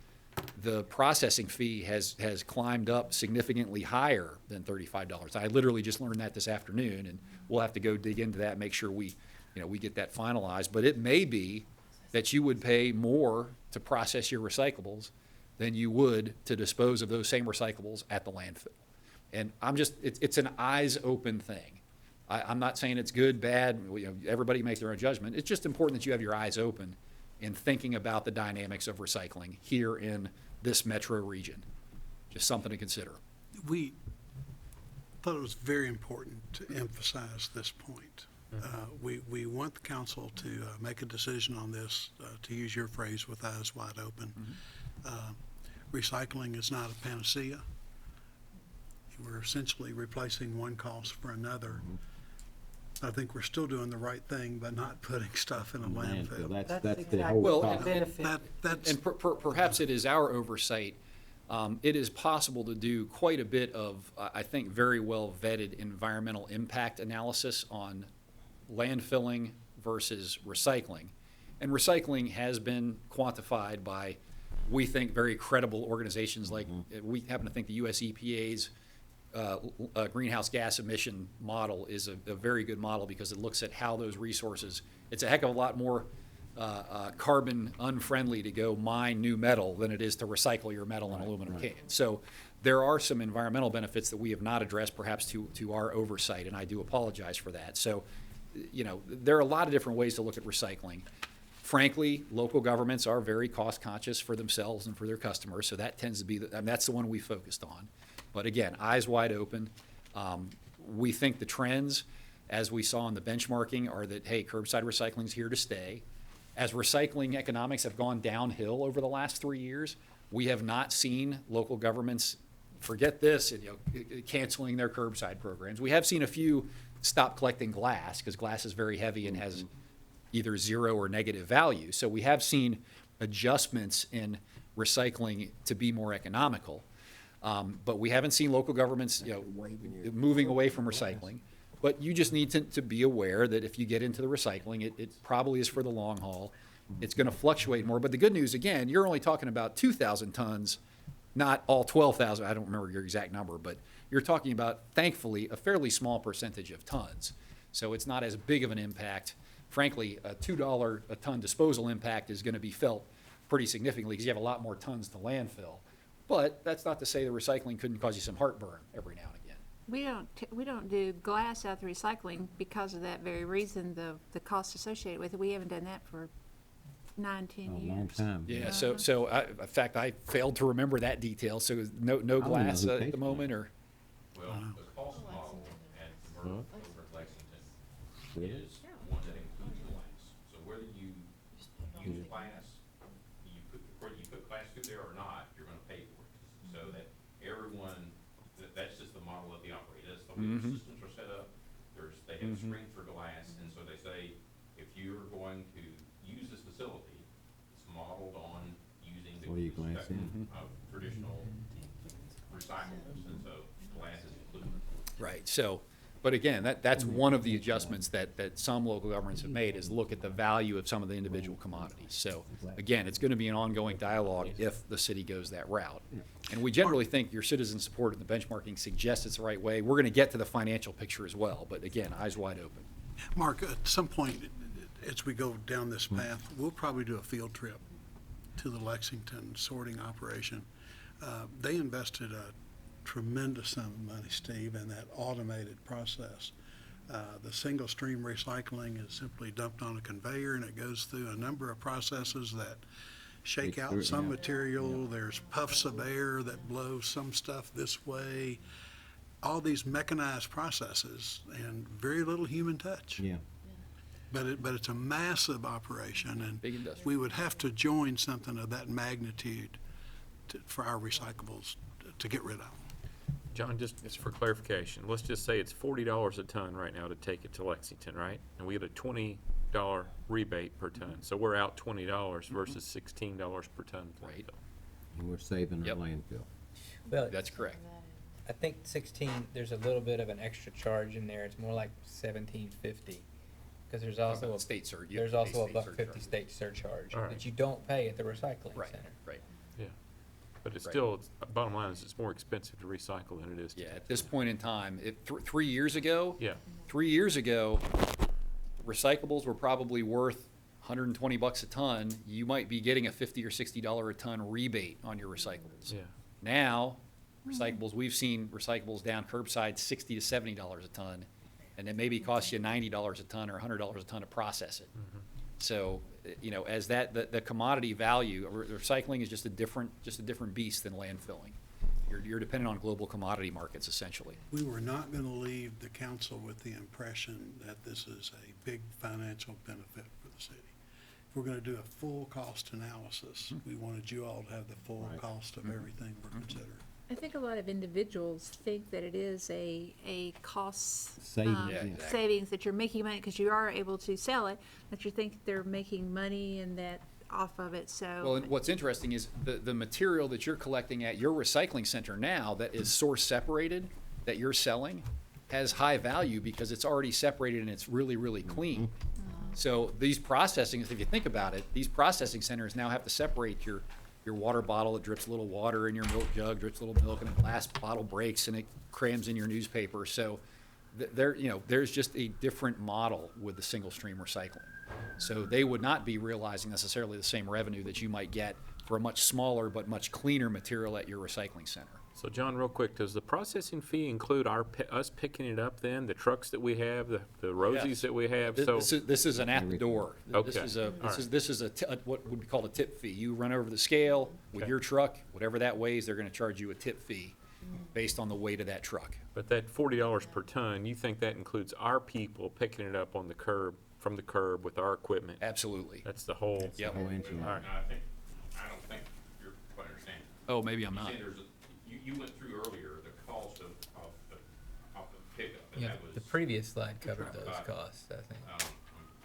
the processing fee has climbed up significantly higher than $35. I literally just learned that this afternoon, and we'll have to go dig into that, make sure we get that finalized. But it may be that you would pay more to process your recyclables than you would to dispose of those same recyclables at the landfill. And it's an eyes open thing. I'm not saying it's good, bad, everybody makes their own judgment. It's just important that you have your eyes open in thinking about the dynamics of recycling here in this metro region. Just something to consider. We thought it was very important to emphasize this point. We want the council to make a decision on this, to use your phrase, with eyes wide open. Recycling is not a panacea. We're essentially replacing one cost for another. I think we're still doing the right thing by not putting stuff in a landfill. That's the whole And perhaps it is our oversight. It is possible to do quite a bit of, I think, very well vetted environmental impact analysis on landfilling versus recycling. And recycling has been quantified by, we think, very credible organizations like, we happen to think the US EPA's greenhouse gas emission model is a very good model, because it looks at how those resources, it's a heck of a lot more carbon unfriendly to go mine new metal than it is to recycle your metal and aluminum cans. So there are some environmental benefits that we have not addressed, perhaps to our oversight, and I do apologize for that. So, there are a lot of different ways to look at recycling. Frankly, local governments are very cost conscious for themselves and for their customers, so that tends to be, that's the one we focused on. But again, eyes wide open. We think the trends, as we saw in the benchmarking, are that, hey, curbside recycling is here to stay. As recycling economics have gone downhill over the last 3 years, we have not seen local governments, forget this, canceling their curbside programs. We have seen a few stop collecting glass, because glass is very heavy and has either zero or negative value. So we have seen adjustments in recycling to be more economical. But we haven't seen local governments, moving away from recycling. But you just need to be aware that if you get into the recycling, it probably is for the long haul. It's going to fluctuate more. But the good news, again, you're only talking about 2,000 tons, not all 12,000. I don't remember your exact number, but you're talking about, thankfully, a fairly small percentage of tons. So it's not as big of an impact. Frankly, a $2 a ton disposal impact is going to be felt pretty significantly, because you have a lot more tons to landfill. But that's not to say the recycling couldn't cause you some heartburn every now and again. We don't do glass out of the recycling because of that very reason, the cost associated with it. We haven't done that for 9-10 years. Long time. Yeah. So in fact, I failed to remember that detail. So no glass at the moment, or. Well, the cost model at commercial over at Lexington is one that includes glass. So Mhm. systems are set up, they have screens for glass, and so they say, if you're going to use this facility, it's modeled on using What do you the glass spectrum of traditional recyclables, and so glass is included. Right, so, but again, that's one of the adjustments that some local governments have made, is look at the value of some of the individual commodities. So, again, it's gonna be an ongoing dialogue if the city goes that route. And we generally think your citizen support and the benchmarking suggests it's the right way. We're gonna get to the financial picture as well, but again, eyes wide open. Mark, at some point, as we go down this path, we'll probably do a field trip to the Lexington sorting operation. They invested a tremendous sum of money, Steve, in that automated process. The single stream recycling is simply dumped on a conveyor, and it goes through a number of processes that shake out some material. There's puffs of air that blow some stuff this way. All these mechanized processes and very little human touch. Yeah. But it's a massive operation, and Big industry. we would have to join something of that magnitude for our recyclables to get rid of them. John, just for clarification, let's just say it's $40 a ton right now to take it to Lexington, right? And we get a $20 rebate per ton, so we're out $20 versus $16 per ton. Right. And we're saving our Yep. landfill. Well, That's correct. I think 16, there's a little bit of an extra charge in there. It's more like 17.50. Because there's also a State surcharge. there's also a State $1.50 surcharge. state surcharge All right. that you don't pay at the recycling Right, center. right. Yeah, but it's Right. still, bottom line is it's more expensive to recycle than it is to. Yeah, at this point in time, 3 years ago, Yeah. 3 years ago, recyclables were probably worth $120 a ton. You might be getting a $50 or $60 a ton rebate on your recyclables. Yeah. Now, recyclables, we've seen recyclables down curbside $60 to $70 a ton, and it maybe costs you $90 a ton or $100 a ton to process it. So, as the commodity value, recycling is just a different beast than landfilling. You're dependent on global commodity markets, essentially. We were not going to leave the council with the impression that this is a big financial benefit for the city. If we're going to do a full cost analysis, we wanted you all to have the full cost of everything we're considering. I think a lot of individuals think that it is a cost Savings, Yeah, exactly. savings, that you're making money because you are able to sell it, that you think they're making money and that off of it, so. Well, and what's interesting is the material that you're collecting at your recycling center now that is source separated, that you're selling, has high value because it's already separated and it's really, really clean. So these processing, if you think about it, these processing centers now have to separate your water bottle, it drips a little water in your milk jug, drips a little milk, and the glass bottle breaks and it crams in your newspaper. So there's just a different model with the single stream recycling. So they would not be realizing necessarily the same revenue that you might get for a much smaller but much cleaner material at your recycling center. So John, real quick, does the processing fee include us picking it up then, the trucks that we have, the Rosies Yes. that we have? This is an at the door. Okay. This is what would be called a tip fee. You run over the scale with Okay. your truck, whatever that weighs, they're gonna charge you a tip fee based on the weight of that truck. But that $40 per ton, you think that includes our people picking it up on the curb, from the curb with our equipment? Absolutely. That's the whole. Yep. Whole enchilada. All right. I don't think you're quite understanding. Oh, maybe I'm not. You say you went through earlier the cost of the pickup, and Yeah, that was. the previous slide covered those about, costs, I think. I'm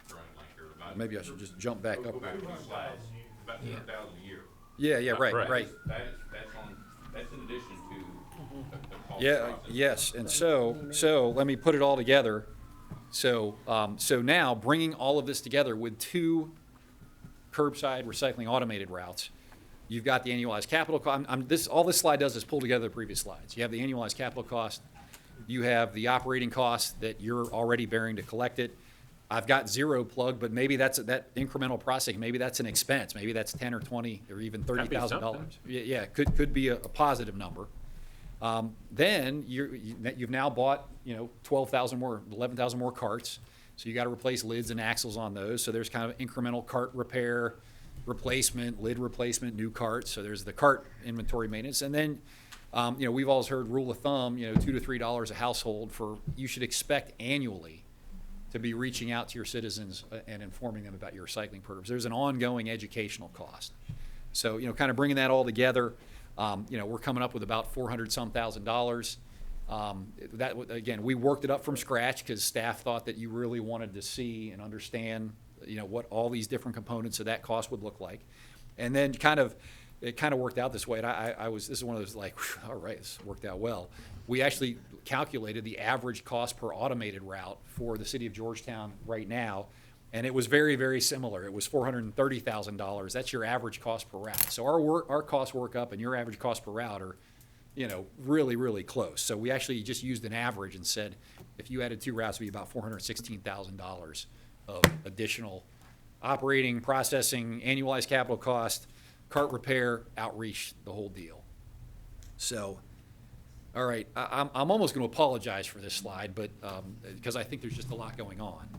drawing a blank here. About- Maybe I should just jump back up. Go back 2 slides, about 200,000 a year. Yeah, right. That's in addition to the cost. Yeah, process. yes, and so let me put it all together. So now, bringing all of this together with 2 curbside recycling automated routes, you've got the annualized capital cost. All this slide does is pull together the previous slides. You have the annualized capital cost, you have the operating costs that you're already bearing to collect it. I've got zero plug, but maybe that's that incremental processing. Maybe that's an expense. Maybe that's $10 or $20 or even $30,000. Yeah, could be a positive number. Then you've now bought 12,000 more, 11,000 more carts. So you got to replace lids and axles on those. So there's kind of incremental cart repair, replacement, lid replacement, new carts. So there's the cart inventory maintenance, and then we've always heard rule of thumb, $2 to $3 a household for you should expect annually to be reaching out to your citizens and informing them about your recycling programs. There's an ongoing educational cost. So, kind of bringing that all together, we're coming up with about $400-some thousand. Again, we worked it up from scratch because staff thought that you really wanted to see and understand, what all these different components of that cost would look like. And then it kind of worked out this way. And this is one of those like, whew, all right, this worked out well. We actually calculated the average cost per automated route for the city of Georgetown right now, and it was very, very similar. It was $430,000. That's your average cost per route. So our costs work up and your average cost per route are, really, really close. So we actually just used an average and said, if you added 2 routes, it would be about $416,000 of additional operating, processing, annualized capital cost, cart repair, outreach, the whole deal. So, all right, I'm almost going to apologize for this slide, but because I think there's just a lot going on.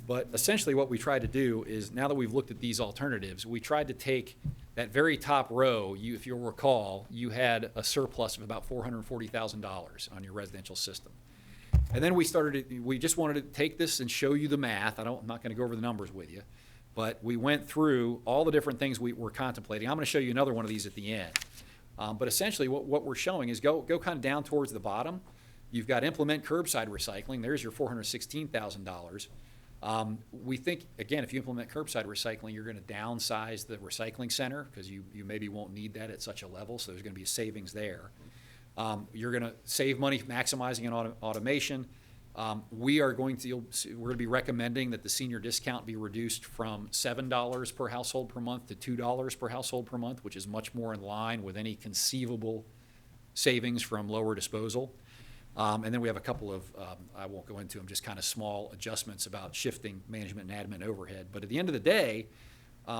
But essentially what we tried to do is, now that we've looked at these alternatives, we tried to take that very top row. If you'll recall, you had a surplus of about $440,000 on your residential system. And then we just wanted to take this and show you the math. I'm not going to go over the numbers with you, but we went through all the different things we were contemplating. I'm going to show you another one of these at the end. But essentially what we're showing is go kind of down towards the bottom. You've got implement curbside recycling. There's your $416,000. We think, again, if you implement curbside recycling, you're going to downsize the recycling center because you maybe won't need that at such a level, so there's going to be a savings there. You're going to save money maximizing an automation. We're going to be recommending that the senior discount be reduced from $7 per household per month to $2 per household per month, which is much more in line with any conceivable savings from lower disposal. And then we have a couple of, I won't go into them, just kind of small adjustments about shifting management and admin overhead. But at the end of the day,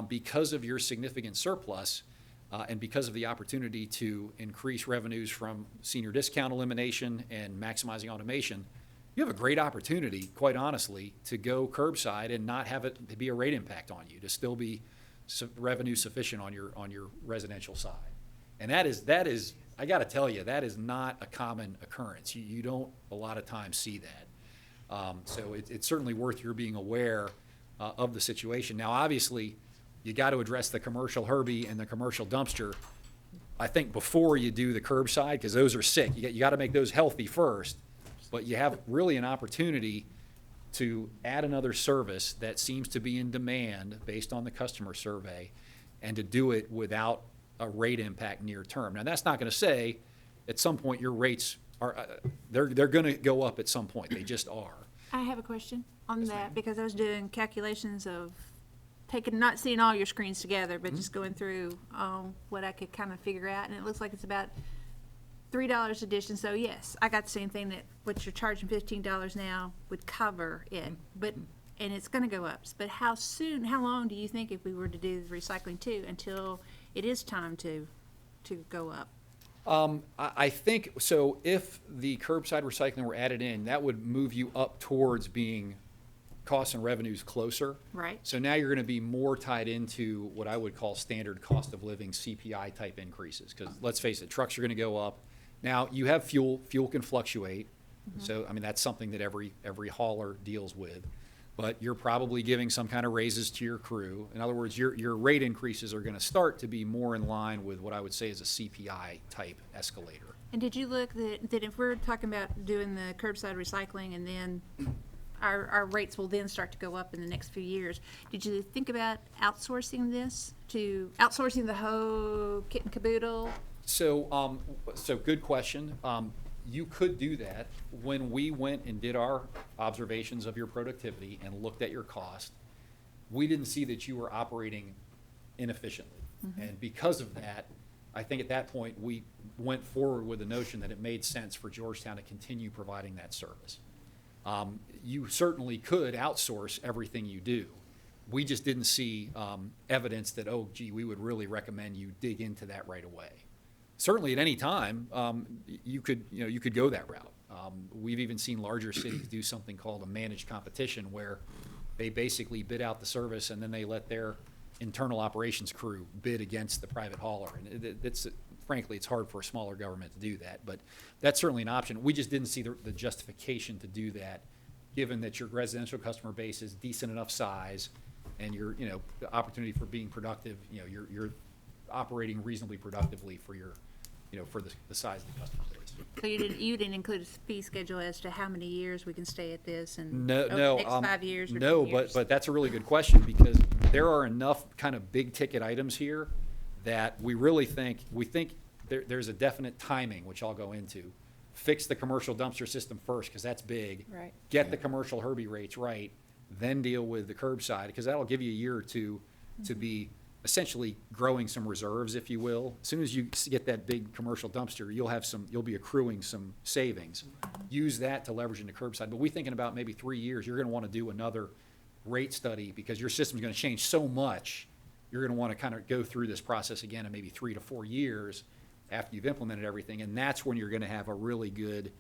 because of your significant surplus and because of the opportunity to increase revenues from senior discount elimination and maximizing automation, you have a great opportunity, quite honestly, to go curbside and not have it be a rate impact on you, to still be revenue sufficient on your residential side. And that is, I got to tell you, that is not a common occurrence. You don't a lot of times see that. So it's certainly worth your being aware of the situation. Now, obviously, you got to address the commercial Herbie and the commercial dumpster, I think, before you do the curbside, because those are sick. You got to make those healthy first. But you have really an opportunity to add another service that seems to be in demand based on the customer survey, and to do it without a rate impact near term. Now, that's not going to say at some point your rates are, they're going to go up at some point. They just are. I have a question on that, because I was doing calculations of not seeing all your screens together, but just going through what I could kind of figure out, and it looks like it's about $3 addition. So yes, I got the same thing, that what you're charging $15 now would cover it, and it's going to go up. But how long do you think, if we were to do the recycling too, until it is time to go up? I think so. If the curbside recycling were added in, that would move you up towards being costs and revenues closer. Right. So now you're going to be more tied into what I would call standard cost of living CPI type increases. Because let's face it, trucks are going to go up. Now you have fuel. Fuel can fluctuate. So I mean, that's something that every hauler deals with. But you're probably giving some kind of raises to your crew. In other words, your rate increases are going to start to be more in line with what I would say is a CPI type escalator. And did you look that if we're talking about doing the curbside recycling, and then our rates will then start to go up in the next few years, did you think about outsourcing the whole kit and caboodle? So good question. You could do that. When we went and did our observations of your productivity and looked at your cost, we didn't see that you were operating inefficiently. And because of that, I think at that point we went forward with the notion that it made sense for Georgetown to continue providing that service. You certainly could outsource everything you do. We just didn't see evidence that, oh, gee, we would really recommend you dig into that right away. Certainly at any time, you could go that route. We've even seen larger cities do something called a managed competition, where they basically bid out the service and then they let their internal operations crew bid against the private hauler. And frankly, it's hard for a smaller government to do that, but that's certainly an option. We just didn't see the justification to do that, given that your residential customer base is decent enough size, and the opportunity for being productive, you're operating reasonably productively for your for the size of the customer base. So you didn't include a fee schedule as to how many years we can stay at this and No, over no, the next 5 years or no, 10 years? but that's a really good question, because there are enough kind of big ticket items here that we really think there's a definite timing, which I'll go into. Fix the commercial dumpster system first, because that's big. Right. Get the commercial Herbie rates right, then deal with the curbside, because that'll give you a year or two to be essentially growing some reserves, if you will. As soon as you get that big commercial dumpster, you'll be accruing some savings. Use that to leverage into curbside. But we thinking about maybe 3 years, you're gonna wanna do another rate study, because your system's gonna change so much. You're gonna wanna kind of go through this process again in maybe 3 to 4 years after you've implemented everything, and that's when you're gonna have a really good,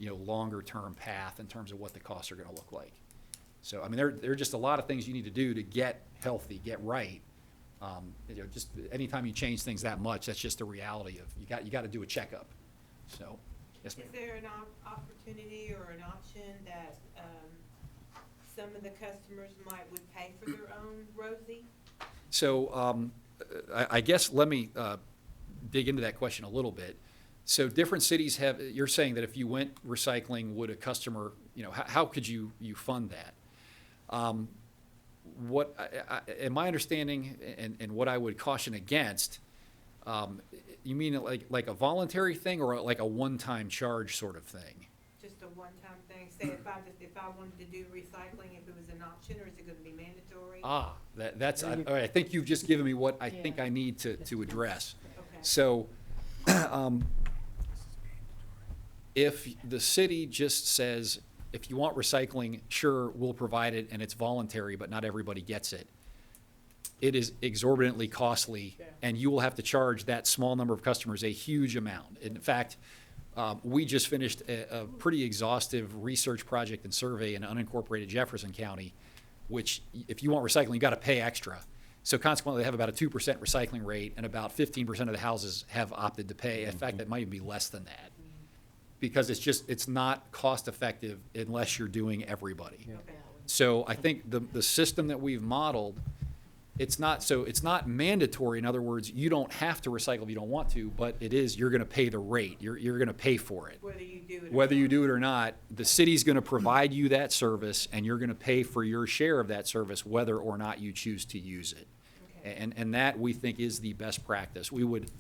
longer-term path in terms of what the costs are gonna look like. So, I mean, there are just a lot of things you need to do to get healthy, get right. Just anytime you change things that much, that's just the reality of, you got to do a checkup. So, yes, ma'am. Is there an opportunity or an option that, some of the customers would pay for their own Rosie? So, I guess let me dig into that question a little bit. So different cities you're saying that if you went recycling, would a customer, how could you fund that? In my understanding, and what I would caution against, you mean like a voluntary thing, or like a one-time charge sort of thing? Just a one-time thing. Say if I wanted to do recycling, if it was an option, or is it gonna be mandatory? That's all right, I think you've just given me what I think I need to address. Okay. So, if the city just says, if you want recycling, sure, we'll provide it, and it's voluntary, but not everybody gets it, it is exorbitantly costly, and you will have to charge that small number of customers a huge amount. In fact, we just finished a pretty exhaustive research project and survey in unincorporated Jefferson County, which, if you want recycling, you got to pay extra. So consequently, they have about a 2% recycling rate, and about 15% of the houses have opted to pay. In fact, that might even be less than that, because it's not cost effective unless you're doing everybody. So I think the system that we've modeled, it's not mandatory. In other words, you don't have to recycle if you don't want to, but you're gonna pay the rate. You're gonna pay for it. Whether you do it or not, the city's gonna provide you that service, and you're gonna pay for your share of that service, whether or not you choose to use it. And that, we think, is the best practice. We would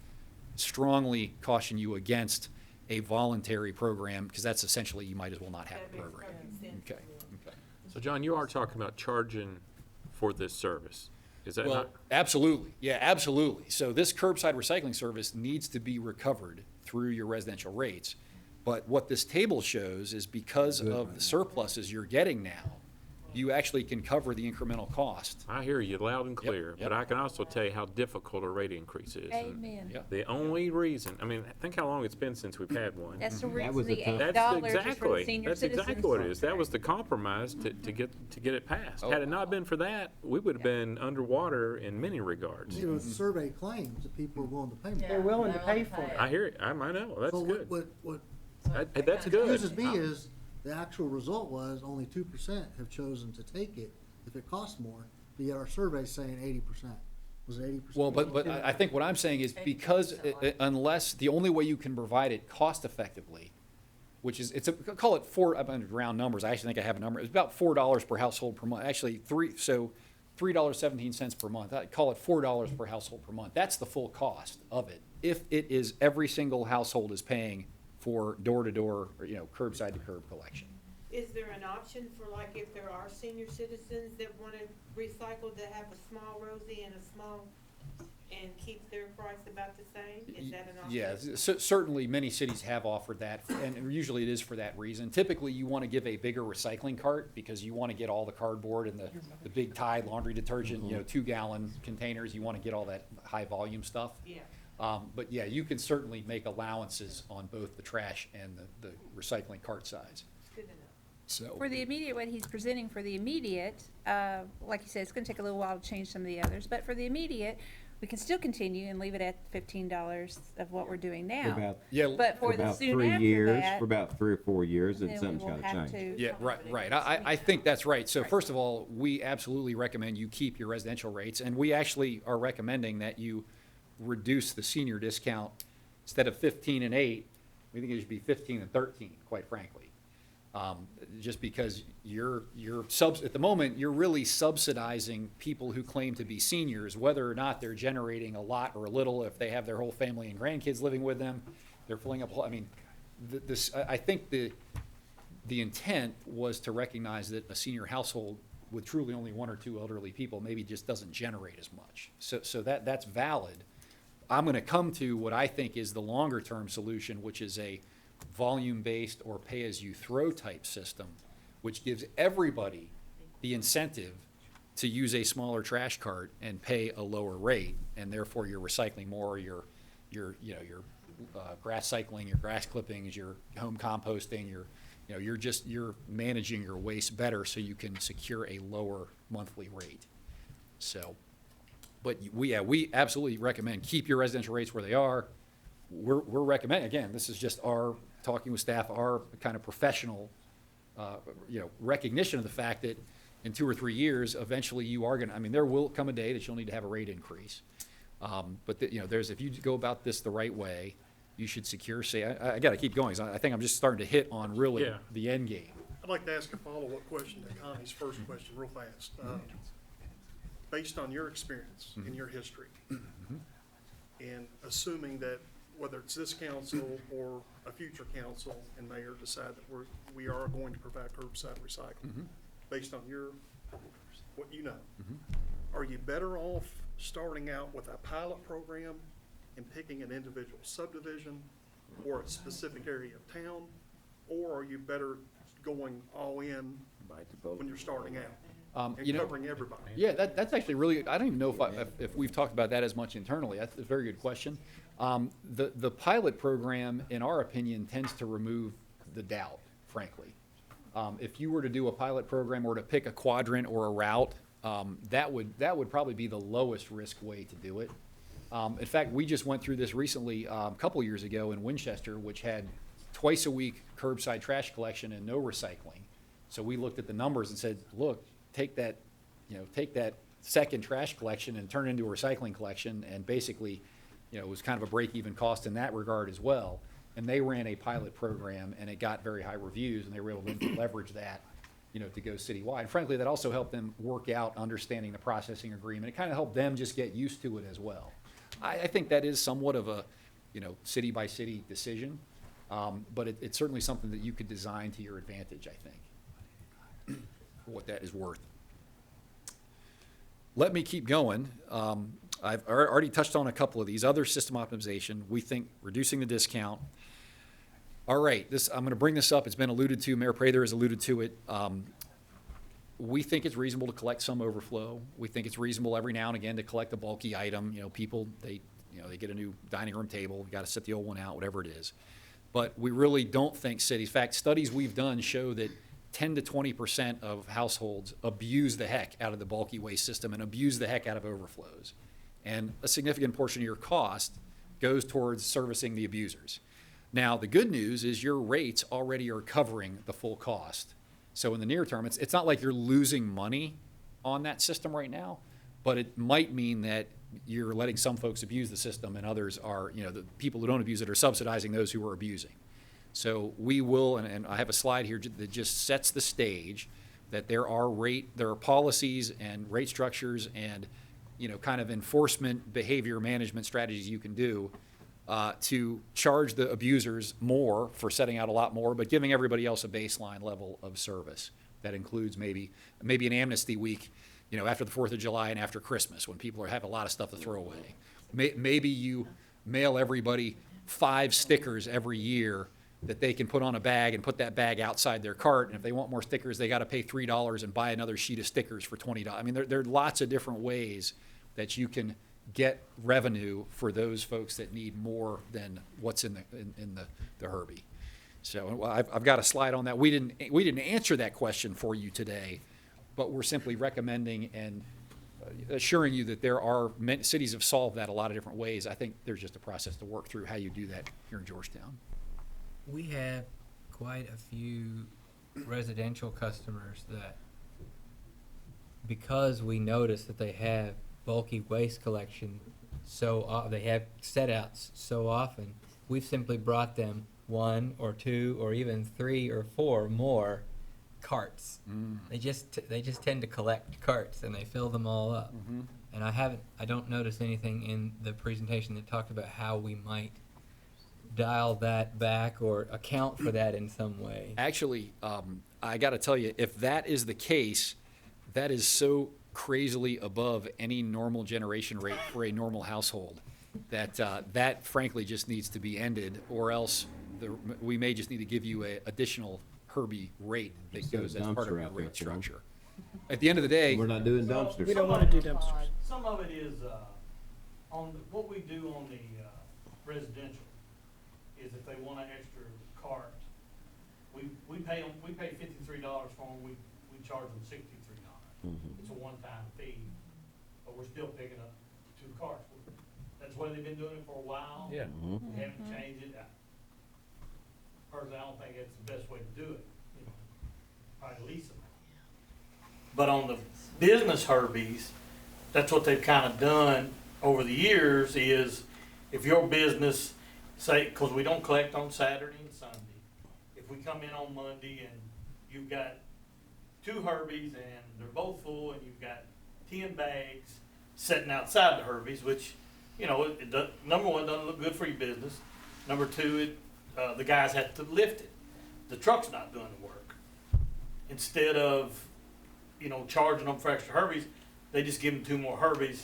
strongly caution you against a voluntary program, because that's essentially, you might as well not have a program. Okay. So John, you are talking about charging for this service, is that Well, not? absolutely, yeah, absolutely. So this curbside recycling service needs to be recovered through your residential rates. But what this table shows is, because of the surpluses you're getting now, you actually can cover the incremental cost. I hear you loud and clear, yep. but I can also tell you how difficult a rate increase is. And Amen. Yeah. The only reason, think how long it's been since we've had one. That's the That was reason a the tough- $8 is for the senior That's citizens. exactly what it is. That was the compromise to get it passed. Had it not been for that, we would have been underwater in many regards. The survey claims that people are willing to pay more. They're willing to pay for it. I hear it. I know. That's So good. what That's good. confuses me is, the actual result was only 2% have chosen to take it if it costs more, but yet our survey's saying 80%. Was it 80%? Well, but I think what I'm saying is, because unless, the only way you can provide it cost effectively, which is, call it round numbers, I actually think I have a number, it's about $4 per household per month, actually $3.17 per month, I call it $4 per household per month. That's the full cost of it, if it is every single household is paying for door-to-door, or, curbside-to-curb collection. Is there an option for, like, if there are senior citizens that wanna recycle, to have a small Rosie and keep their price about the same? Is that an option? Yeah, certainly many cities have offered that, and usually it is for that reason. Typically, you want to give a bigger recycling cart, because you want to get all the cardboard and the big Tide laundry detergent, 2-gallon containers. You want to get all that high-volume stuff. Yeah. But yeah, you can certainly make allowances on both the trash and the recycling cart size. Good enough. So. For the immediate, what he's presenting for the immediate, like you said, it's gonna take a little while to change some of the others, but for the immediate, we can still continue and leave it at $15 of what we're doing now. But for the soon after that, for about 3 or 4 years, then and we something's will gotta have change. to. Yeah, right. I think that's right. So first of all, we absolutely recommend you keep your residential rates, and we actually are recommending that you reduce the senior discount Instead of 15 and 8, we think it should be 15 and 13, quite frankly. Just because at the moment, you're really subsidizing people who claim to be seniors, whether or not they're generating a lot or a little. If they have their whole family and grandkids living with them, they're filling up, I mean, I think the intent was to recognize that a senior household with truly only one or two elderly people maybe just doesn't generate as much. So that's valid. I'm gonna come to what I think is the longer term solution, which is a volume-based or pay-as-you-throw type system, which gives everybody the incentive to use a smaller trash cart and pay a lower rate, and therefore you're recycling more, your grass cycling, your grass clippings, your home composting, you're managing your waste better so you can secure a lower monthly rate. So, but we absolutely recommend keep your residential rates where they are. We're recommending, again, this is just our talking with staff, our kind of professional, recognition of the fact that in 2 or 3 years, eventually you are gonna, I mean, there will come a day that you'll need to have a rate increase. But if you go about this the right way, you should secure, I gotta keep going, 'cause I think I'm just starting to hit on really the end game. I'd like to ask a follow-up question to Connie's first question real fast. Based on your experience and your history, and assuming that whether it's this council or a future council and mayor decide that we are going to provide curbside recycling, based on what you know, are you better off starting out with a pilot program and picking an individual subdivision or a specific area of town, or are you better going all in when you're starting out and covering everybody? Yeah, that's actually really, I don't even know if we've talked about that as much internally. That's a very good question. The pilot program, in our opinion, tends to remove the doubt, frankly. If you were to do a pilot program or to pick a quadrant or a route, that would probably be the lowest risk way to do it. In fact, we just went through this recently, a couple years ago in Winchester, which had twice a week curbside trash collection and no recycling. So we looked at the numbers and said, look, take that second trash collection and turn it into a recycling collection, and basically, it was kind of a break-even cost in that regard as well. And they ran a pilot program, and it got very high reviews, and they were able to leverage that, to go citywide. And frankly, that also helped them work out understanding the processing agreement. It kind of helped them just get used to it as well. I think that is somewhat of a, city-by-city decision, but it's certainly something that you could design to your advantage, I think, for what that is worth. Let me keep going. I've already touched on a couple of these. Other system optimization, we think reducing the discount. All right, I'm going to bring this up. It's been alluded to. Mayor Prather has alluded to it. We think it's reasonable to collect some overflow. We think it's reasonable every now and again to collect a bulky item. People, they get a new dining room table. You got to set the old one out, whatever it is. But we really don't think cities. In fact, studies we've done show that 10 to 20% of households abuse the heck out of the bulky waste system and abuse the heck out of overflows. And a significant portion of your cost goes towards servicing the abusers. Now, the good news is your rates already are covering the full cost. So in the near term, it's not like you're losing money on that system right now, but it might mean that you're letting some folks abuse the system and others are, the people who don't abuse it are subsidizing those who are abusing. So we will, and I have a slide here that just sets the stage that there are policies and rate structures and, kind of enforcement behavior management strategies you can do to charge the abusers more for setting out a lot more, but giving everybody else a baseline level of service. That includes maybe an amnesty week, after the 4th of July and after Christmas when people have a lot of stuff to throw away. Maybe you mail everybody 5 stickers every year that they can put on a bag and put that bag outside their cart. And if they want more stickers, they got to pay $3 and buy another sheet of stickers for $20. I mean, there are lots of different ways that you can get revenue for those folks that need more than what's in the Herbie. So I've got a slide on that. We didn't answer that question for you today, but we're simply recommending and assuring you that there are cities have solved that a lot of different ways. I think there's just a process to work through how you do that here in Georgetown. We have quite a few residential customers that, because we notice that they have bulky waste collection they have set outs so often, we've simply brought them 1 or 2 or even 3 or 4 more carts. They just tend to collect carts and they fill them all up. And I don't notice anything in the presentation that talked about how we might dial that back or account for that in some way. Actually, I got to tell you, if that is the case, that is so crazily above any normal generation rate for a normal household that that frankly just needs to be ended, or else we may just need to give you a additional Herbie rate that goes as part of your rate structure. At the end of the day, We're not doing dumpsters. We don't want to do dumpsters. Some of it is, what we do on the residential is if they want an extra cart, we pay $53 for them, we charge them $63. It's a one-time fee, but we're still picking up 2 carts. That's the way they've been doing it for a while. Yeah. We haven't changed it. Personally, I don't think it's the best way to do it, you know, probably lease them. But on the business Herbies, that's what they've kind of done over the years is if your business, say, because we don't collect on Saturday and Sunday, if we come in on Monday and you've got 2 Herbies and they're both full and you've got 10 bags sitting outside the Herbies, which, you know, number one, doesn't look good for your business. Number two, the guys have to lift it. The truck's not doing the work. Instead of, you know, charging them for extra Herbies, they just give them 2 more Herbies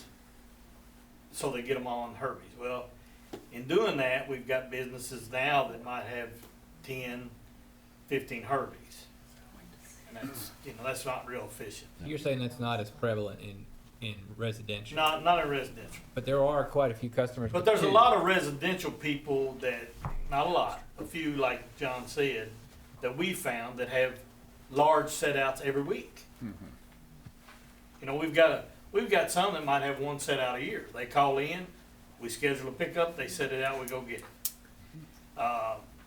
so they get them all on Herbies. Well, in doing that, we've got businesses now that might have 10, 15 Herbies. And that's, you know, that's not real efficient. You're saying that's not as prevalent in residential? Not in residential. But there are quite a few customers. But there's a lot of residential people that, not a lot, a few, like John said, that we found that have large set outs every week. You know, we've got some that might have 1 set out a year. They call in, we schedule a pickup, they set it out, we go get it.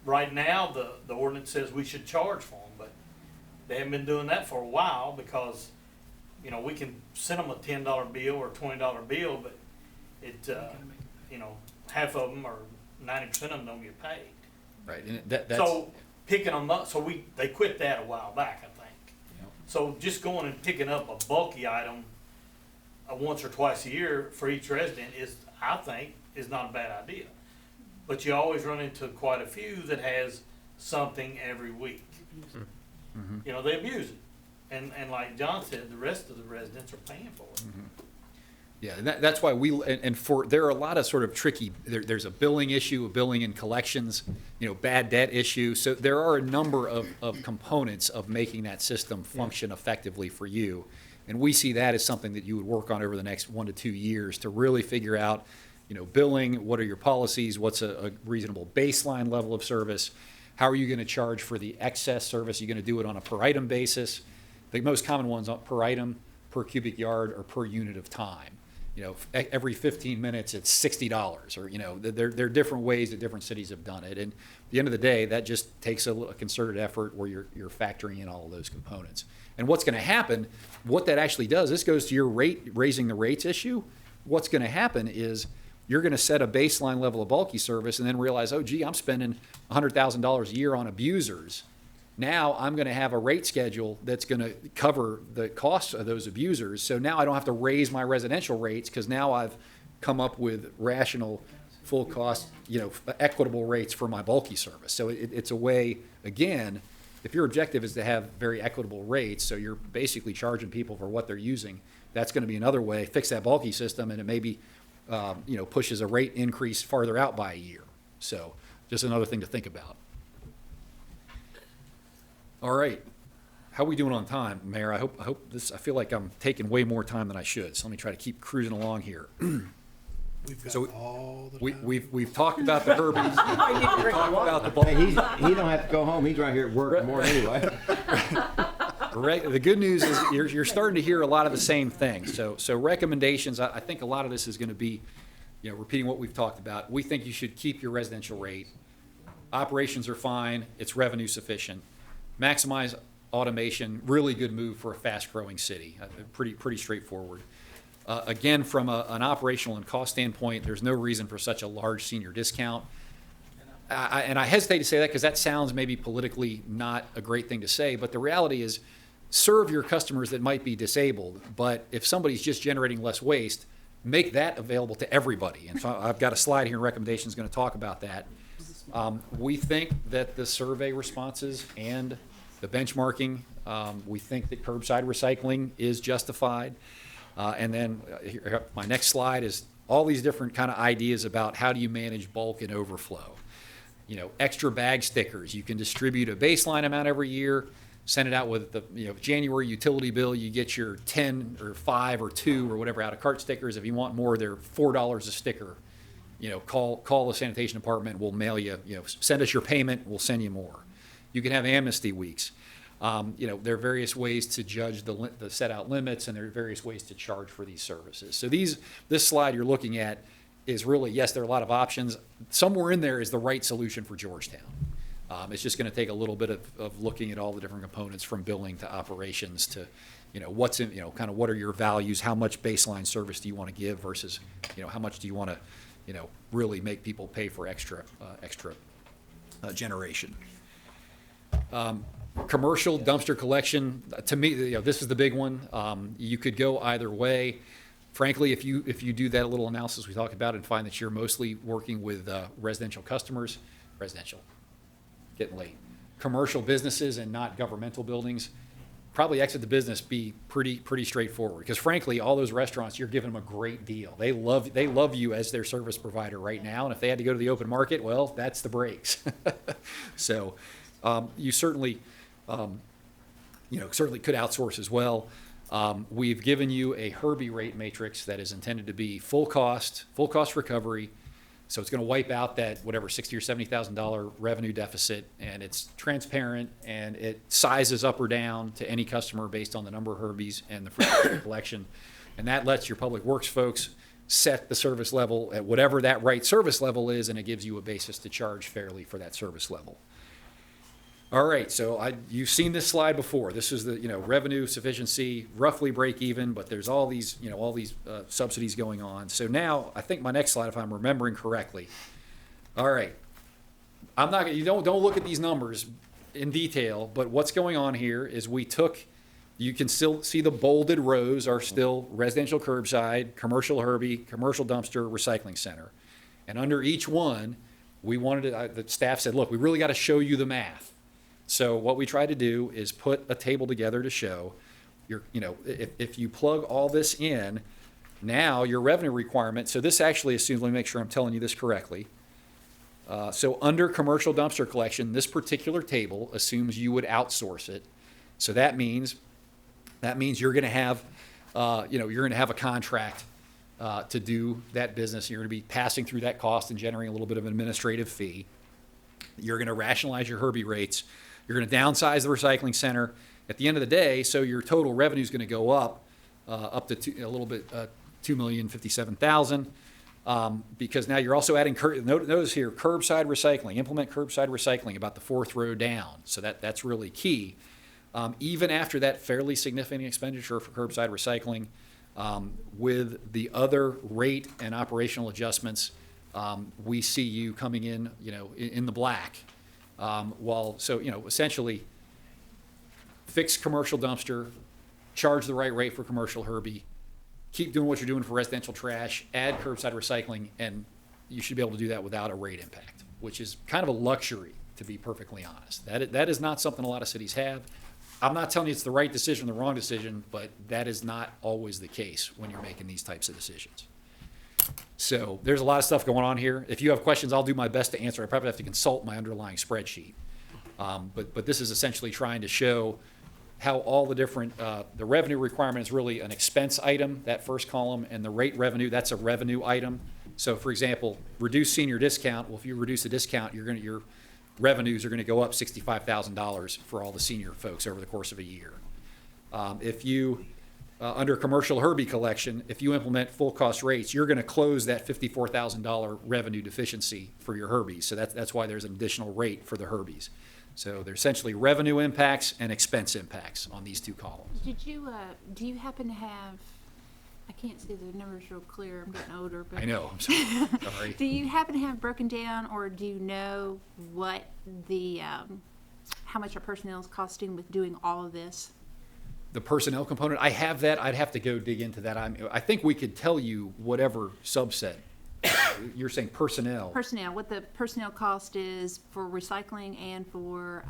Right now, the ordinance says we should charge for them, but they haven't been doing that for a while because, you know, we can send them a $10 bill or $20 bill, but it, you know, half of them or 90% of them don't get paid. right, and that's, So picking them up, they quit that a while back, I think. So just going and picking up a bulky item once or twice a year for each resident is, I think, is not a bad idea. But you always run into quite a few that has something every week. You know, they abuse it. And like John said, the rest of the residents are paying for it. yeah, and that's why there are a lot of sort of tricky, there's a billing issue, a billing and collections, you know, bad debt issue. So there are a number of components of making that system function effectively for you. And we see that as something that you would work on over the next 1 to 2 years to really figure out, you know, billing, what are your policies, what's a reasonable baseline level of service, how are you going to charge for the excess service, are you going to do it on a per item basis? The most common ones are per item, per cubic yard, or per unit of time. You know, every 15 minutes it's $60, or, you know, there are different ways that different cities have done it. And at the end of the day, that just takes a concerted effort where you're factoring in all of those components. And what's going to happen, what that actually does, this goes to your raising the rates issue. What's going to happen is you're going to set a baseline level of bulky service and then realize, oh, gee, I'm spending $100,000 a year on abusers. Now I'm going to have a rate schedule that's going to cover the costs of those abusers. So now I don't have to raise my residential rates because now I've come up with rational, full cost, you know, equitable rates for my bulky service. So it's a way, again, if your objective is to have very equitable rates, so you're basically charging people for what they're using, that's going to be another way. Fix that bulky system, and it maybe, you know, pushes a rate increase farther out by a year. So just another thing to think about. All right, how are we doing on time, Mayor? I feel like I'm taking way more time than I should. So let me try to keep cruising along here. We've got all the time. We've talked about the Herbies. We've talked about the bulky. Hey, he don't have to go home. He's right here at work more anyway. The good news is you're starting to hear a lot of the same things. So recommendations, I think a lot of this is going to be, you know, repeating what we've talked about. We think you should keep your residential rate. Operations are fine. It's revenue sufficient. Maximize automation. Really good move for a fast-growing city. Pretty straightforward. Again, from an operational and cost standpoint, there's no reason for such a large senior discount. and I hesitate to say that because that sounds maybe politically not a great thing to say, but the reality is serve your customers that might be disabled, but if somebody's just generating less waste, make that available to everybody. And so I've got a slide here, recommendations going to talk about that. We think that the survey responses and the benchmarking, we think that curbside recycling is justified. And then here, my next slide is all these different kind of ideas about how do you manage bulk and overflow. You know, extra bag stickers. You can distribute a baseline amount every year, send it out with the January utility bill. You get your 10 or 5 or 2 or whatever out of cart stickers. If you want more, they're $4 a sticker. You know, call the sanitation department. We'll mail you. You know, send us your payment. We'll send you more. You can have amnesty weeks. You know, there are various ways to judge the set out limits, and there are various ways to charge for these services. So this slide you're looking at is really, yes, there are a lot of options. Somewhere in there is the right solution for Georgetown. It's just going to take a little bit of looking at all the different components from billing to operations to, you know, what's in, you know, kind of what are your values, how much baseline service do you want to give versus, you know, how much do you want to, you know, really make people pay for extra generation. Commercial dumpster collection, to me, you know, this is the big one. You could go either way. Frankly, if you do that little analysis we talked about and find that you're mostly working with residential customers, getting late, commercial businesses and not governmental buildings, probably exit the business be pretty straightforward. Because frankly, all those restaurants, you're giving them a great deal. They love you as their service provider right now. And if they had to go to the open market, well, that's the breaks. So you certainly, certainly could outsource as well. We've given you a Herbie rate matrix that is intended to be full cost recovery. So it's going to wipe out that whatever $60,000 or $70,000 revenue deficit, and it's transparent and it sizes up or down to any customer based on the number of Herbies and the frequency of collection. And that lets your public works folks set the service level at whatever that right service level is, and it gives you a basis to charge fairly for that service level. All right, so you've seen this slide before. This is the revenue sufficiency, roughly break even, but there's all these subsidies going on. So now I think my next slide, if I'm remembering correctly. All right, I'm not. You don't look at these numbers in detail, but what's going on here is we took. You can still see the bolded rows are still residential curbside, commercial Herbie, commercial dumpster, recycling center, and under each one, we wanted to. The staff said, look, we really got to show you the math. So what we try to do is put a table together to show if you plug all this in, now your revenue requirement, so this actually assumes, let me make sure I'm telling you this correctly. So under commercial dumpster collection, this particular table assumes you would outsource it. So that means you're going to have, you're going to have a contract to do that business. You're going to be passing through that cost and generating a little bit of an administrative fee. You're going to rationalize your Herbie rates. You're going to downsize the recycling center. At the end of the day, so your total revenue is going to go up to $2,057,000 because now you're also adding. Notice here, curbside recycling. Implement curbside recycling about the 4th row down. So that's really key. Even after that fairly significant expenditure for curbside recycling, with the other rate and operational adjustments, we see you coming in, in the black. Essentially, fix commercial dumpster, charge the right rate for commercial Herbie, keep doing what you're doing for residential trash, add curbside recycling, and you should be able to do that without a rate impact, which is kind of a luxury, to be perfectly honest. That is not something a lot of cities have. I'm not telling you it's the right decision or the wrong decision, but that is not always the case when you're making these types of decisions. So there's a lot of stuff going on here. If you have questions, I'll do my best to answer. I probably have to consult my underlying spreadsheet. But this is essentially trying to show how all the different, the revenue requirement is really an expense item, that first column, and the rate revenue, that's a revenue item. So for example, reduce senior discount. Well, if you reduce the discount, your revenues are going to go up $65,000 for all the senior folks over the course of a year. If you under commercial Herbie collection, if you implement full cost rates, you're going to close that $54,000 revenue deficiency for your Herbies. So that's why there's an additional rate for the Herbies. So they're essentially revenue impacts and expense impacts on these two columns. Do you happen to have I can't see the numbers real clear. I'm getting older, but. I know, I'm sorry. Do you happen to have broken down, or do you know what the, how much our personnel is costing with doing all of this? The personnel component, I have that. I'd have to go dig into that. I think we could tell you whatever subset. You're saying personnel. Personnel, what the personnel cost is for recycling and for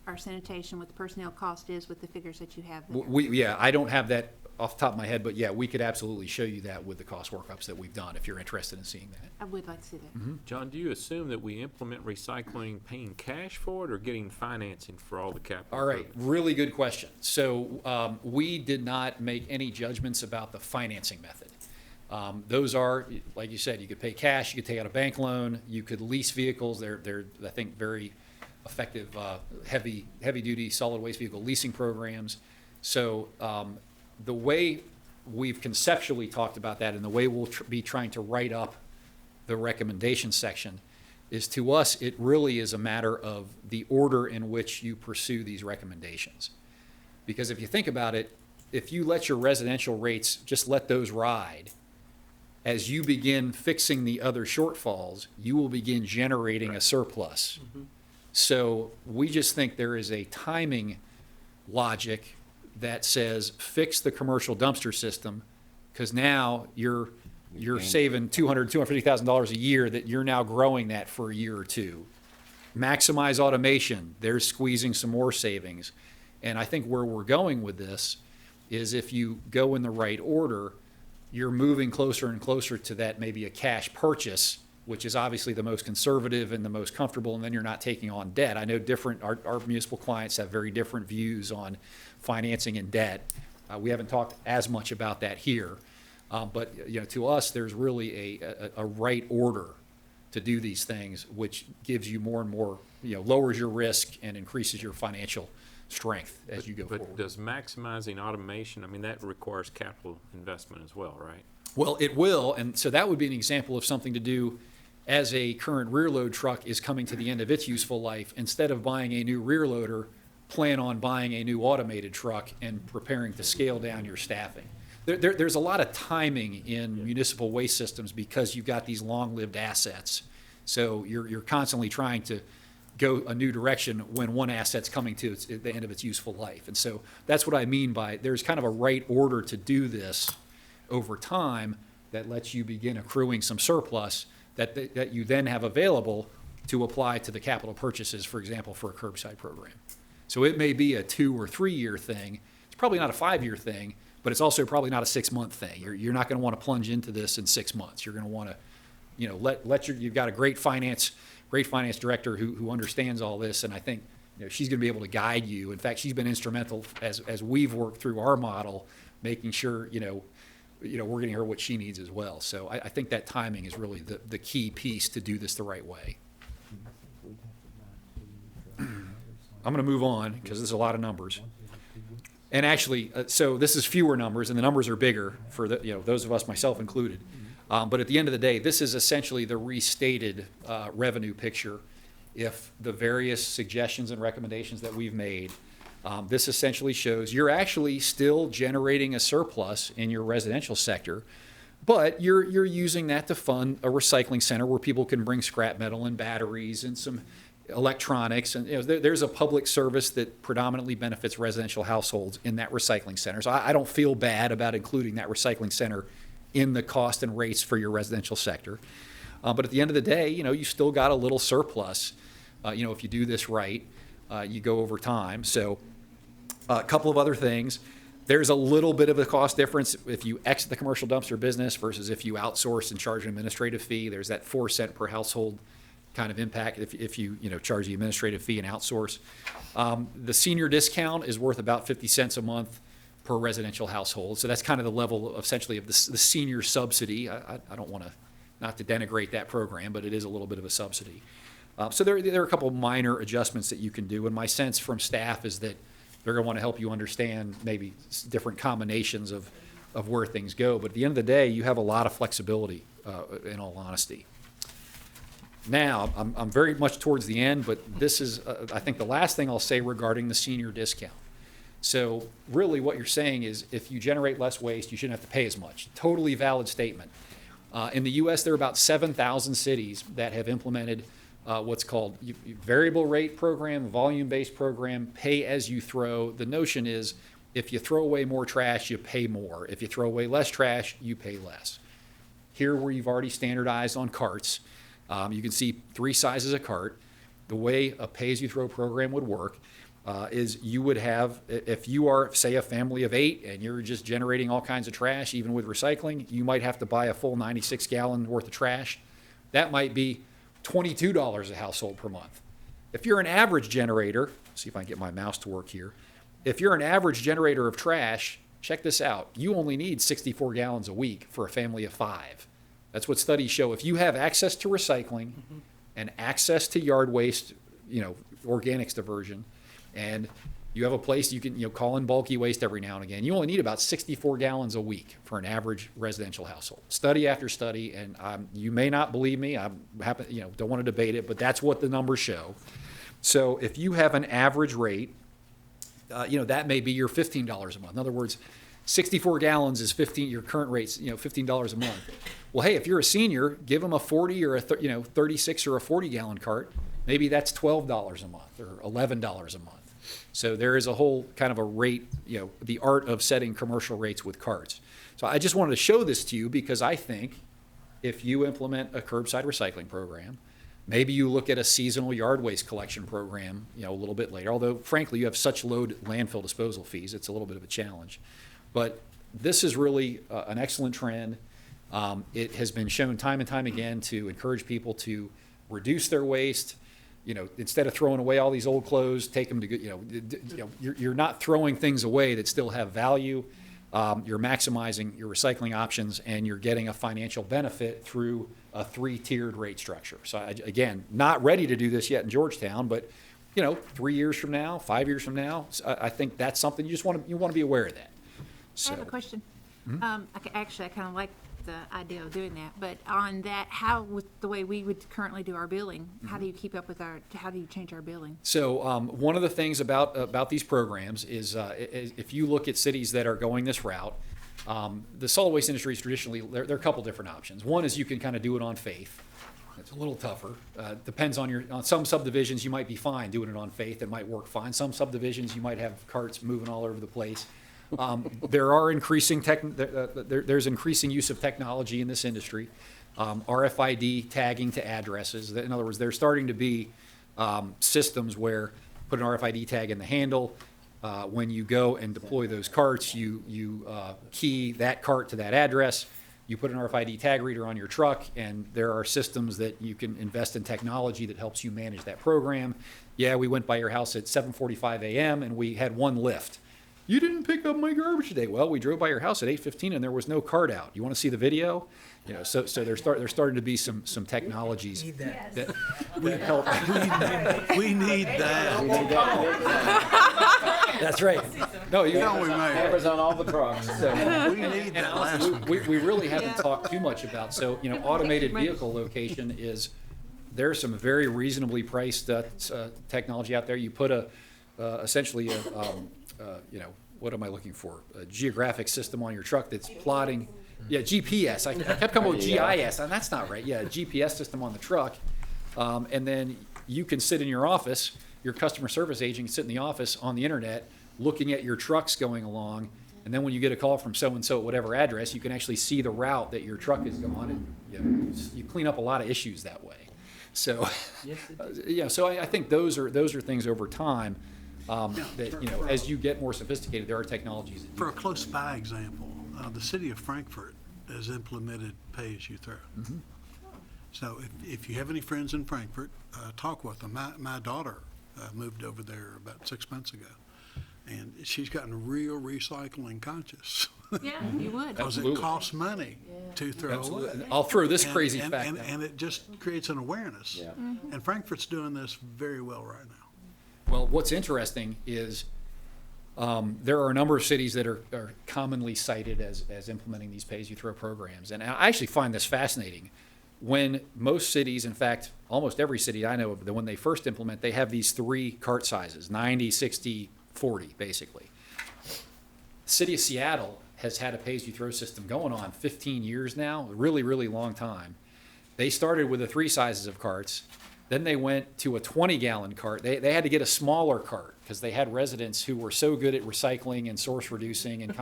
our sanitation, what the personnel cost is with the figures that you have there. Yeah, I don't have that off the top of my head, but yeah, we could absolutely show you that with the cost workups that we've done if you're interested in seeing that. I would like to see that. Mm-hmm. John, do you assume that we implement recycling paying cash for it or getting financing for all the capital? All right, really good question. So we did not make any judgments about the financing method. Those are, like you said, you could pay cash, you could take out a bank loan, you could lease vehicles. They're I think, very effective heavy duty solid waste vehicle leasing programs. So the way we've conceptually talked about that and the way we'll be trying to write up the recommendation section is, to us, it really is a matter of the order in which you pursue these recommendations. Because if you think about it, if you let your residential rates, just let those ride, as you begin fixing the other shortfalls, you will begin generating a surplus. Mm-hmm. So we just think there is a timing logic that says fix the commercial dumpster system, because now you're saving $250,000 a year that you're now growing that for a year or two. Maximize automation, they're squeezing some more savings. And I think where we're going with this is, if you go in the right order, you're moving closer and closer to that, maybe a cash purchase, which is obviously the most conservative and the most comfortable, and then you're not taking on debt. I know our municipal clients have very different views on financing and debt. We haven't talked as much about that here. But to us, there's really a right order to do these things, which gives you more and more, lowers your risk and increases your financial strength as you go forward. But does maximizing automation, that requires capital investment as well, right? Well, it will, and so that would be an example of something to do as a current rear load truck is coming to the end of its useful life. Instead of buying a new rear loader, plan on buying a new automated truck and preparing to scale down your staffing. There's a lot of timing in municipal waste systems because you've got these long-lived assets. So you're constantly trying to go a new direction when one asset's coming to the end of its useful life. And so that's what I mean by there's kind of a right order to do this over time that lets you begin accruing some surplus that you then have available to apply to the capital purchases, for example, for a curbside program. So it may be a 2 or 3 year thing. It's probably not a 5-year thing, but it's also probably not a 6-month thing. You're not going to want to plunge into this in 6 months. You're going to want to, you've got a great finance director who understands all this, and I think she's going to be able to guide you. In fact, she's been instrumental as we've worked through our model, making sure we're getting her what she needs as well. So I think that timing is really the key piece to do this the right way. I'm going to move on because there's a lot of numbers. And actually, so this is fewer numbers, and the numbers are bigger for those of us, myself included. But at the end of the day, this is essentially the restated revenue picture. If the various suggestions and recommendations that we've made, this essentially shows you're actually still generating a surplus in your residential sector, but you're using that to fund a recycling center where people can bring scrap metal and batteries and some electronics, and there's a public service that predominantly benefits residential households in that recycling center. So I don't feel bad about including that recycling center in the cost and rates for your residential sector. But at the end of the day, you still got a little surplus. If you do this right, you go over time. So a couple of other things. There's a little bit of a cost difference if you exit the commercial dumpster business versus if you outsource and charge an administrative fee. There's that 4 cent per household kind of impact if you charge the administrative fee and outsource. The senior discount is worth about 50 cents a month per residential household. So that's kind of the level essentially of the senior subsidy. I don't want to, not to denigrate that program, but it is a little bit of a subsidy. So there are a couple minor adjustments that you can do. And my sense from staff is that they're going to want to help you understand maybe different combinations of where things go. But at the end of the day, you have a lot of flexibility, in all honesty. Now, I'm very much towards the end, but this is, I think, the last thing I'll say regarding the senior discount. So really what you're saying is if you generate less waste, you shouldn't have to pay as much. Totally valid statement. In the U.S., there are about 7,000 cities that have implemented what's called variable rate program, volume-based program, pay as you throw. The notion is if you throw away more trash, you pay more. If you throw away less trash, you pay less. Here where you've already standardized on carts, you can see 3 sizes of cart. The way a pay-as-you-throw program would work is you would have, if you are, say, a family of 8 and you're just generating all kinds of trash, even with recycling, you might have to buy a full 96-gallon worth of trash. That might be $22 a household per month. If you're an average generator, see if I can get my mouse to work here. If you're an average generator of trash, check this out. You only need 64 gallons a week for a family of 5. That's what studies show. If you have access to recycling and access to yard waste, organics diversion, and you have a place you can call in bulky waste every now and again, you only need about 64 gallons a week for an average residential household. Study after study, and you may not believe me, don't want to debate it, but that's what the numbers show. So if you have an average rate, that may be your $15 a month. In other words, 64 gallons is your current rate's $15 a month. Well, hey, if you're a senior, give them a 40 or a 36 or a 40 gallon cart. Maybe that's $12 a month or $11 a month. So there is a whole kind of a rate, the art of setting commercial rates with carts. So I just wanted to show this to you because I think if you implement a curbside recycling program, maybe you look at a seasonal yard waste collection program, a little bit later. Although, frankly, you have such low landfill disposal fees, it's a little bit of a challenge. But this is really an excellent trend. It has been shown time and time again to encourage people to reduce their waste. Instead of throwing away all these old clothes, take them to, you're not throwing things away that still have value. You're maximizing your recycling options, and you're getting a financial benefit through a 3-tiered rate structure. So again, not ready to do this yet in Georgetown, but 3 years from now, 5 years from now, I think that's something you want to be aware of that. So, I have a question. Actually, I kind of like the idea of doing that, but on that, how, with the way we would currently do our billing, how do you keep up with how do you change our billing? So one of the things about these programs is if you look at cities that are going this route, the solid waste industry is traditionally, there are a couple different options. One is you can kind of do it on faith. It's a little tougher. Depends on some subdivisions you might be fine doing it on faith. It might work fine. Some subdivisions you might have carts moving all over the place. There are there's increasing use of technology in this industry. RFID tagging to addresses. In other words, there's starting to be systems where put an RFID tag in the handle. When you go and deploy those carts, you key that cart to that address. You put an RFID tag reader on your truck, and there are systems that you can invest in technology that helps you manage that program. Yeah, we went by your house at 7:45 a.m. and we had one lift. You didn't pick up my garbage today. Well, we drove by your house at 8:15 and there was no cart out. You want to see the video? So there's starting to be some technologies that help. We need that. That's right. No, we may. Cameras on all the trucks. So, We need that last one. we really haven't talked too much about. So automated vehicle location is there's some very reasonably priced technology out there. You put essentially what am I looking for? A geographic system on your truck that's plotting. Yeah, GPS. I kept coming with GIS, and that's not right. Yeah, a GPS system on the truck. And then you can sit in your office, your customer service agent can sit in the office on the internet looking at your trucks going along. And then when you get a call from so-and-so at whatever address, you can actually see the route that your truck is going. And you clean up a lot of issues that way. So, so I think those are things over time. That as you get more sophisticated, there are technologies. For a close by example, the city of Frankfurt has implemented pay-as-you-throw. Mm-hmm. So if you have any friends in Frankfurt, talk with them. My daughter moved over there about 6 months ago, and she's gotten real recycling conscious. Yeah, you would. Because it costs money to throw away. I'll throw this crazy fact out. And it just creates an awareness. Yeah. Mm-hmm. And Frankfurt's doing this very well right now. Well, what's interesting is there are a number of cities that are commonly cited as implementing these pay-as-you-throw programs. And I actually find this fascinating. When most cities, in fact, almost every city I know of, when they first implement, they have these 3 cart sizes, 90, 60, 40, basically. The city of Seattle has had a pay-as-you-throw system going on 15 years now, a really, really long time. They started with the 3 sizes of carts. Then they went to a 20-gallon cart. They had to get a smaller cart because they had residents who were so good at recycling and source reducing and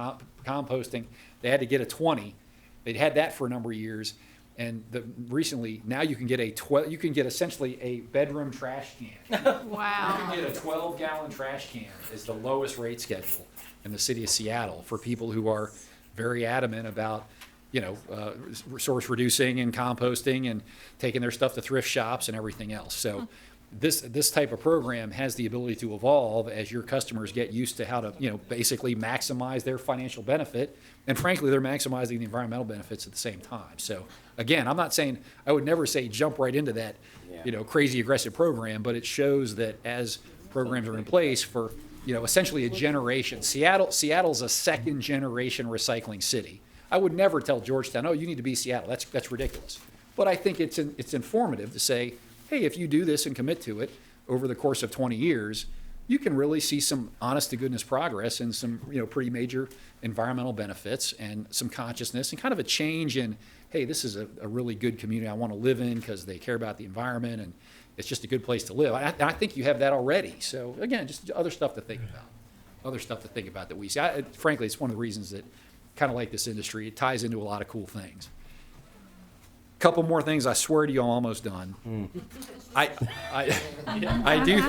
composting. They had to get a 20. They'd had that for a number of years. And recently, now you can get you can get essentially a bedroom trash can. Wow. You can get a 12-gallon trash can is the lowest rate schedule in the city of Seattle for people who are very adamant about, resource reducing and composting and taking their stuff to thrift shops and everything else. So this type of program has the ability to evolve as your customers get used to how to, basically maximize their financial benefit. And frankly, they're maximizing the environmental benefits at the same time. So again, I'm not saying, I would never say jump right into that, crazy aggressive program, but it shows that as programs are in place for, essentially a generation. Seattle's a second generation recycling city. I would never tell Georgetown, oh, you need to be Seattle. That's ridiculous. But I think it's informative to say, hey, if you do this and commit to it over the course of 20 years, you can really see some honest to goodness progress and some, pretty major environmental benefits and some consciousness and kind of a change in, hey, this is a really good community I want to live in because they care about the environment and it's just a good place to live. I think you have that already. So again, just other stuff to think about. That we see. Frankly, it's one of the reasons that kind of like this industry, it ties into a lot of cool things. Couple more things. I swear to you, I'm almost done. I do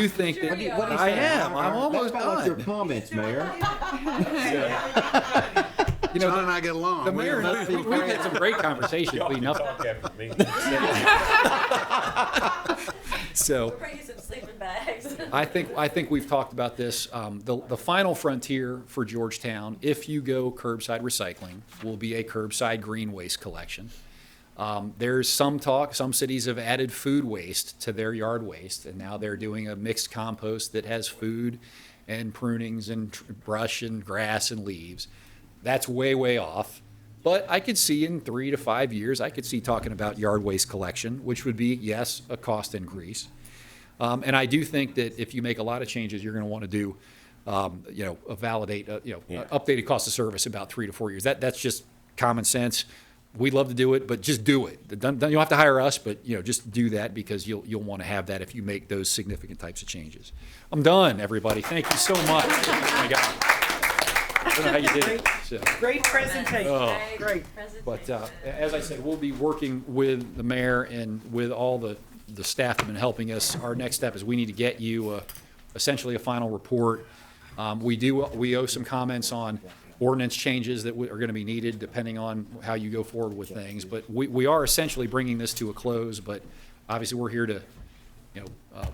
think that I am. I'm almost done. Your comments, Mayor. John and I get along. The mayor, we've had some great conversations leading up. So, We're bringing some sleeping bags. I think we've talked about this. The final frontier for Georgetown, if you go curbside recycling, will be a curbside green waste collection. There's some talk, some cities have added food waste to their yard waste, and now they're doing a mixed compost that has food and prunings and brush and grass and leaves. That's way, way off. But I could see in 3 to 5 years, I could see talking about yard waste collection, which would be, yes, a cost increase. And I do think that if you make a lot of changes, you're going to want to do, updated cost of service about 3 to 4 years. That's just common sense. We'd love to do it, but just do it. You don't have to hire us, but just do that because you'll want to have that if you make those significant types of changes. I'm done, everybody. Thank you so much. Oh my God. I don't know how you did it. So. Great presentation. Oh. Great. But as I said, we'll be working with the mayor and with all the staff that have been helping us. Our next step is we need to get you essentially a final report. We owe some comments on ordinance changes that are going to be needed depending on how you go forward with things. But we are essentially bringing this to a close. But obviously, we're here to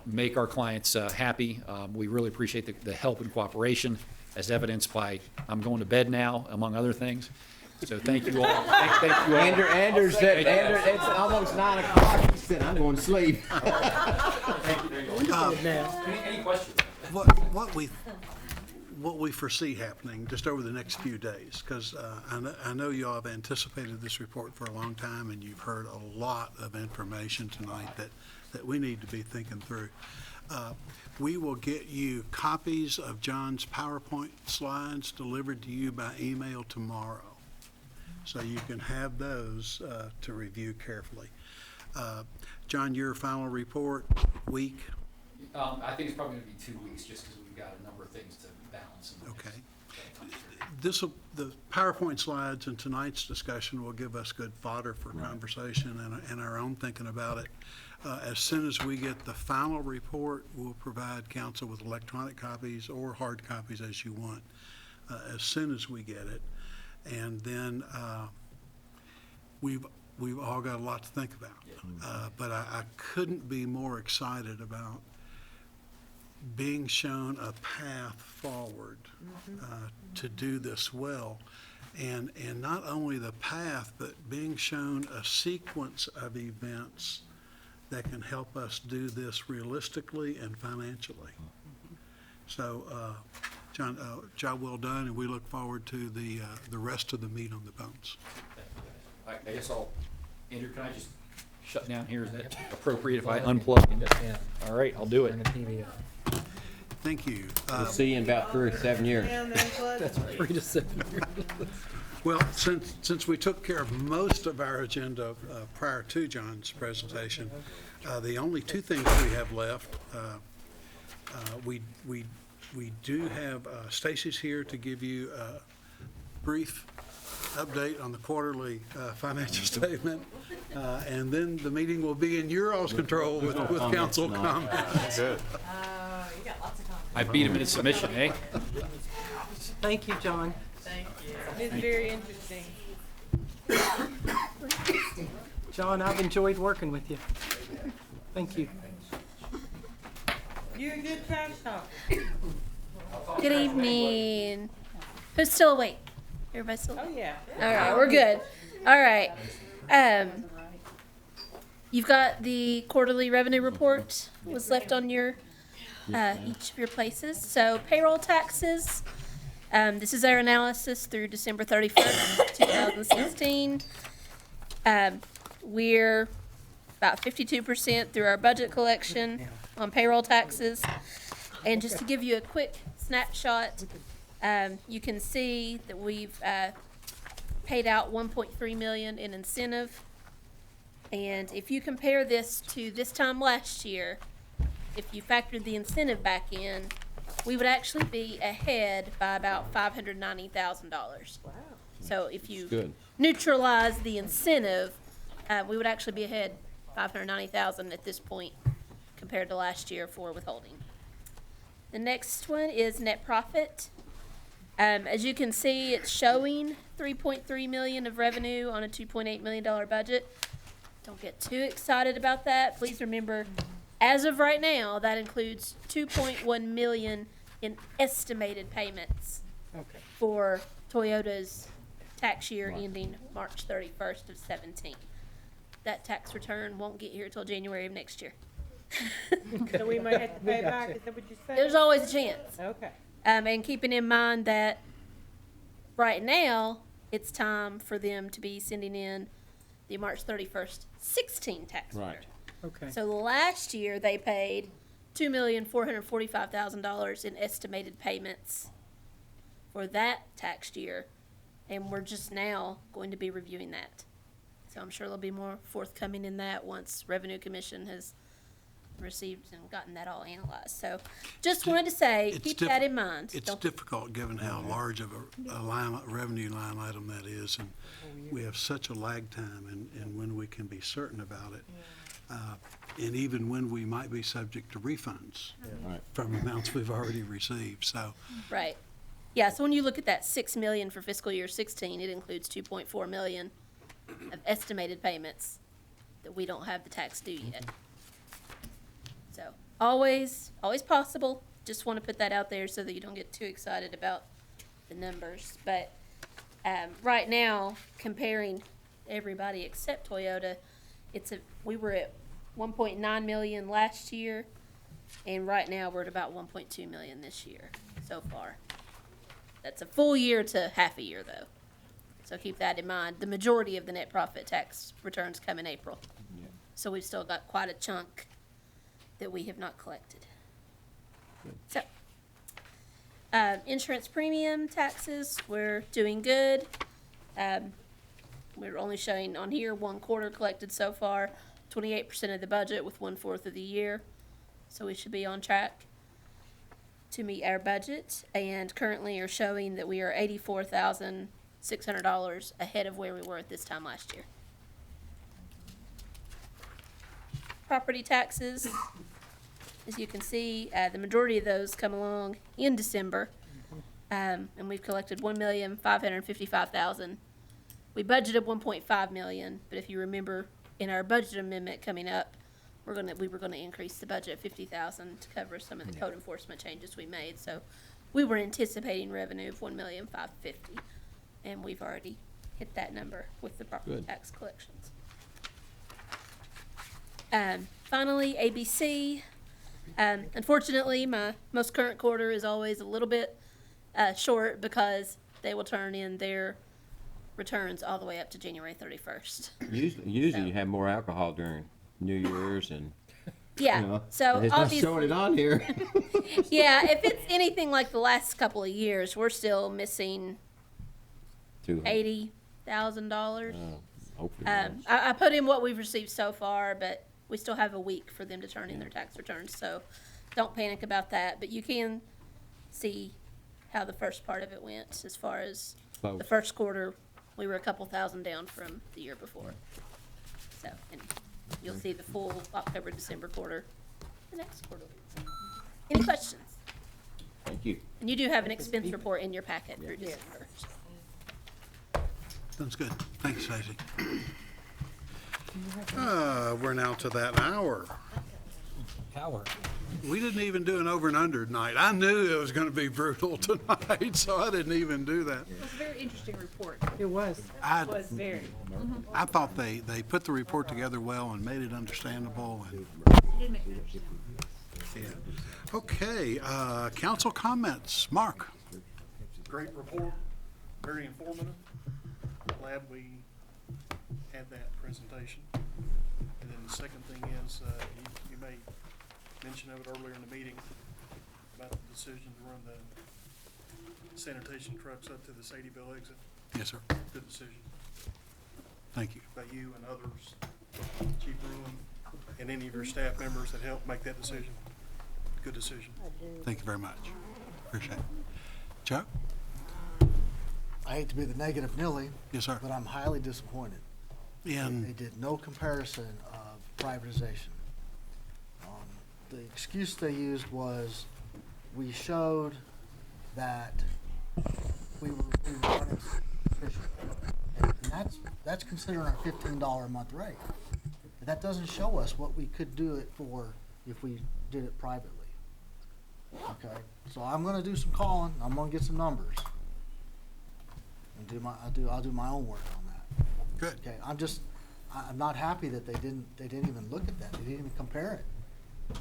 make our clients happy. We really appreciate the help and cooperation, as evidenced by I'm going to bed now, among other things. So thank you all. Thank you all. Andrew said, it's almost 9 o'clock. He said, I'm going to sleep. Any questions? What we foresee happening just over the next few days, because I know you all have anticipated this report for a long time, and you've heard a lot of information tonight that we need to be thinking through. We will get you copies of John's PowerPoint slides delivered to you by email tomorrow, so you can have those to review carefully. John, your final report, week? I think it's probably going to be 2 weeks, just because we've got a number of things to balance. Okay. The PowerPoint slides and tonight's discussion will give us good fodder for conversation and our own thinking about it. As soon as we get the final report, we'll provide council with electronic copies or hard copies as you want, as soon as we get it. And then we've all got a lot to think about. But I couldn't be more excited about being shown a path forward to do this well. And not only the path, but being shown a sequence of events that can help us do this realistically and financially. So, John, job well done, and we look forward to the rest of the meat on the bones. I guess Andrew, can I just shut down here? Is that appropriate if I unplug? Yeah. All right, I'll do it. Turn the TV thank you. We'll see you in about 3 or 7 years. That's 3 to 7 years. Well, since we took care of most of our agenda prior to John's presentation, the only two things we have left, we do have, Stacy's here to give you a brief update on the quarterly financial statement, and then the meeting will be in your all's control with council comments. Good. You got lots of comments. I beat him in his submission, eh? Thank you, John. Thank you. It's very interesting. John, I've enjoyed working with you. Thank you. You're a good trash talker. Good evening. Who's still awake? Everybody still awake? Oh, yeah. All right, we're good. All right. You've got the quarterly revenue report was left on your each of your places. So payroll taxes. This is our analysis through December 31st, 2016. We're about 52% through our budget collection on payroll taxes. And just to give you a quick snapshot, you can see that we've paid out $1.3 million in incentive. And if you compare this to this time last year, if you factored the incentive back in, we would actually be ahead by about $590,000. Wow. So if you neutralize the incentive, we would actually be ahead $590,000 at this point compared to last year for withholding. The next one is net profit. As you can see, it's showing $3.3 million of revenue on a $2.8 million budget. Don't get too excited about that. Please remember, as of right now, that includes $2.1 million in estimated payments for Toyota's tax year ending March 31st of 17. That tax return won't get here till January of next year. So we might have to pay back, is that what you said? There's always a chance. Okay. And keeping in mind that right now, it's time for them to be sending in the March 31st 16 tax return. Okay. So last year, they paid $2,445,000 in estimated payments for that tax year, and we're just now going to be reviewing that. So I'm sure there'll be more forthcoming in that once Revenue Commission has received and gotten that all analyzed. So just wanted to say, keep that in mind. It's difficult given how large of a revenue line item that is, and we have such a lag time and when we can be certain about it. And even when we might be subject to refunds from amounts we've already received, so. Right. Yeah, so when you look at that $6 million for fiscal year 16, it includes $2.4 million of estimated payments that we don't have the tax due yet. So always possible. Just want to put that out there so that you don't get too excited about the numbers. But right now, comparing everybody except Toyota, we were at 1.9 million last year, and right now we're at about 1.2 million this year so far. That's a full year to half a year, though. So keep that in mind. The majority of the net profit tax returns come in April. So we've still got quite a chunk that we have not collected. So, insurance premium taxes, we're doing good. We're only showing on here 1 quarter collected so far, 28% of the budget with 1/4 of the year. So we should be on track to meet our budget, and currently are showing that we are $84,600 ahead of where we were at this time last year. Property taxes, as you can see, the majority of those come along in December, and we've collected $1,555,000. We budgeted $1.5 million, but if you remember in our budget amendment coming up, we were gonna increase the budget $50,000 to cover some of the code enforcement changes we made. So we were anticipating revenue of $1,550,000, and we've already hit that number with the property tax collections. Finally, ABC. Unfortunately, my most current quarter is always a little bit short because they will turn in their returns all the way up to January 31st. Usually you have more alcohol during New Year's and Yeah, You know, so and it's not obviously- showing it on here. Yeah, if it's anything like the last couple of years, we're still missing $80,000. Hopefully. I put in what we've received so far, but we still have a week for them to turn in their tax returns, so don't panic about that. But you can see how the first part of it went, as far as Close. the first quarter, we were a couple thousand down from the year before. So, and you'll see the full October, December quarter, the next quarter. Any questions? Thank you. And you do have an expense report in your packet through December. Sounds good. Thanks, Stacy. We're now to that hour. Power. We didn't even do an over and under tonight. I knew it was going to be brutal tonight, so I didn't even do that. It was a very interesting report. It was. I, It was very. I thought they put the report together well and made it understandable. And, Did make me understand. yeah. Okay, council comments. Mark? Great report, very informative. Glad we had that presentation. And then the second thing is, you made mention of it earlier in the meeting about the decision to run the sanitation trucks up to the Sadieville exit. Yes, sir. Good decision Thank you. by you and others, Chief Bruin, and any of your staff members that helped make that decision. Good decision. Thank you very much. Appreciate it. Chuck? I hate to be the negative Nelly, Yes, sir. but I'm highly disappointed. They In, did no comparison of privatization. The excuse they used was, we showed that we were running efficient. And that's considering our $15 a month rate. But that doesn't show us what we could do it for if we did it privately. Okay, so I'm gonna do some calling, I'm gonna get some numbers. And I'll do my own work on that. good. Okay, I'm not happy that they didn't even look at that, they didn't even compare it.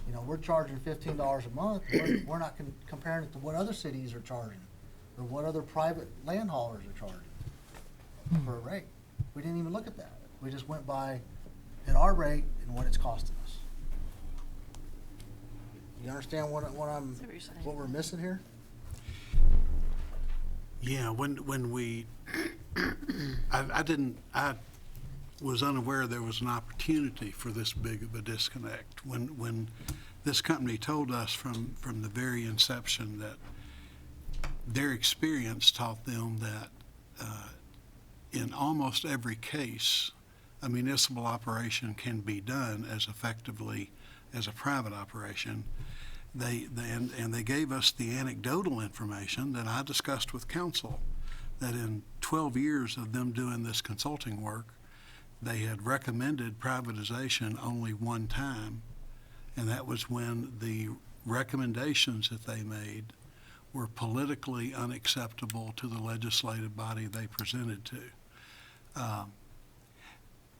You know, we're charging $15 a month, we're not comparing it to what other cities are charging, or what other private land haulers are charging for a rate. We didn't even look at that, we just went by at our rate and what it's costing us. You understand what we're missing here? Yeah, when we, I was unaware there was an opportunity for this big of a disconnect. When this company told us from the very inception that their experience taught them that in almost every case, a municipal operation can be done as effectively as a private operation. They gave us the anecdotal information that I discussed with council, that in 12 years of them doing this consulting work, they had recommended privatization only one time, and that was when the recommendations that they made were politically unacceptable to the legislative body they presented to.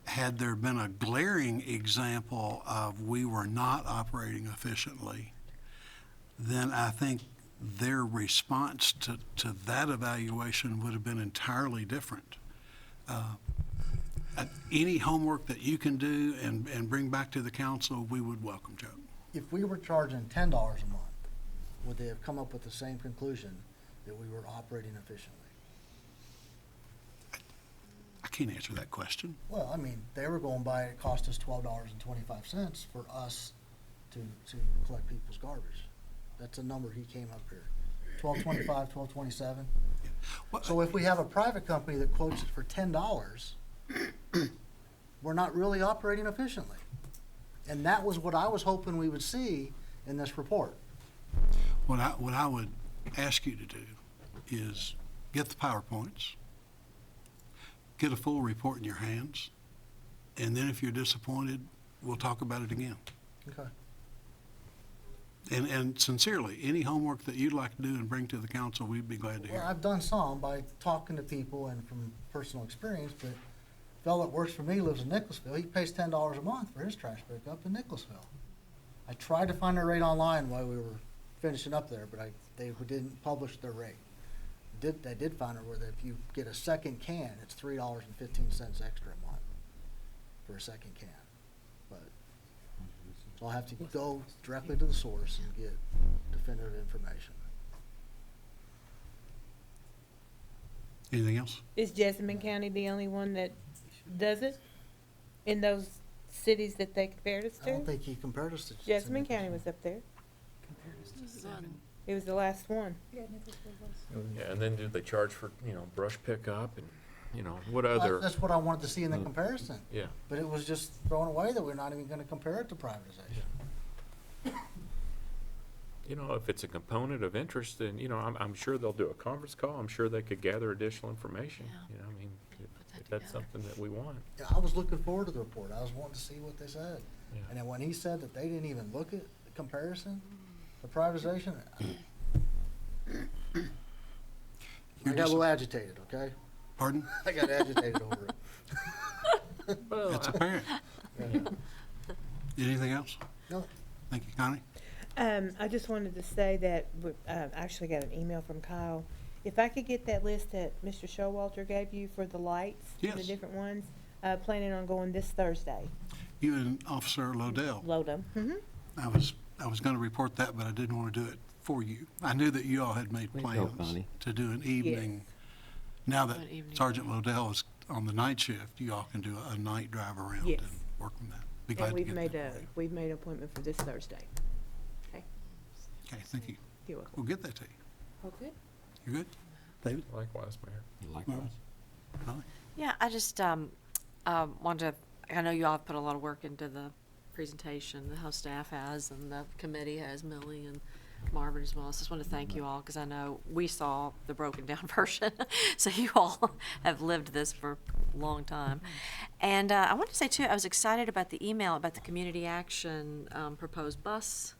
Had there been a glaring example of we were not operating efficiently, then I think their response to that evaluation would have been entirely different. Any homework that you can do and bring back to the council, we would welcome, Joe. If we were charging $10 a month, would they have come up with the same conclusion that we were operating efficiently? I can't answer that question. Well, I mean, they were going by, it cost us $12.25 for us to collect people's garbage. That's a number he came up here. $12.25, $12.27. So if we have a private company that quotes it for $10, we're not really operating efficiently. And that was what I was hoping we would see in this report. What I would ask you to do is get the PowerPoints, get a full report in your hands, and then if you're disappointed, we'll talk about it again. Okay. And sincerely, any homework that you'd like to do and bring to the council, we'd be glad to hear. Well, I've done some by talking to people and from personal experience, but a fellow that works for me lives in Nicholasville. He pays $10 a month for his trash pickup in Nicholasville. I tried to find their rate online while we were finishing up there, but they didn't publish their rate. They did find it where if you get a second can, it's $3.15 extra a month for a second can. But So I'll have to go directly to the source and get definitive information. Anything else? Is Jessamine County the only one that does it in those cities that they compared us I to? don't think he compared us to. Jessamine County was up there. It was the last one. Yeah, and then do they charge for, brush pickup and, what other? That's what I wanted to see in the comparison. Yeah. But it was just thrown away that we're not even gonna compare it to privatization. If it's a component of interest, then, I'm sure they'll do a conference call. I'm sure they could gather additional information. If that's something that we want. Yeah, I was looking forward to the report. I was wanting to see what they said. Yeah. And then when he said that they didn't even look at the comparison, the privatization, I got a little agitated, okay? Pardon? I got agitated over it. It's apparent. Anything else? No. Thank you, Connie. I just wanted to say that, I actually got an email from Kyle. If I could get that list that Mr. Showalter gave you for the lights, the Yes. different ones, planning on going this Thursday. You and Officer Lodell. Lodell. Mm-hmm. I was going to report that, but I didn't want to do it for you. I knew that you all had made plans to do an evening. Now that Sergeant Lodell is on the night shift, you all can do a night drive around Yes. and work on that. Be glad And to get that. we've made an appointment for this Thursday. Okay. Okay, thank you. You're welcome. We'll get that to you. Oh, good. You good? David? Likewise, Mayor. Likewise. Holly? Yeah, I just wanted to, I know you all have put a lot of work into the presentation, the how staff has, and the committee has, Millie and Marvin as well. So I just want to thank you all, because I know we saw the broken down version, so you all have lived this for a long time. And I wanted to say too, I was excited about the email about the community action proposed bus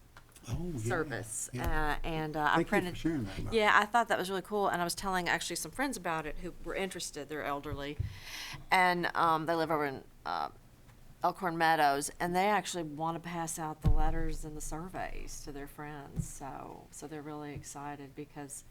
service. I Thank printed. you for sharing that. About Yeah, I thought that was really cool, and I was telling actually some friends about it who were interested. They're elderly, and they live over in Elkhorn Meadows, and they actually want to pass out the letters and the surveys to their friends. So they're really excited because,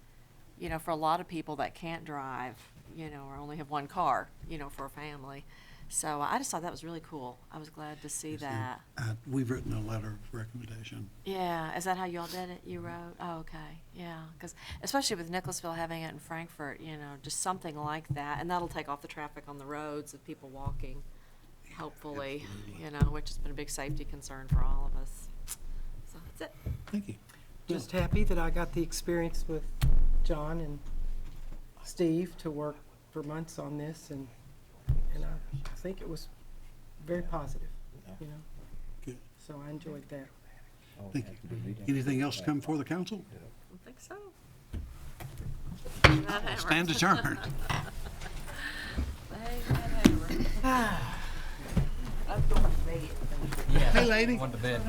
for a lot of people that can't drive, or only have one car, for a family. So I just thought that was really cool. I was glad to see that. We've written a letter of recommendation. Yeah, is that how you all did it? You wrote? Oh, okay. Yeah, because especially with Nicholasville having it in Frankfort, just something like that, and that'll take off the traffic on the roads of people walking, hopefully, which has been a big safety concern for all of us. So that's it. Thank you. Just happy that I got the experience with John and Steve to work for months on this, and I think it was very positive, Good. So I enjoyed that. Thank you. Anything else to come before the council? I think so. Stand adjourned. I'm going to bed. Hey, lady. Went to bed, man.